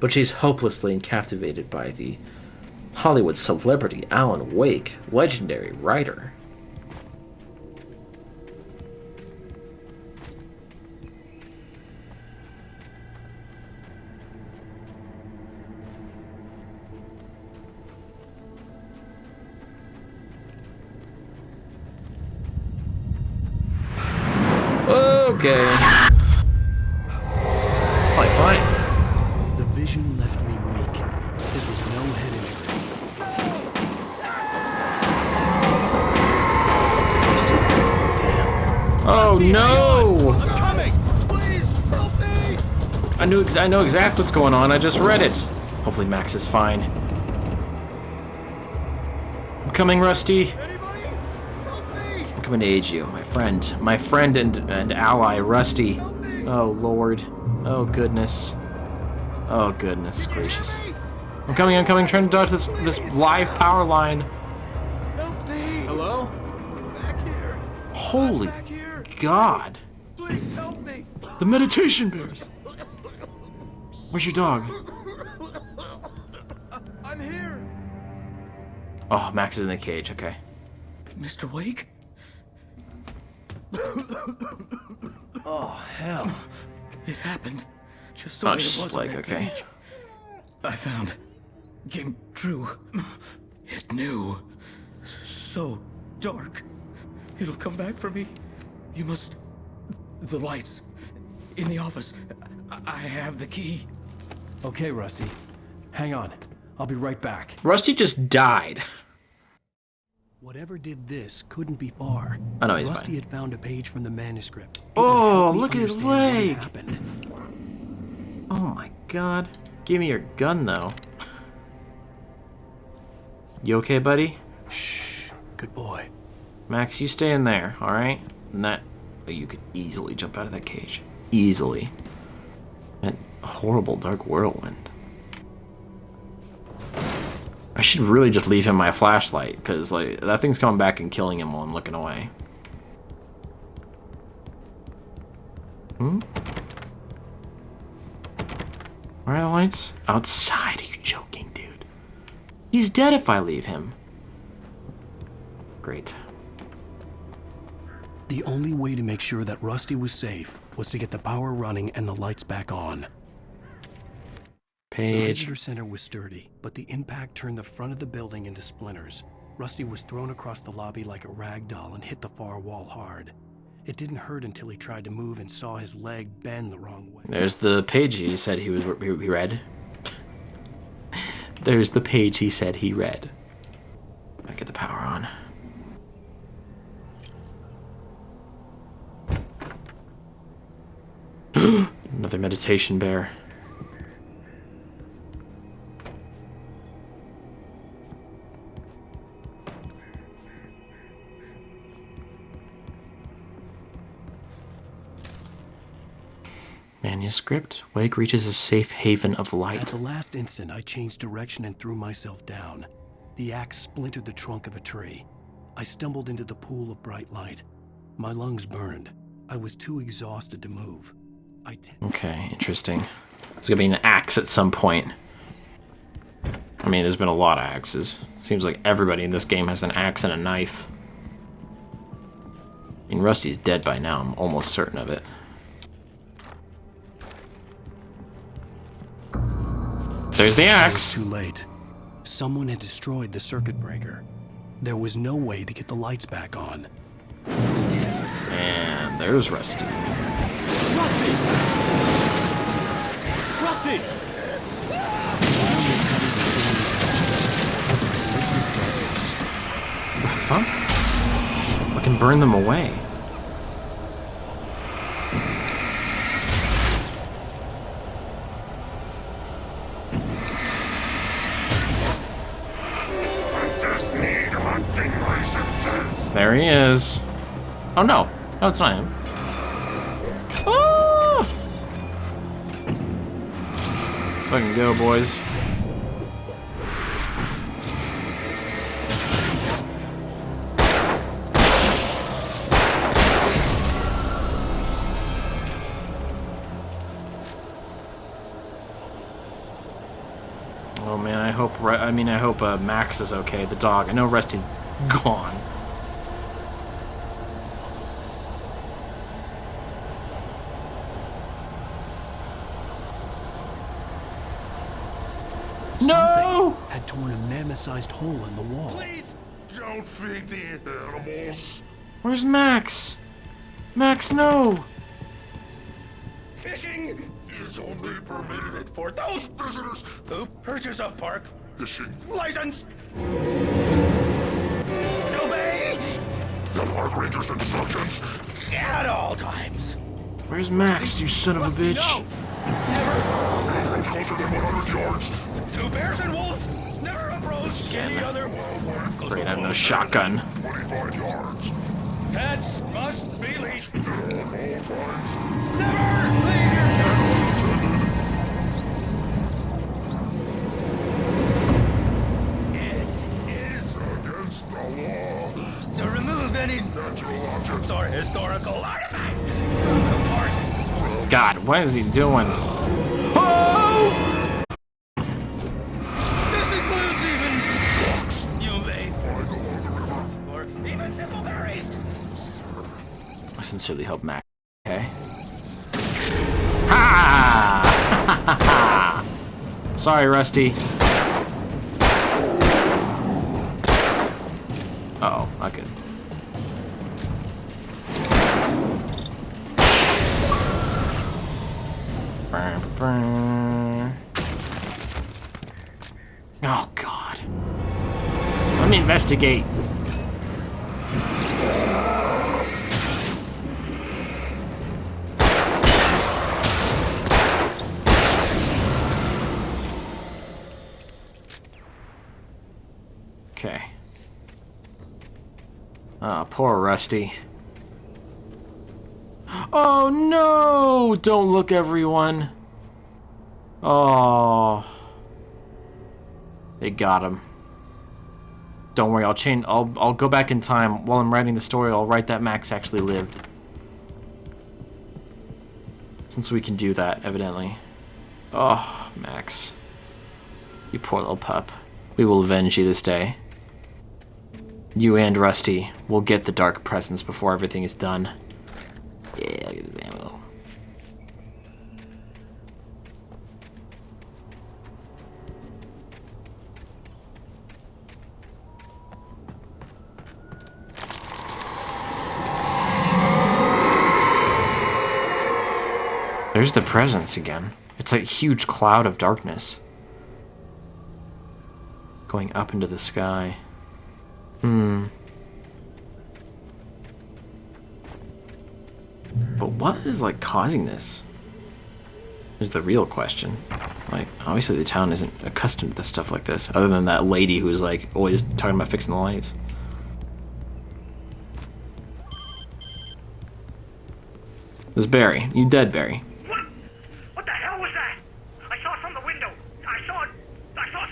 But she's hopelessly captivated by the Hollywood celebrity Alan Wake, legendary writer. Okay. Probably fine. The vision left me weak. This was no head injury. Oh no! I'm coming! Please, help me! I know exactly what's going on. I just read it. Hopefully Max is fine. I'm coming, Rusty. I'm coming to aid you, my friend and ally, Rusty. Oh Lord. Oh goodness. Oh goodness gracious. I'm coming, trying to dodge this live power line. Help me! Hello? Back here! Holy God. Please help me! The meditation bears. Where's your dog? I'm here! Oh, Max is in the cage, okay. Mr. Wake? Oh, hell. It happened. Just the Oh, way it just was like, on that okay. page. I found. Came true. It knew. So dark. It'll come back for me. You must... The lights. In the office. I have the key. Okay, Rusty. Hang on. I'll be right back. Rusty just died. Whatever did this couldn't be far. Oh, no, he's Rusty fine. had found a page from the manuscript. It would Oh, help me look at his understand what leg. happened. Oh my God. Give me your gun, though. You okay, buddy? Shh. Good boy. Max, you stay in there, alright? And that... Oh, you could easily jump out of that cage. Easily. That horrible dark whirlwind. I should really just leave him my flashlight, because like that thing's coming back and killing him while I'm looking away. Hmm? Where are the lights? Outside. Are you joking, dude? He's dead if I leave him. Great. The only way to make sure that Rusty was safe was to get the power running and the lights back on. The Page. visitor center was sturdy, but the impact turned the front of the building into splinters. Rusty was thrown across the lobby like a rag doll and hit the far wall hard. It didn't hurt until he tried to move and saw his leg bend the wrong way. There's the page he said he read. There's the page he said he read. Gotta get the power on. Another meditation bear. Manuscript. Wake reaches a safe haven of light. At the last instant, I changed direction and threw myself down. The axe splintered the trunk of a tree. I stumbled into the pool of bright light. My lungs burned. I was too exhausted to move. Okay, interesting. There's gonna be an axe at some point. I mean, there's been a lot of axes. Seems like everybody in this game has an axe and a knife. I mean, Rusty's dead by now. I'm almost certain of it. There's the axe. Too late. Someone had destroyed the circuit breaker. There was no way to get the lights back on. And there's Rusty. Rusty! Rusty! The fuck? I can burn them away. There he is. Oh no. No, it's not him. Oh! Fucking go, boys. Oh man, I hope Max is okay, the dog. I know Rusty's gone. Something had torn a mammoth-sized hole in the wall. Please don't feed the animals. Where's Max? Max, no! Fishing is only permitted for those visitors who purchase a park fishing license. Obey the park ranger's instructions at all times. Where's Max, you son of a bitch? Never closer than 100 yards. 2 bears and wolves never approach any other wildlife. Great, I have no shotgun. 25 yards. Pets must be leashed at all times. Never leave your animals. It is against the law to remove any natural objects or historical artifacts from the park. God, what is he doing? Oh! This includes even rocks you may find along the river, or even simple berries. I sincerely hope Max is okay. Ha! Sorry, Rusty. Uh-oh, not good. Oh, God. Let me investigate. Okay. Ah, poor Rusty. Oh no! Don't look, everyone. Oh. They got him. Don't worry, I'll go back in time. While I'm writing the story, I'll write that Max actually lived. Since we can do that, evidently. Oh, Max. You poor little pup. We will avenge you this day. You and Rusty will get the dark presence before everything is done. Yeah, look at this ammo. There's the presence again. It's like a huge cloud of darkness. Going up into the sky. But what is, like, causing this? Is the real question. Like, obviously the town isn't accustomed to stuff like this, other than that lady who's, like, always talking about fixing the lights. This is Barry. You dead, Barry. What the hell was that? I saw from the window. I saw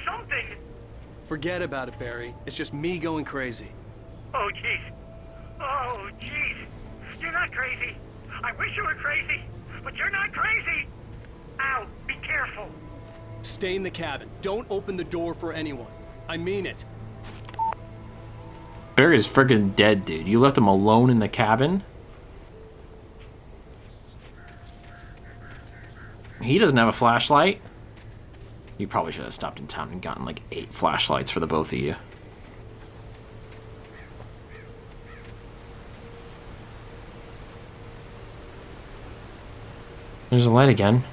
something. Forget about it, Barry. It's just me going crazy. Oh, jeez. Oh, jeez. You're not crazy. I wish you were crazy, but you're not crazy. Ow, be careful. Stay in the cabin. Don't open the door for anyone. I mean it. Barry's friggin' dead, dude. You left him alone in the cabin? He doesn't have a flashlight. You probably should have stopped in town and gotten like 8 flashlights for the both of you. There's a light again.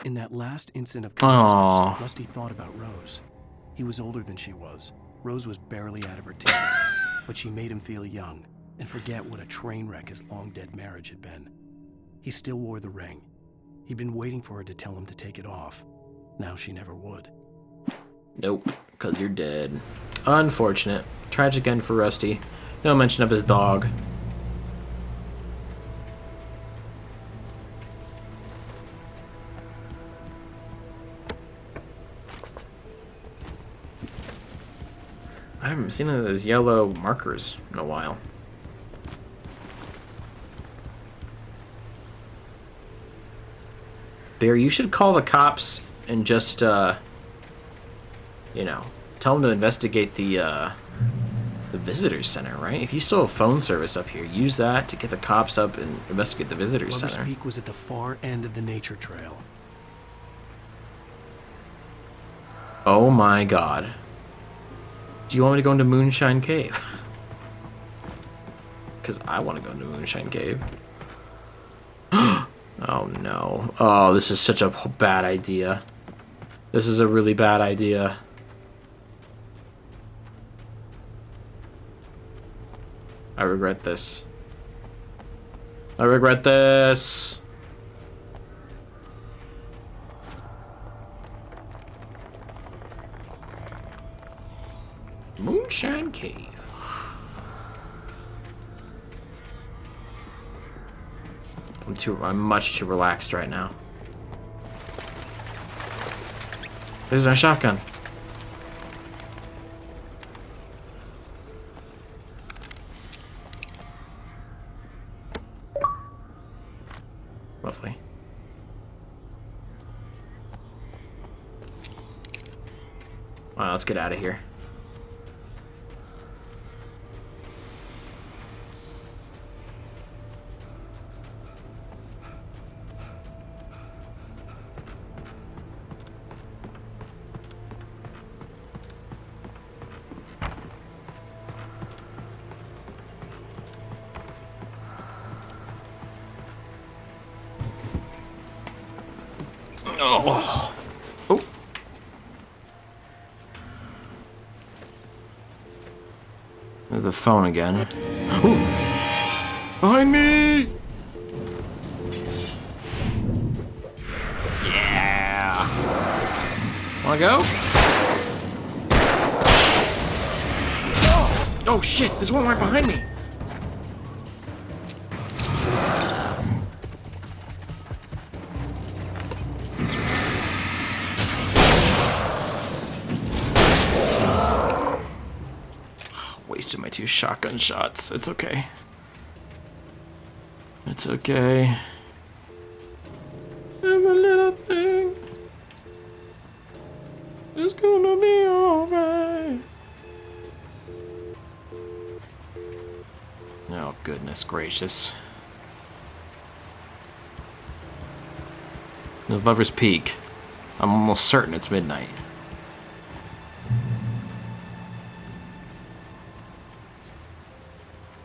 In that last instant of consciousness, Rusty thought about Rose. He was older than she was. Rose was barely out of her teens, but she made him feel young and forget what a train wreck his long-dead marriage had been. He still wore the ring. He'd been waiting for her to tell him to take it off. Now she never would. Nope, because you're dead. Unfortunate. Tragic end for Rusty. No mention of his dog. I haven't seen those yellow markers in a while. Bear, you should call the cops and just, you know, tell them to investigate the visitor center, right? If you still have phone service up here, use that to get the cops up and investigate the visitor Lover's center. Peak was at the far end of the nature trail. Oh my god. Do you want me to go into Moonshine Cave? Because I want to go into Moonshine Cave. Oh no. Oh, this is such a bad idea. This is a really bad idea. I regret this. I regret this. Moonshine Cave. I'm much too relaxed right now. There's our shotgun. Lovely. Alright, let's get out of here. Oh. Oh. There's the phone again. Ooh. Behind me! Yeah. Wanna go? Oh shit, there's one right behind me. Wasted my 2 shotgun shots. It's okay. It's okay. Every little thing is gonna be alright. Oh, goodness gracious. There's Lover's Peak. I'm almost certain it's midnight.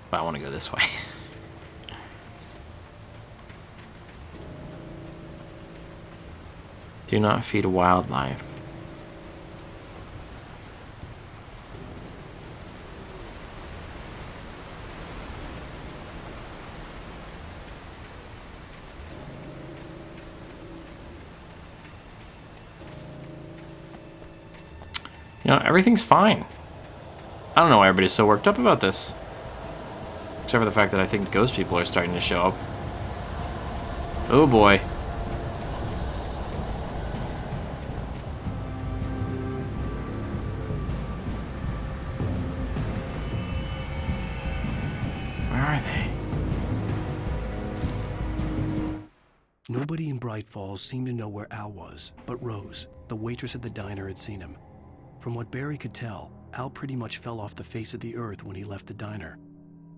But I want to go this way. Do not feed wildlife. You know, everything's fine. I don't know why everybody's so worked up about this. Except for the fact that I think ghost people are starting to show up. Oh boy. Where are they? Nobody in Bright Falls seemed to know where Al was, but Rose, the waitress at the diner, had seen him. From what Barry could tell, Al pretty much fell off the face of the earth when he left the diner.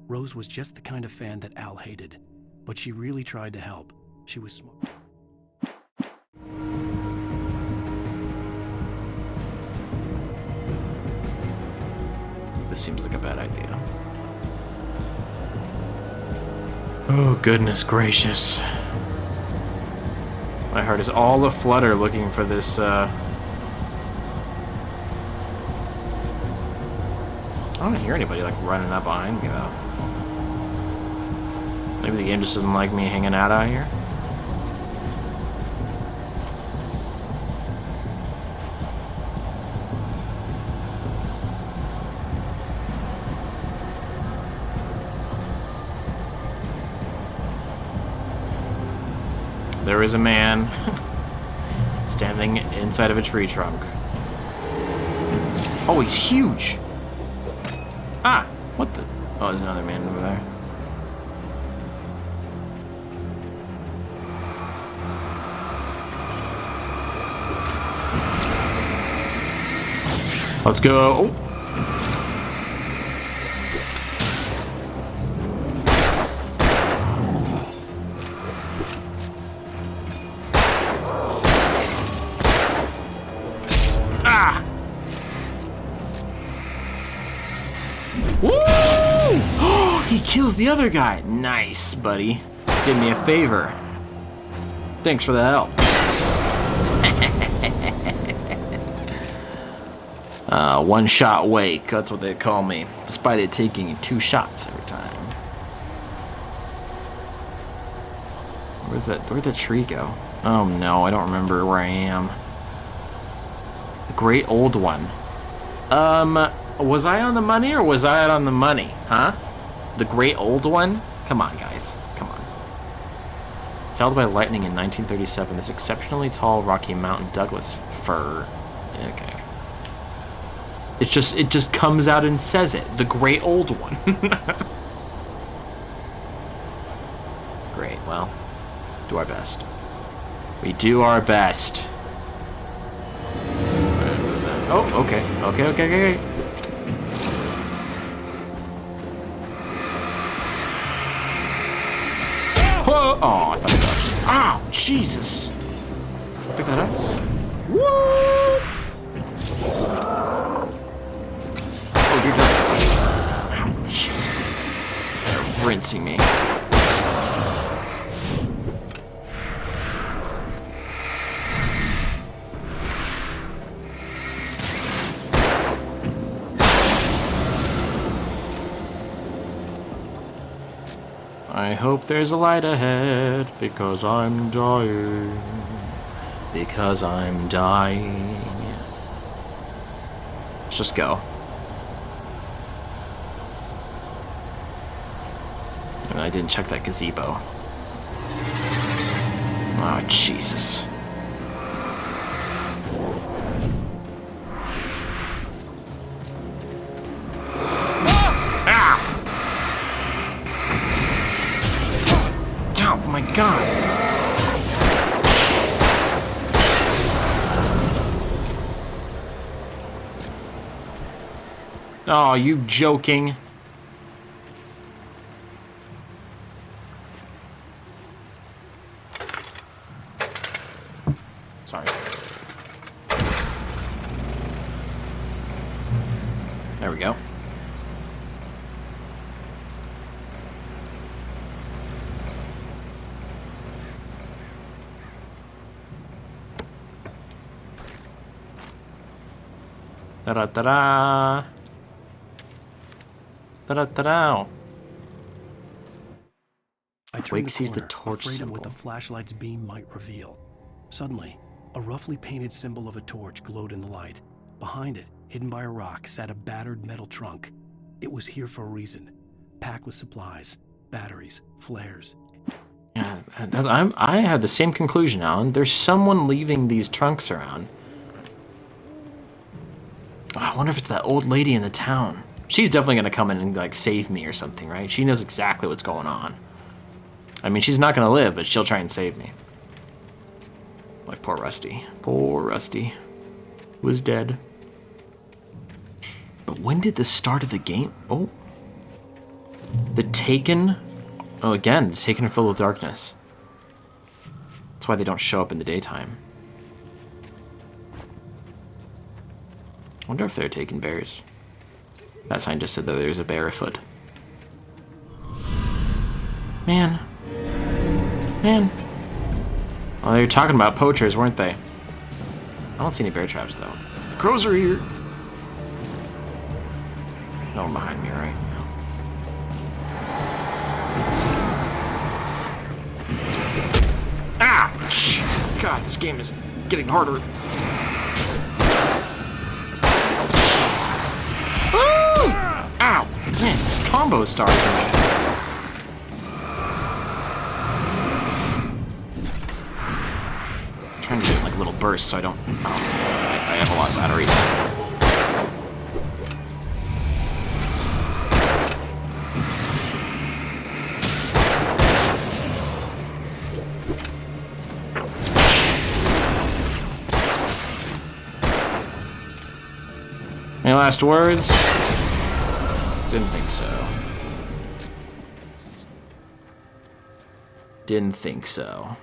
Rose was just the kind of fan that Al hated, but she really tried to help. She was smart. This seems like a bad idea. Oh, goodness gracious. My heart is all aflutter looking for this, I don't hear anybody, like, running up behind me, though. Maybe the game just doesn't like me hanging out here. there is a man standing inside of a tree trunk. Oh, he's huge! Ah! What the? Oh, there's another man over there. Let's go. Oh. Ah! Woo! He kills the other guy. Nice, buddy. Did me a favor. Thanks for the help. One-shot Wake, that's what they call me, despite it taking 2 shots every time. Where'd that tree go? Oh no, I don't remember where I am. The Great Old One. Was I on the money or was I on the money? Huh? The Great Old One? Come on, guys. Come on. Felled by lightning in 1937, this exceptionally tall Rocky Mountain Douglas fir. Okay. It just comes out and says it. The Great Old One. Great, well, do our best. We do our best. Oh, okay. Okay. Whoa! Oh, I thought I dodged. Ow, Jesus. Pick that up. Woo! Oh, you're done. Ow, shit. They're rinsing me. I hope there's a light ahead, because I'm dying. Because I'm dying. Let's just go. And I didn't check that gazebo. Oh, Jesus. Oh my God. Oh, you joking? Sorry. There we go. Ta-da-ta-da! Ta-da-ta-da! I turned Wake the sees the corner, torch afraid symbol. of what the flashlight's beam might reveal. Suddenly, a roughly painted symbol of a torch glowed in the light. Behind it, hidden by a rock, sat a battered metal trunk. It was here for a reason. Packed with supplies, batteries, flares. Yeah, I had the same conclusion, Alan. There's someone leaving these trunks around. Oh, I wonder if it's that old lady in the town. She's definitely gonna come in and like save me or something, right? She knows exactly what's going on. I mean, she's not gonna live, but she'll try and save me. Like poor Rusty. Poor Rusty was dead. But when did the start of the game? Oh, the Taken. Oh, again, the Taken are full of darkness. That's why they don't show up in the daytime. I wonder if they're taking bears. That sign just said that there's a bear afoot. Man. Oh, they were talking about poachers, weren't they? I don't see any bear traps, though. The crows are here. No one behind me, right? Ah! God, this game is getting harder. Ow! Man, combo stars. trying to do it in like little bursts so I don't... Oh, I have a lot of batteries. Any last words? Didn't think so. Didn't think so.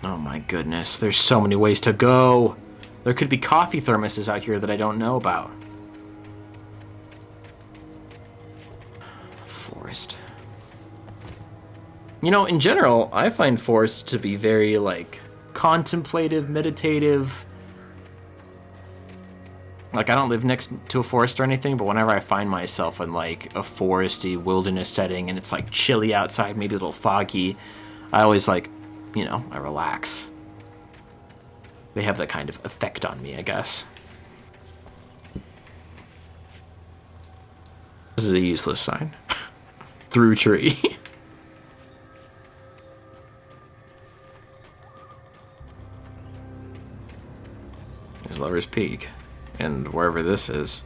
Oh my goodness, there's so many ways to go. There could be coffee thermoses out here that I don't know about. Forest. You know, in general, I find forests to be very, like, contemplative, meditative. Like, I don't live next to a forest or anything, but whenever I find myself in, like, a foresty wilderness setting and it's, like, chilly outside, maybe a little foggy, I always, like, you know, I relax. They have that kind of effect on me, I guess. This is a useless sign. Through tree. There's Lover's Peak. And wherever this is.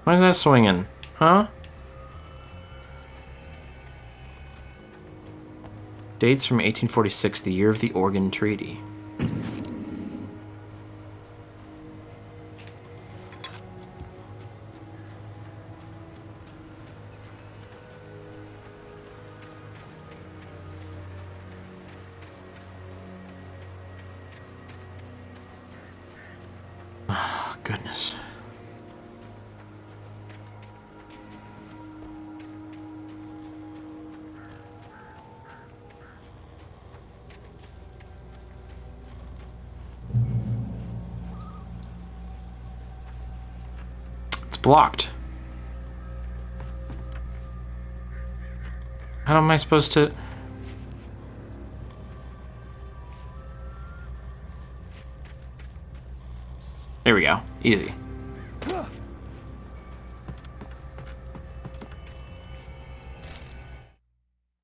Why is that swinging? Huh? Dates from 1846, the year of the Oregon Treaty. Oh, goodness. Blocked. How am I supposed to... There we go. Easy.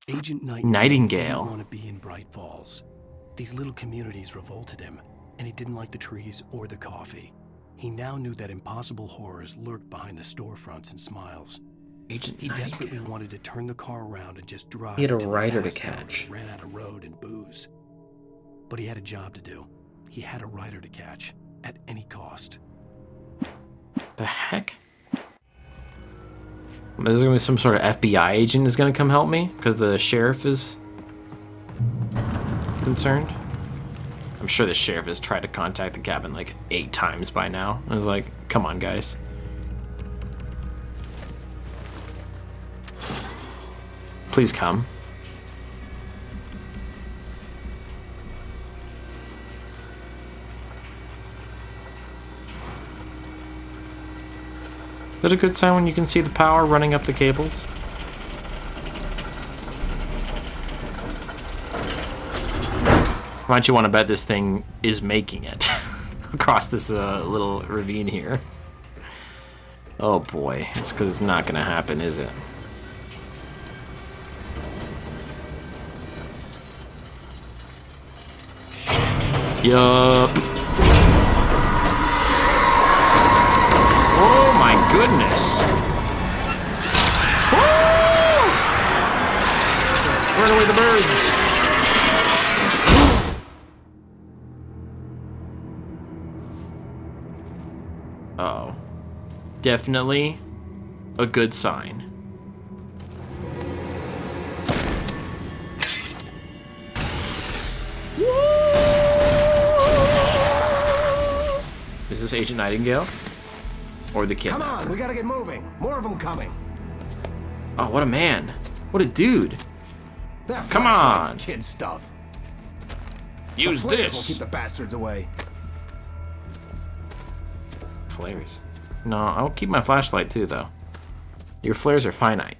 Agent Nightingale. didn't want to be in Bright Falls. These little communities revolted him, and he didn't like the trees or the coffee. He now knew that impossible horrors lurked behind the storefronts and smiles. He desperately wanted to turn the car around and just drive. He had a to the rider to last town catch. that ran out of road and booze. But he had a job to do. He had a rider to catch at any cost. The heck? There's gonna be some sort of FBI agent is gonna come help me because the sheriff is concerned. I'm sure the sheriff has tried to contact the cabin like 8 times by now. I was like, come on, guys. Please come. Is that a good sign when you can see the power running up the cables? Might you want to bet this thing is making it across this little ravine here? Oh boy, it's because it's not gonna happen, is it? Yup. Oh my goodness. Woo! Run away the birds. Uh-oh. Definitely a good sign. Is this Agent Nightingale? Or the kid? Come on, we gotta get moving. More of them coming. Oh, what a man. What a dude. That Come on. kid stuff. Use the flares this. will keep the bastards away. Flares. No, I'll keep my flashlight too, though. Your flares are finite.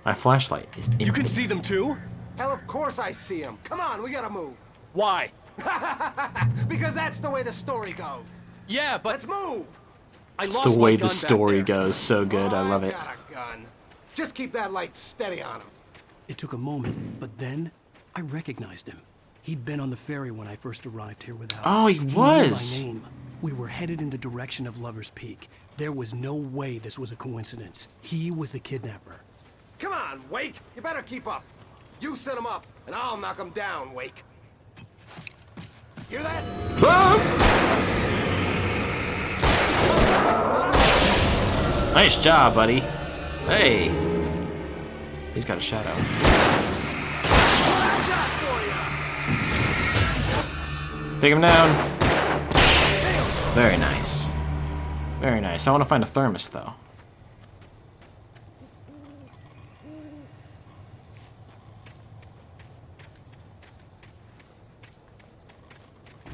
My flashlight is infinite. You can see them too? Hell, of course I see him. Come on, we gotta move. Why? Because that's the way the story goes. Yeah, but... Let's move! It's the way the story goes. So good. I love it. Got a gun. Just keep that light steady on him. It took a moment, but then I recognized him. He'd been on the ferry when I first arrived here with Alex. Oh, he was. He knew my name. We were headed in the direction of Lover's Peak. There was no way this was a coincidence. He was the kidnapper. Come on, Wake. You better keep up. You set him up, and I'll knock him down, Wake. Hear that? Nice job, buddy. Hey. He's got a shadow. Take him down. Very nice. Very nice. I want to find a thermos, though.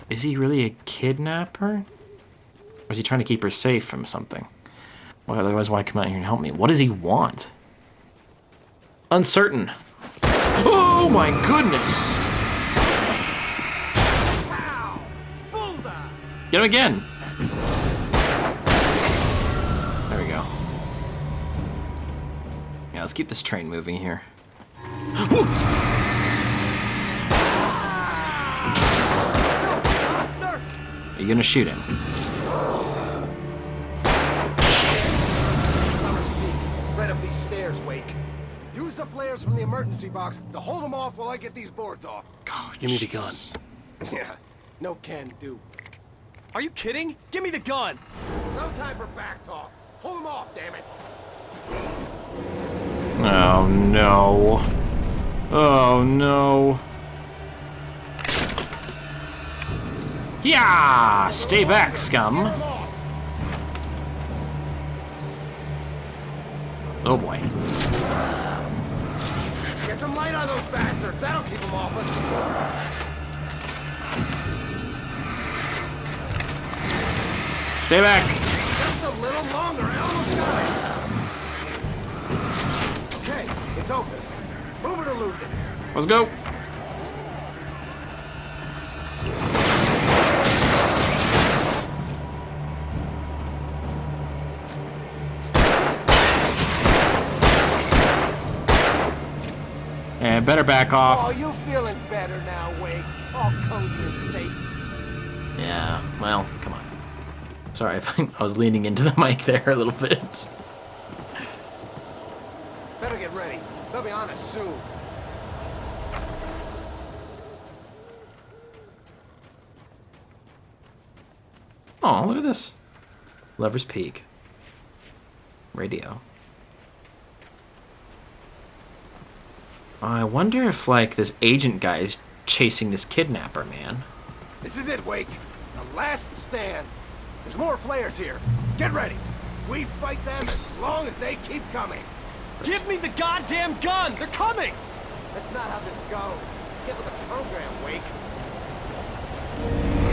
Is he really a kidnapper? Or is he trying to keep her safe from something? Well, otherwise, why come out here and help me? What does he want? Uncertain. Oh my goodness! Get him again! There we go. Yeah, let's keep this train moving here. Are you gonna shoot him? Right up these stairs, Wake. Use the flares from the emergency box to hold them off while I get these boards off. God, give me the gun. Yeah, no can do. Are you kidding? Give me the gun! No time for back talk. Hold them off, damn it. Oh no. Oh no. Yeah! Stay back, scum. Oh boy. Get some light on those bastards. That'll keep them off us. Stay back. Just a little longer. I almost got it. Okay, it's open. Move it or lose it. Let's go. And better back off. Oh, you feeling better now, Wake? All cozy and safe. Yeah, well, come on. Sorry, I was leaning into the mic there a little bit. Better get ready. They'll be on us soon. Oh, look at this. Lover's Peak. Radio. I wonder if, like, this agent guy is chasing this kidnapper, man. This is it, Wake. The last stand. There's more flares here. Get ready. We fight them as long as they keep coming. Give me the goddamn gun! They're coming! That's not how this goes. Get with the program, Wake.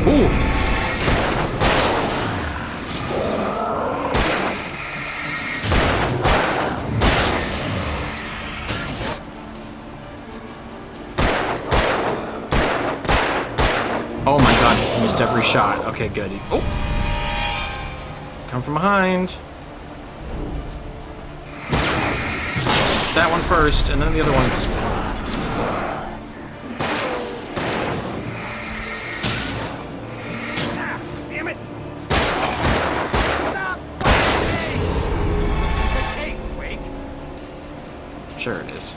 Ooh. Oh my god, he's missed every shot. Okay, good. Oh! Come from behind. That one first, and then the other ones. Damn it! Stop! Piece of cake, Wake. Sure it is.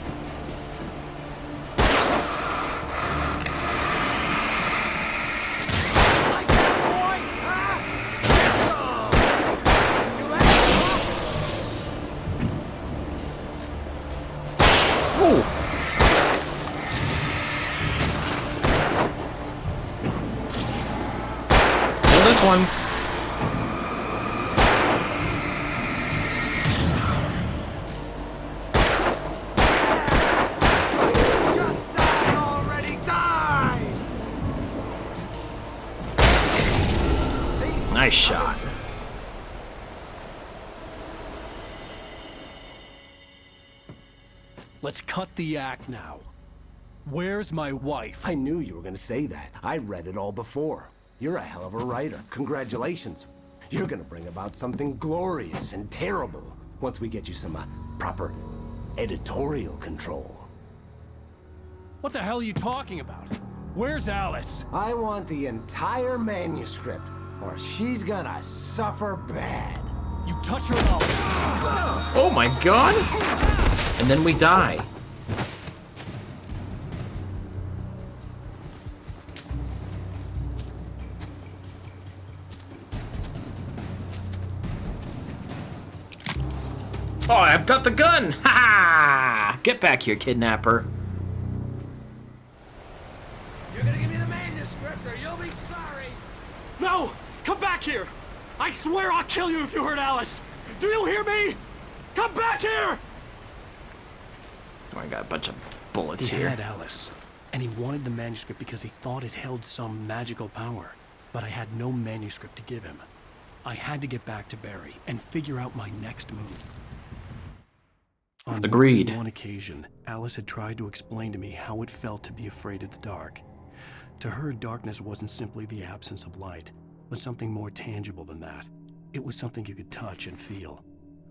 One. Just die already, die! See? Nice shot. Let's cut the act now. Where's my wife? I knew you were gonna say that. I read it all before. You're a hell of a writer. Congratulations. You're gonna bring about something glorious and terrible once we get you some proper editorial control. What the hell are you talking about? Where's Alice? I want the entire manuscript, or she's gonna suffer bad. You touch her and Oh my god! And then we die. Oh, I've got the gun! Ha ha! Get back here, kidnapper. You're gonna give me the manuscript or you'll be sorry. No! Come back here! I swear I'll kill you if you hurt Alice! Do you hear me? Come back here! Oh, I got a bunch of bullets He here. had Alice, and he wanted the manuscript because he thought it held some magical power. But I had no manuscript to give him. I had to get back to Barry and figure out my next move. On Agreed. more than one occasion, Alice had tried to explain to me how it felt to be afraid of the dark. To her, darkness wasn't simply the absence of light, but something more tangible than that. It was something you could touch and feel.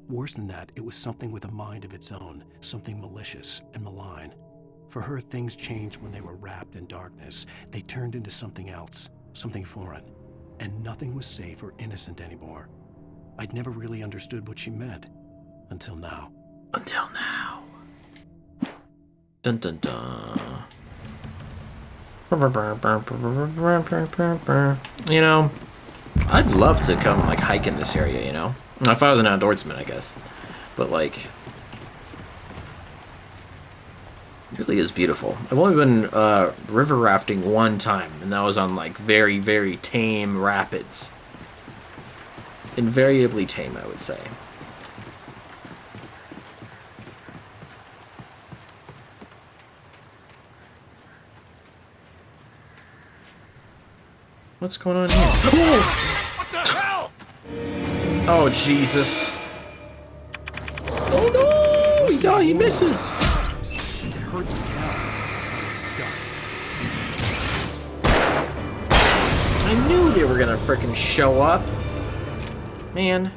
Worse than that, it was something with a mind of its own, something malicious and malign. For her, things changed when they were wrapped in darkness. They turned into something else, something foreign, and nothing was safe or innocent anymore. I'd never really understood what she meant, until now. Until now. Dun dun dun. You know, I'd love to come like hike in this area, you know? If I was an outdoorsman, I guess. But like, it really is beautiful. I've only been river rafting one time, and that was on like very, very tame rapids. Invariably tame, I would say. What's going on here? What the hell? Oh, Jesus. Oh, no! He misses. It hurt the cow. I was stuck. I knew they were gonna frickin' show up. Man.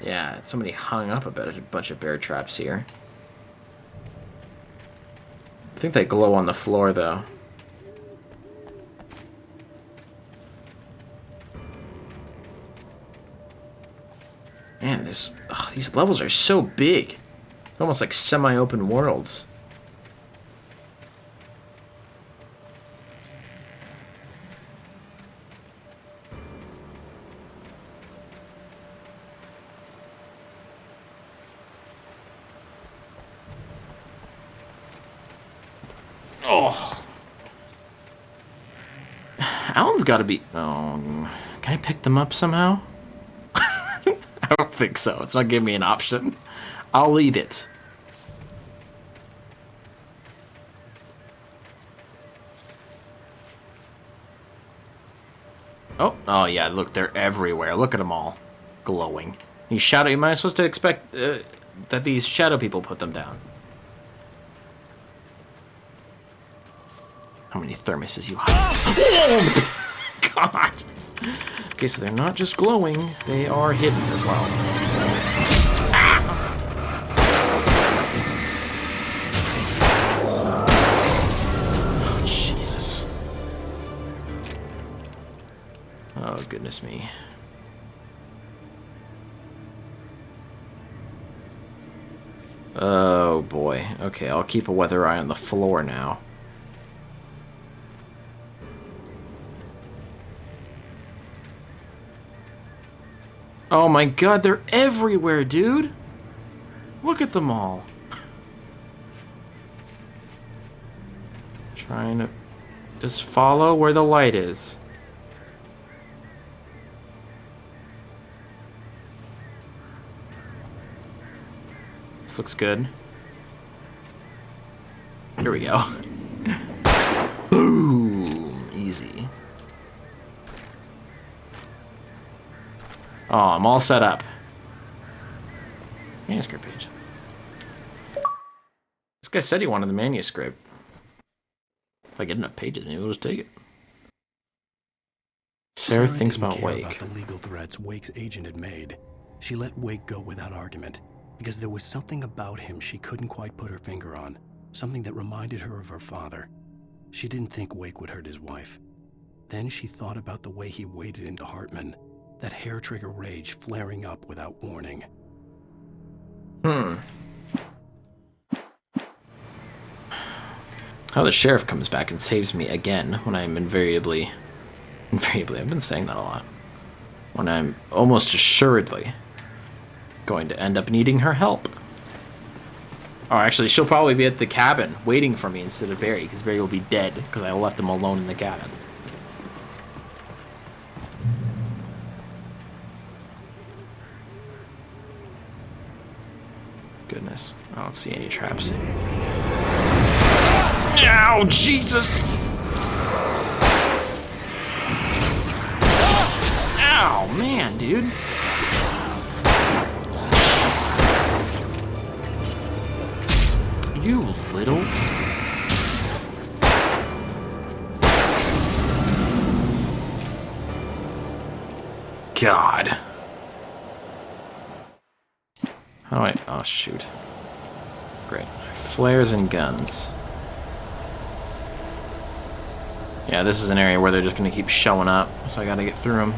Yeah, somebody hung up about a bunch of bear traps here. I think they glow on the floor, though. Man, these levels are so big. Almost like semi-open worlds. Oh. Alan's got to be... Oh, can I pick them up somehow? I don't think so. It's not giving me an option. I'll leave it. Oh yeah, look, they're everywhere. Look at them all. Glowing. These shadow... Am I supposed to expect that these shadow people put them down? How many thermoses you have? Oh, God! Okay, so they're not just glowing, they are hidden as well. Oh, Jesus. Oh, goodness me. Oh, boy. Okay, I'll keep a weather eye on the floor now. Oh my God, they're everywhere, dude. Look at them all. Trying to just follow where the light is. This looks good. Here we go. Boom! Easy. Oh, I'm all set up. Manuscript page. guy said he wanted the manuscript. If I get enough pages, maybe we'll just take it. Sarah thinks didn't about care Wake. about the legal threats Wake's agent had made. She let Wake go without argument, because there was something about him she couldn't quite put her finger on, something that reminded her of her father. She didn't think Wake would hurt his wife. Then she thought about the way he waded into Hartman, that hair-trigger rage flaring up without warning. How the sheriff comes back and saves me again when I'm invariably, I've been saying that a lot, when I'm almost assuredly going to end up needing her help. Oh, actually, she'll probably be at the cabin waiting for me instead of Barry, because Barry will be dead because I left him alone in the cabin. Goodness, I don't see any traps. Ow, Jesus! Ow, man, dude. You little... God. How do I... Oh, shoot. Great. Flares and guns. Yeah, this is an area where they're just going to keep showing up, so I got to get through them.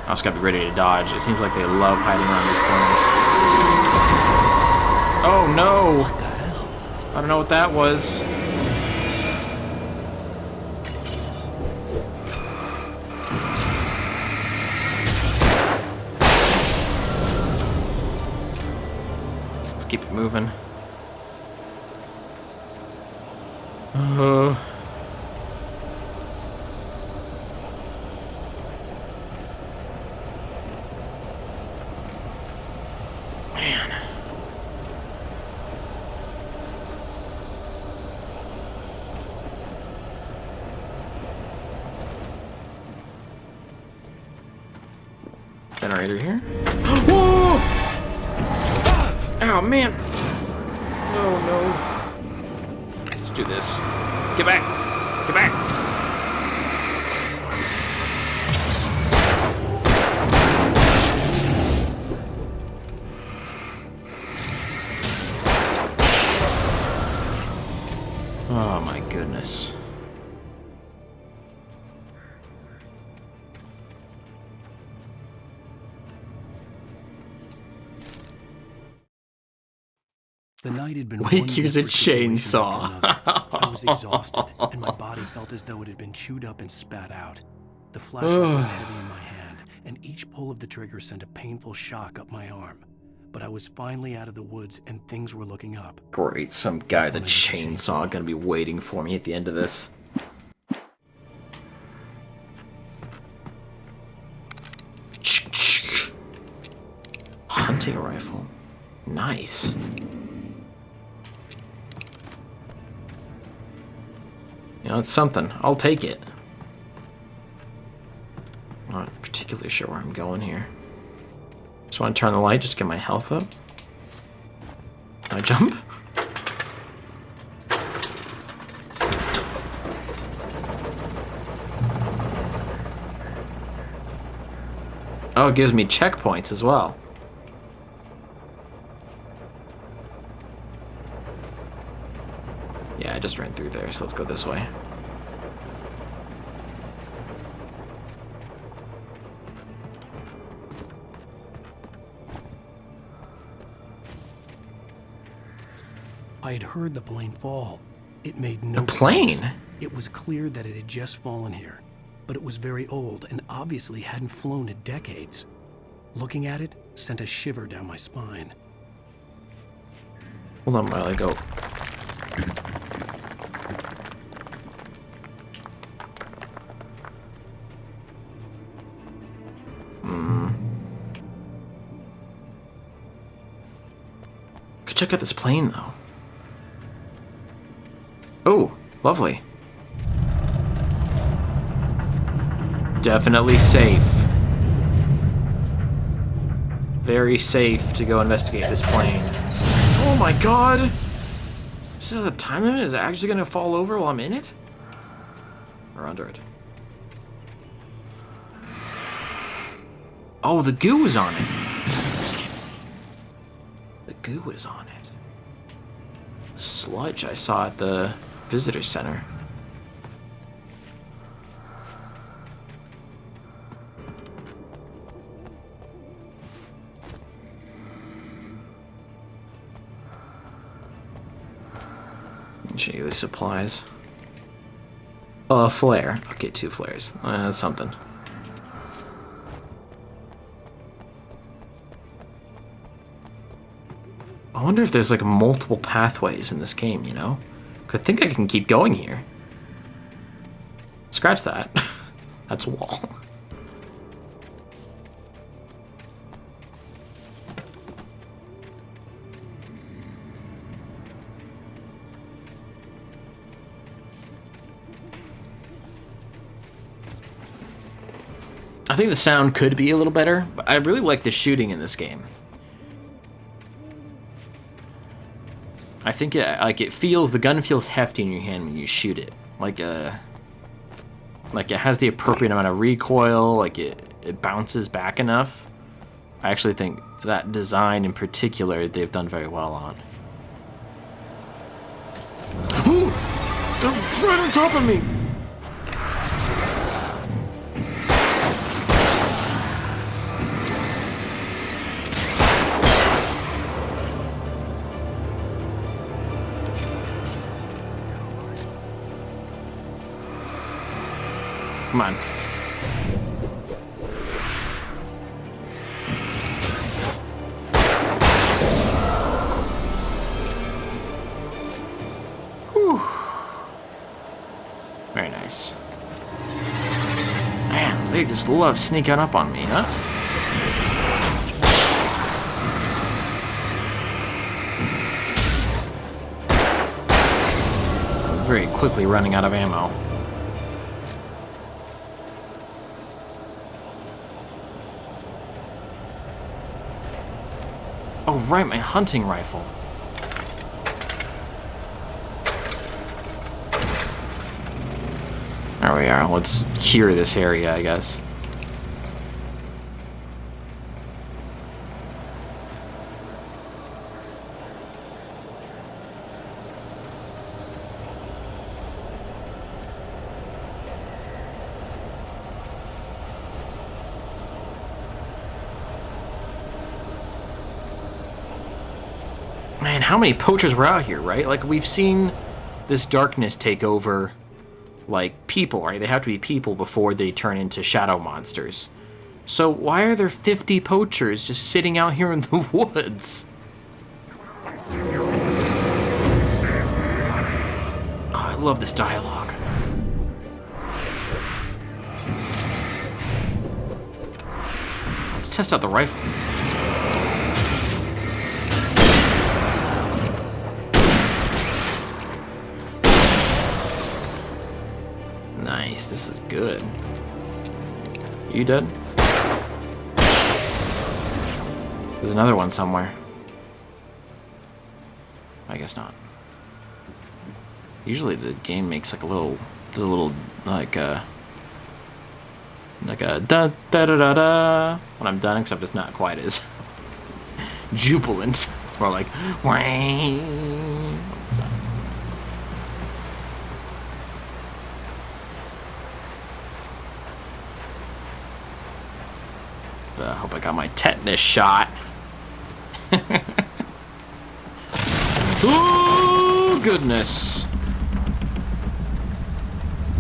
I also got to be ready to dodge. It seems like they love hiding around these corners. Oh, no! What the hell? I don't know what that was. Let's keep it moving. Man. Generator here. Whoa! Oh man. No, no. Let's do this. Get back! Get back! Oh my goodness. The night had been Wake used a chainsaw. I was exhausted, and my body felt as though it had been chewed up and spat out. The flashlight was heavy in my hand, and each pull of the trigger sent a painful shock up my arm. But I was finally out of the woods, and things were looking up. Great, some guy with a chainsaw gonna be waiting for me at the end of this. Hunting rifle. Nice. You know, it's something. I'll take it. I'm not particularly sure where I'm going here. Just want to turn the light, just get my health up. Can I jump? Oh, it gives me checkpoints as well. Yeah, I just ran through there, so let's go this way. I had heard the plane fall. It made no sense. A plane? It was clear that it had just fallen here, but it was very old and obviously hadn't flown in decades. Looking at it sent a shiver down my spine. Hold on while I go. Could check out this plane though. Oh, lovely. Definitely safe. Very safe to go investigate this plane. Oh my god! This is a time limit? Is it actually gonna fall over while I'm in it? Or under it? Oh, the goo is on it. The goo is on it. Sludge I saw at the visitor center. Show you the supplies. A flare. Okay, 2 flares. That's something. I wonder if there's like multiple pathways in this game, you know? 'Cause I think I can keep going here. Scratch that. That's a wall. I think the sound could be a little better, but I really like the shooting in this game. I think the gun feels hefty in your hand when you shoot it. Like it has the appropriate amount of recoil, like it bounces back enough. I actually think that design in particular they've done very well on. Ooh! They're right on top of me! Come on. Whew. Very nice. Man, they just love sneaking up on me, huh? I'm very quickly running out of ammo. Oh, right, my hunting rifle. There we are. Let's cure this area, I guess. Man, how many poachers were out here, right? Like, we've seen this darkness take over, like, people, right? They have to be people before they turn into shadow monsters. So why are there 50 poachers just sitting out here in the woods? Oh, I love this dialogue. Let's test out the rifle. Nice, this is good. You dead? There's another one somewhere. I guess not. Usually the game makes like a little, does a little like a da da da da da when I'm done, except it's not quite as jubilant. It's more like wang. I hope I got my tetanus shot. Oh, goodness.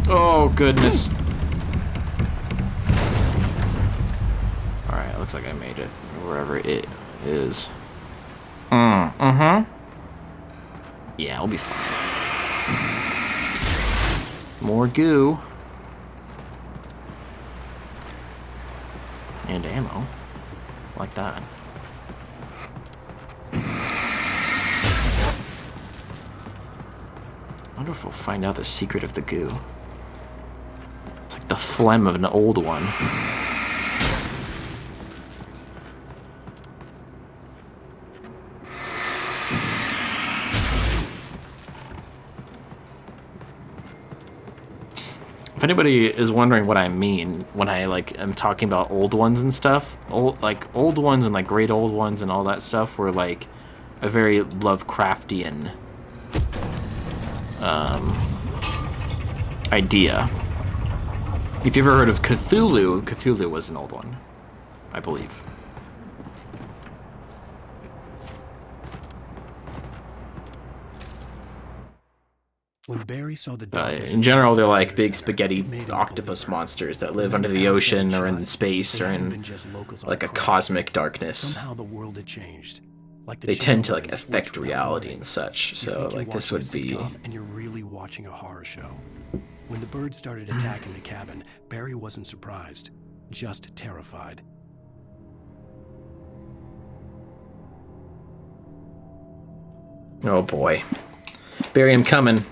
Oh, goodness. Alright, looks like I made it. Wherever it is. Yeah, I'll be fine. More goo. And ammo. Like that. I wonder if we'll find out the secret of the goo. It's like the phlegm of an old one. If anybody is wondering what I mean when I like am talking about old ones and stuff, old ones and like great old ones and all that stuff were like a very Lovecraftian idea. If you've ever heard of Cthulhu, Cthulhu was an old one, I believe. When Barry saw the In general, they're like big spaghetti octopus monsters that live under the ocean or in space or in like a cosmic darkness. Somehow the world had changed. Like They tend to like affect reality and such. So like this would be. And you're really watching a horror show. When the birds started attacking the cabin, Barry wasn't surprised, just terrified. Oh boy, Barry, I'm coming.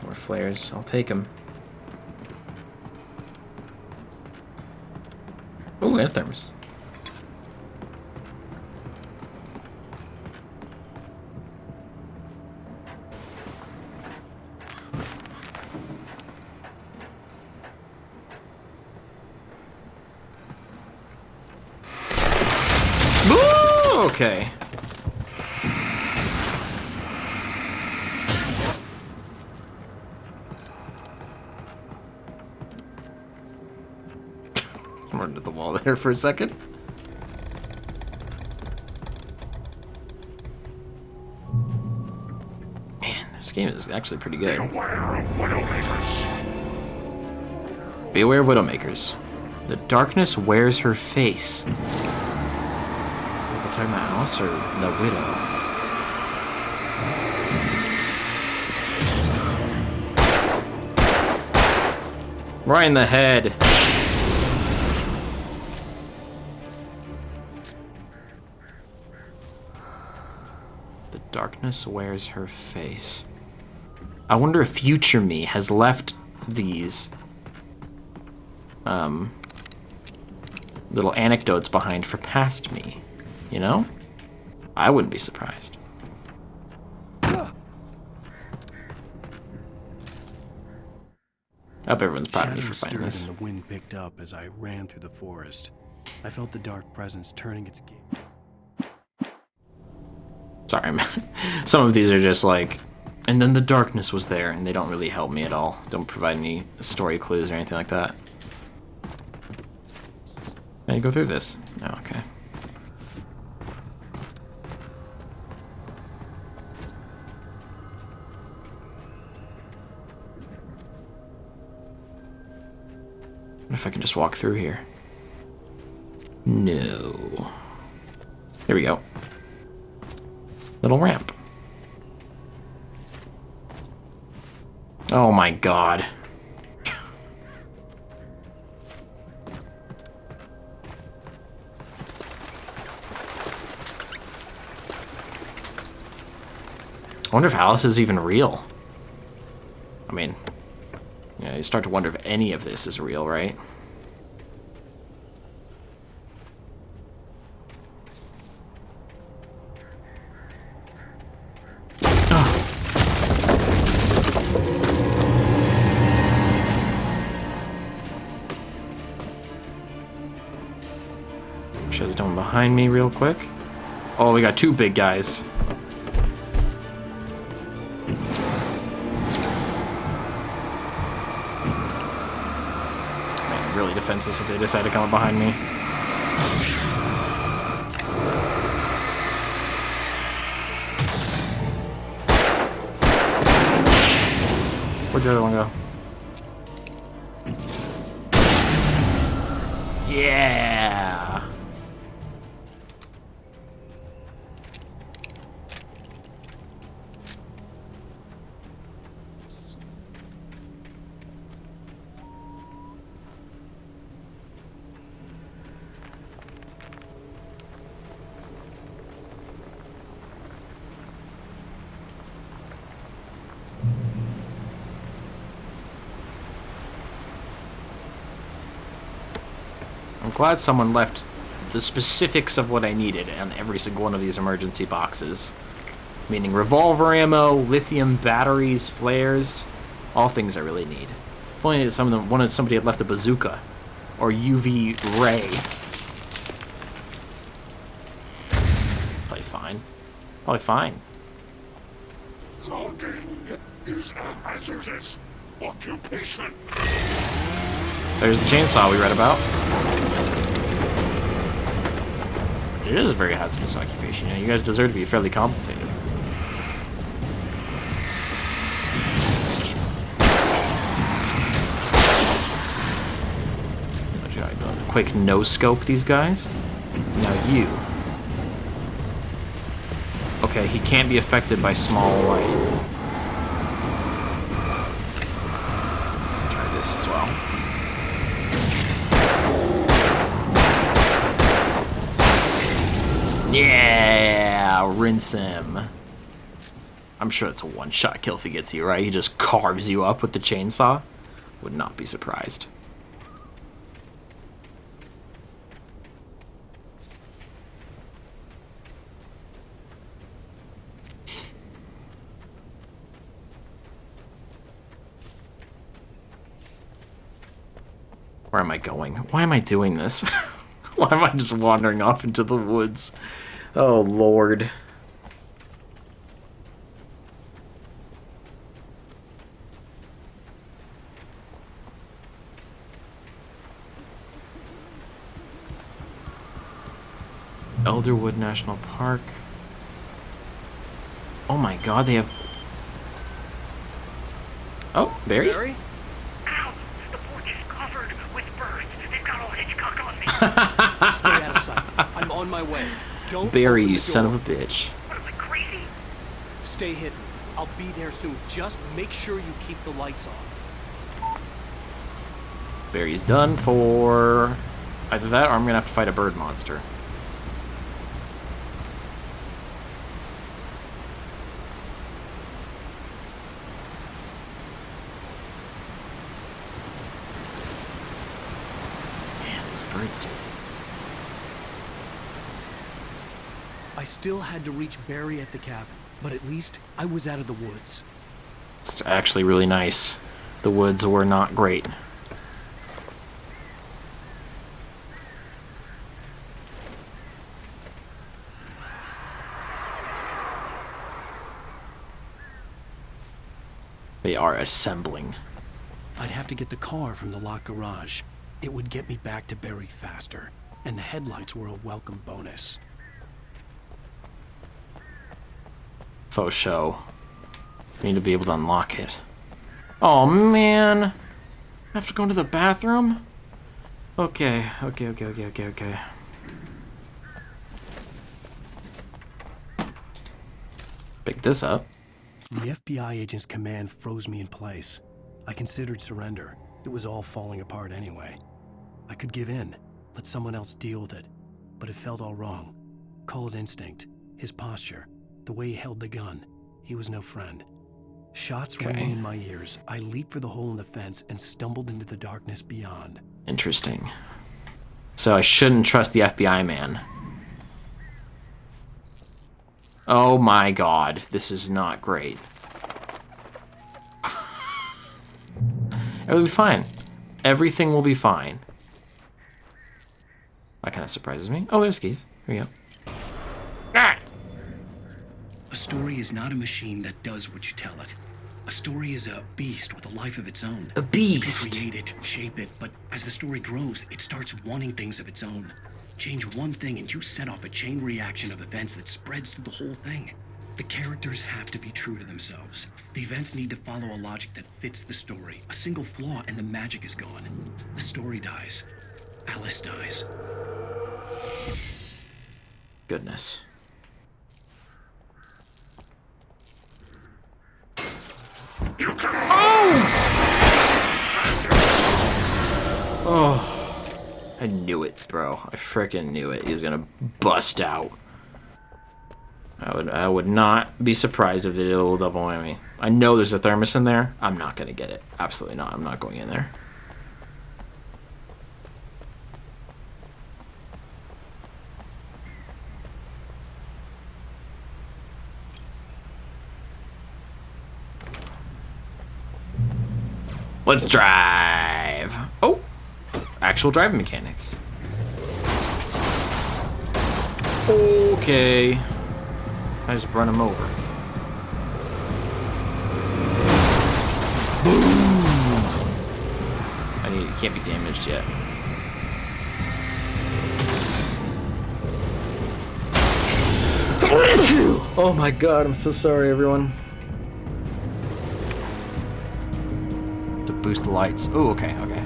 More flares. I'll take them. Ooh, and a thermos. Ooh, okay. Run to the wall there for a second. Man, this game is actually pretty good. Beware of Widowmakers. Beware of Widowmakers. The darkness wears her face. Are we talking about Alice or the Widow? Right in the head. The darkness wears her face. I wonder if future me has left these little anecdotes behind for past me. You know? I wouldn't be surprised. I hope everyone's proud of me for finding this. And the wind picked up as I ran through the forest. I felt the dark presence turning its gate. Sorry, some of these are just like, and then the darkness was there, and they don't really help me at all. Don't provide any story clues or anything like that. Can you go through this? No, okay. What if I can just walk through here? No. Here we go. Little ramp. Oh my god. I wonder if Alice is even real. I mean, you know, you start to wonder if any of this is real, right? Shut down behind me real quick. Oh, we got two big guys. Man, really defenseless if they decide to come up behind me. Where'd the other one go? Yeah. I'm glad someone left the specifics of what I needed on every single one of these emergency boxes. Meaning revolver ammo, lithium batteries, flares, all things I really need. If only somebody had left a bazooka or UV ray. Probably fine. Probably fine. Logging is a hazardous occupation. There's the chainsaw we read about. It is a very hazardous occupation. You know, you guys deserve to be fairly compensated. Quick no-scope these guys. Now you. Okay, he can't be affected by small light. Try this as well. Yeah, rinse him. I'm sure it's a one-shot kill if he gets you, right? He just carves you up with the chainsaw. Would not be surprised. Where am I going? Why am I doing this? Why am I just wandering off into the woods? Oh, Lord. Elderwood National Park. Oh my God, they have... Oh, Barry? Barry? Ow! The porch is covered with birds. They've got all Hitchcock on me. Stay out of sight. I'm on my way. Don't Barry, you son of a bitch. What am I, crazy? Stay hidden. I'll be there soon. Just make sure you keep the lights on. Barry's done for... Either that or I'm gonna have to fight a bird monster. I still had to reach Barry at the cabin, but at least I was out of the woods. It's actually really nice. The woods were not great. They are assembling. I'd have to get the car from the locked garage. It would get me back to Barry faster, and the headlights were a welcome bonus. Faux show. Need to be able to unlock it. Oh man! I have to go into the bathroom? Okay. Pick this up. The FBI agent's command froze me in place. I considered surrender. It was all falling apart anyway. I could give in, let someone else deal with it, but it felt all wrong. Call it instinct, his posture, the way he held the gun. He was no friend. Shots ringing in my ears, I leaped for the hole in the fence and stumbled into the darkness beyond. Interesting. So I shouldn't trust the FBI man. Oh my God, this is not great. It'll be fine. Everything will be fine. That kind of surprises me. Oh, there's keys. Here we go. Ah! A story is not a machine that does what you tell it. A story is a beast with a life of its own. A beast! You can create it, shape it, but as the story grows, it starts wanting things of its own. Change one thing and you set off a chain reaction of events that spreads through the whole thing. The characters have to be true to themselves. The events need to follow a logic that fits the story. A single flaw and the magic is gone. The story dies. Alice dies. Goodness. Oh! I knew it, bro. I frickin' knew it. He was gonna bust out. I would not be surprised if they did a little double whammy. I know there's a thermos in there. I'm not gonna get it. Absolutely not. I'm not going in there. Let's drive. Oh, actual driving mechanics. Okay. I just run him over. Boom. It can't be damaged yet. Oh my god, I'm so sorry, everyone. To boost the lights. Oh, okay, okay.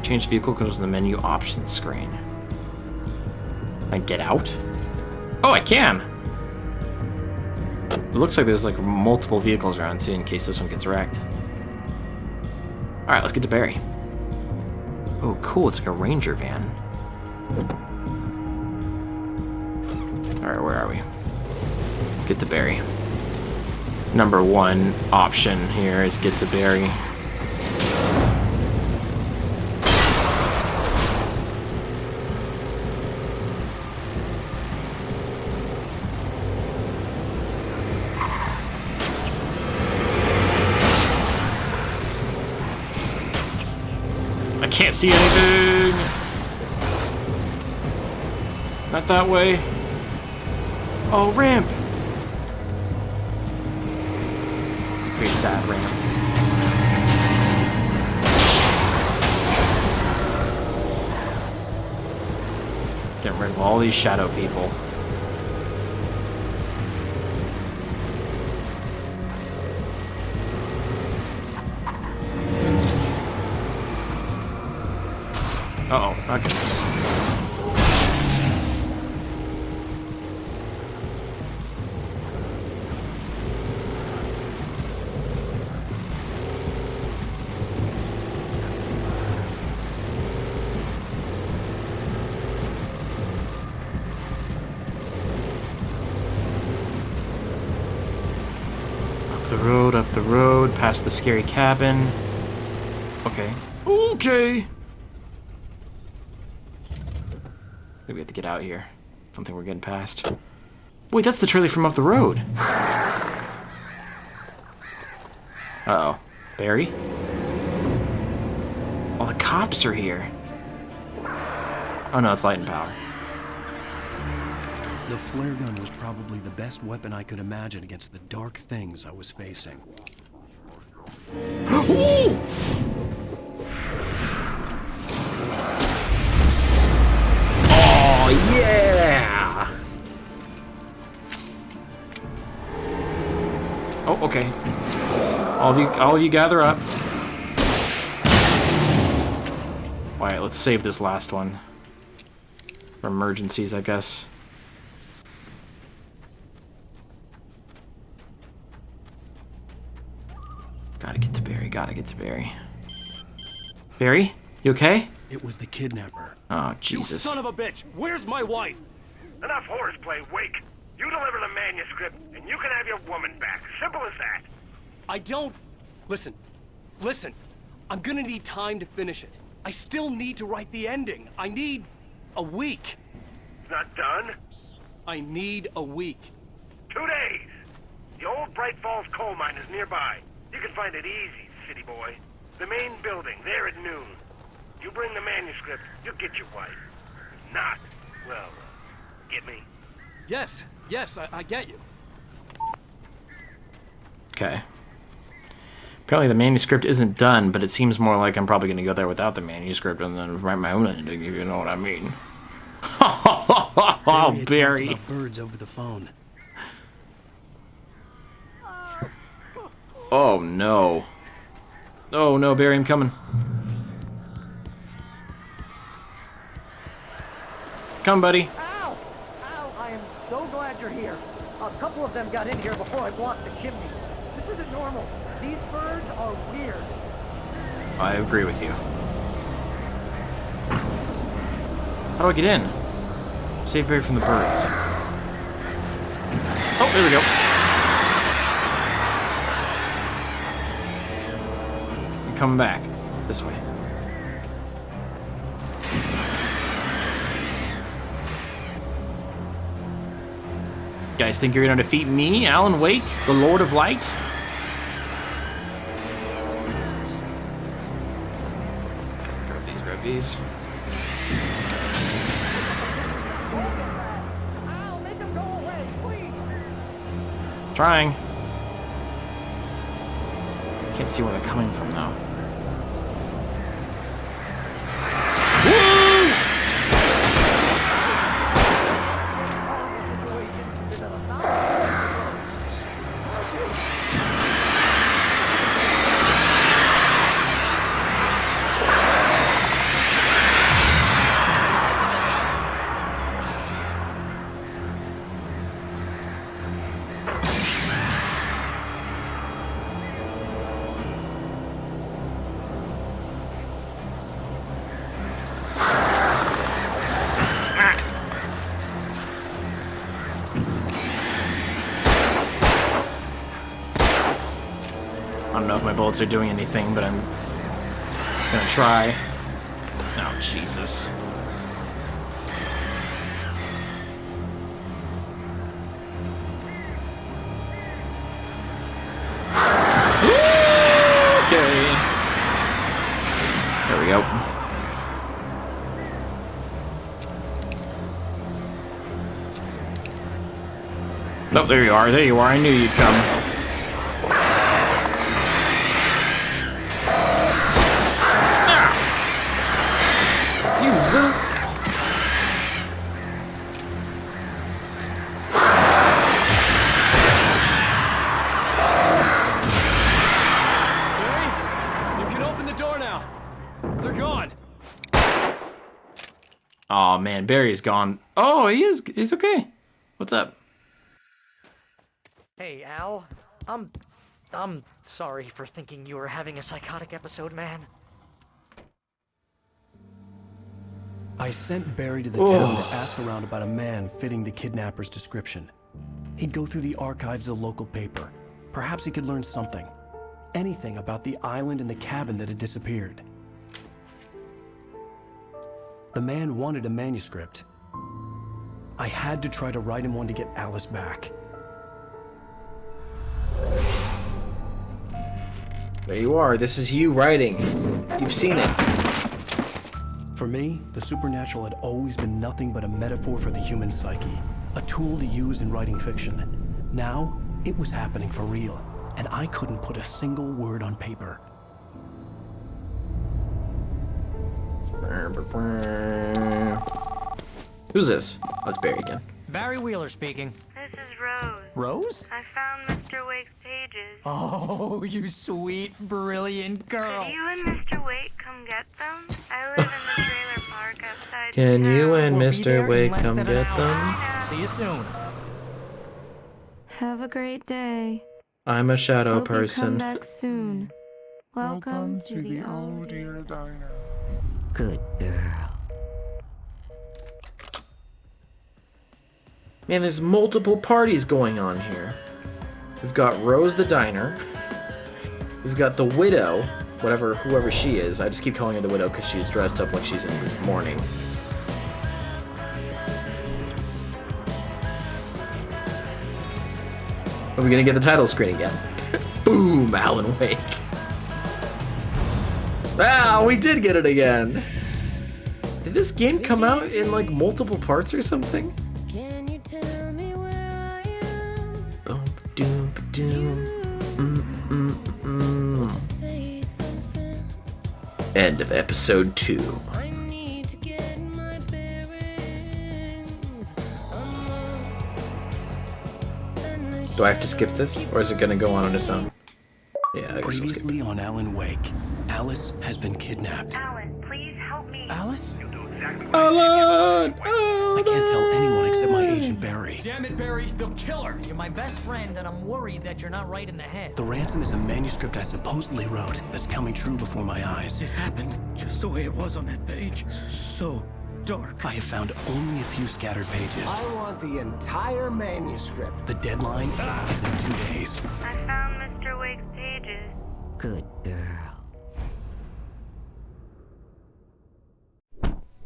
Change vehicle controls in the menu options screen. I get out? Oh, I can! It looks like there's like multiple vehicles around too in case this one gets wrecked. Alright, let's get to Barry. Oh, cool, it's like a ranger van. Alright, where are we? Get to Barry. Number one option here is get to Barry. I can't see anything! Not that way. Oh, ramp! It's a pretty sad ramp. Getting rid of all these shadow people. Uh-oh, okay. Up the road, past the scary cabin. Okay. Okay! Maybe we have to get out here. I don't think we're getting past. Wait, that's the trailer from up the road. Uh-oh. Barry? Oh, the cops are here. Oh no, it's light and power. The flare gun was probably the best weapon I could imagine against the dark things I was facing. Oh, yeah! Oh, okay. All of you gather up. Alright, let's save this last one. For emergencies, I guess. Gotta get to Barry, gotta get to Barry. Barry? You okay? It was the kidnapper. Oh, Jesus. You son of a bitch! Where's my wife? Enough horseplay, Wake. You deliver the manuscript, and you can have your woman back. Simple as that. I don't... Listen. Listen. I'm gonna need time to finish it. I still need to write the ending. I need... a week. Not done? I need a week. 2 days. The old Bright Falls coal mine is nearby. You can find it easy, city boy. The main building, there at noon. You bring the manuscript, you'll get your wife. If not, well, get me? Yes, I get you. Okay. Apparently the manuscript isn't done, but it seems more like I'm probably going to go there without the manuscript and then write my own ending, if you know what I mean. Oh, Barry. Birds over the phone. Oh, no. Oh, no, Barry, I'm coming. Come, buddy. Ow! Ow, I am so glad you're here. A couple of them got in here before I blocked the chimney. This isn't normal. These birds are weird. I agree with you. How do I get in? Save Barry from the birds. Oh, there we go. I'm coming back. This way. You guys think you're gonna defeat me, Alan Wake, the Lord of Light? grab these. Al, make him go away, please. Trying. Can't see where they're coming from though. I don't know if my bullets are doing anything, but I'm gonna try. Oh, Jesus. Okay. There we go. Nope, there you are. There you are. I knew you'd come. Oh man, Barry's gone. Oh, he's okay. What's up? Hey, Al. I'm sorry for thinking you were having a psychotic episode, man. I sent Barry to the town to ask around about a man fitting the kidnapper's description. He'd go through the archives of the local paper. Perhaps he could learn something. Anything about the island and the cabin that had disappeared. The man wanted a manuscript. I had to try to write him one to get Alice back. There you are. This is you writing. You've seen it. For me, the supernatural had always been nothing but a metaphor for the human psyche, a tool to use in writing fiction. Now, it was happening for real, and I couldn't put a single word on paper. Who's this? Let's Barry again. Barry Wheeler speaking. This is Rose. Rose? I found Mr. Wake's pages. Oh, you sweet, brilliant girl. Could you and Mr. Wake come get them? I live in the trailer park outside. Can you and We'll be Mr. there in Wake less come than get an hour. them? See you soon. Have a great day. I'm a shadow Hope you come person. back soon. Welcome to the old dear diner. Good girl. Man, there's multiple parties going on here. We've got Rose the Diner. We've got the Widow, whoever she is. I just keep calling her the Widow because she's dressed up like she's in mourning. Are we gonna get the title screen again? Boom, Alan Wake. Ah, we did get it again. Did this game come out in like multiple parts or something? Boom, doom, doom. End of episode 2. Do I have to skip this, or is it gonna go on its own? Yeah, I guess we'll skip it. Previously on Alan Wake, Alice has been kidnapped. Alan, please help me. Alice? Alan! I can't tell anyone except my agent Barry. Damn it, Barry, they'll kill her. You're my best friend, and I'm worried that you're not right in the head. The ransom is a manuscript I supposedly wrote that's coming true before my eyes. It happened just the way it was on that page. So dark. I have found only a few scattered pages. I want the entire manuscript. The deadline is in 2 days. I found Mr. Wake's pages. Good girl.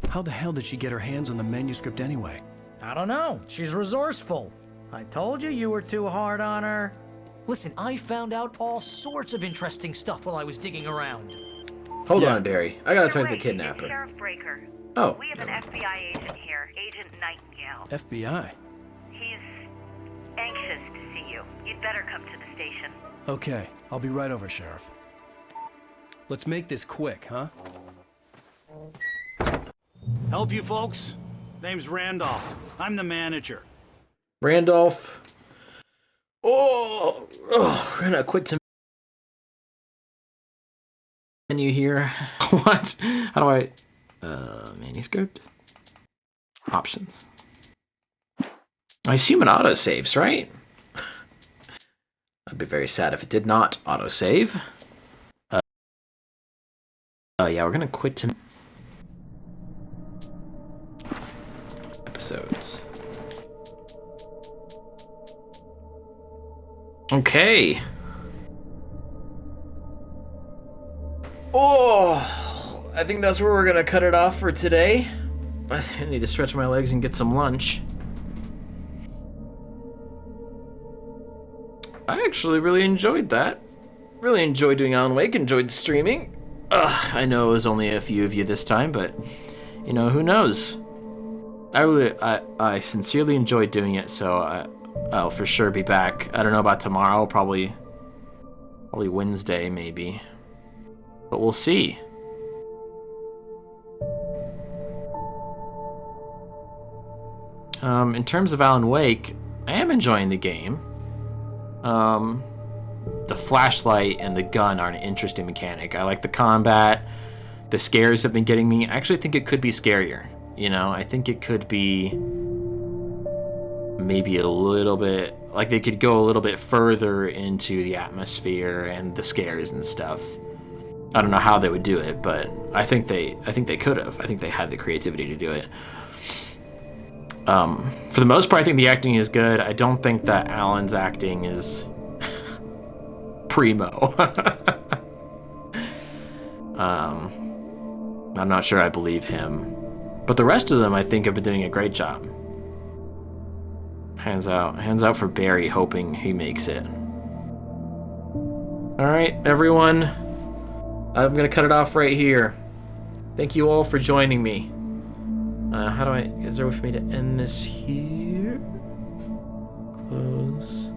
How the hell did she get her hands on the manuscript anyway? I don't know. She's resourceful. I told you were too hard on her. Listen, I found out all sorts of interesting stuff while I was digging around. Hold on, Barry. I gotta talk to the Wait, kidnapper. it's Sheriff Breaker. Oh. We have an FBI agent here, Agent Nightingale. FBI? He's anxious to see you. You'd better come to the station. Okay, I'll be right over, Sheriff. Let's make this quick, huh? Help you folks? Name's Randolph. I'm the manager. Randolph. Oh, we're gonna quit to menu here. What? How do I? Manuscript. Options. I assume it autosaves, right? I'd be very sad if it did not autosave. Yeah, we're gonna quit to episodes. Okay. Oh, I think that's where we're gonna cut it off for today. I need to stretch my legs and get some lunch. I actually really enjoyed that. Really enjoyed doing Alan Wake, enjoyed streaming. I know it was only a few of you this time, but you know, who knows? I sincerely enjoyed doing it, so I'll for sure be back. I don't know about tomorrow, probably Wednesday maybe, but we'll see. In terms of Alan Wake, I am enjoying the game. The flashlight and the gun are an interesting mechanic. I like the combat. The scares have been getting me. I actually think it could be scarier. You know, I think it could be maybe a little bit, like they could go a little bit further into the atmosphere and the scares and stuff. I don't know how they would do it, but I think they could have. I think they had the creativity to do it. For the most part, I think the acting is good. I don't think that Alan's acting is primo. I'm not sure I believe him. But the rest of them, I think, have been doing a great job. Hands out for Barry, hoping he makes it. Alright, everyone. I'm gonna cut it off right here. Thank you all for joining me. How do I... Is there a way for me to end this here? Close.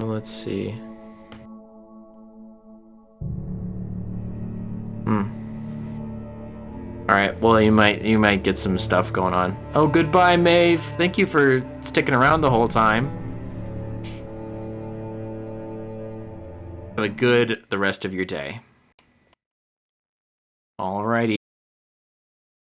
Let's see. Alright, well, you might get some stuff going on. Oh, goodbye, Maeve. Thank you for sticking around the whole time. Have a good the rest of your day. Alrighty.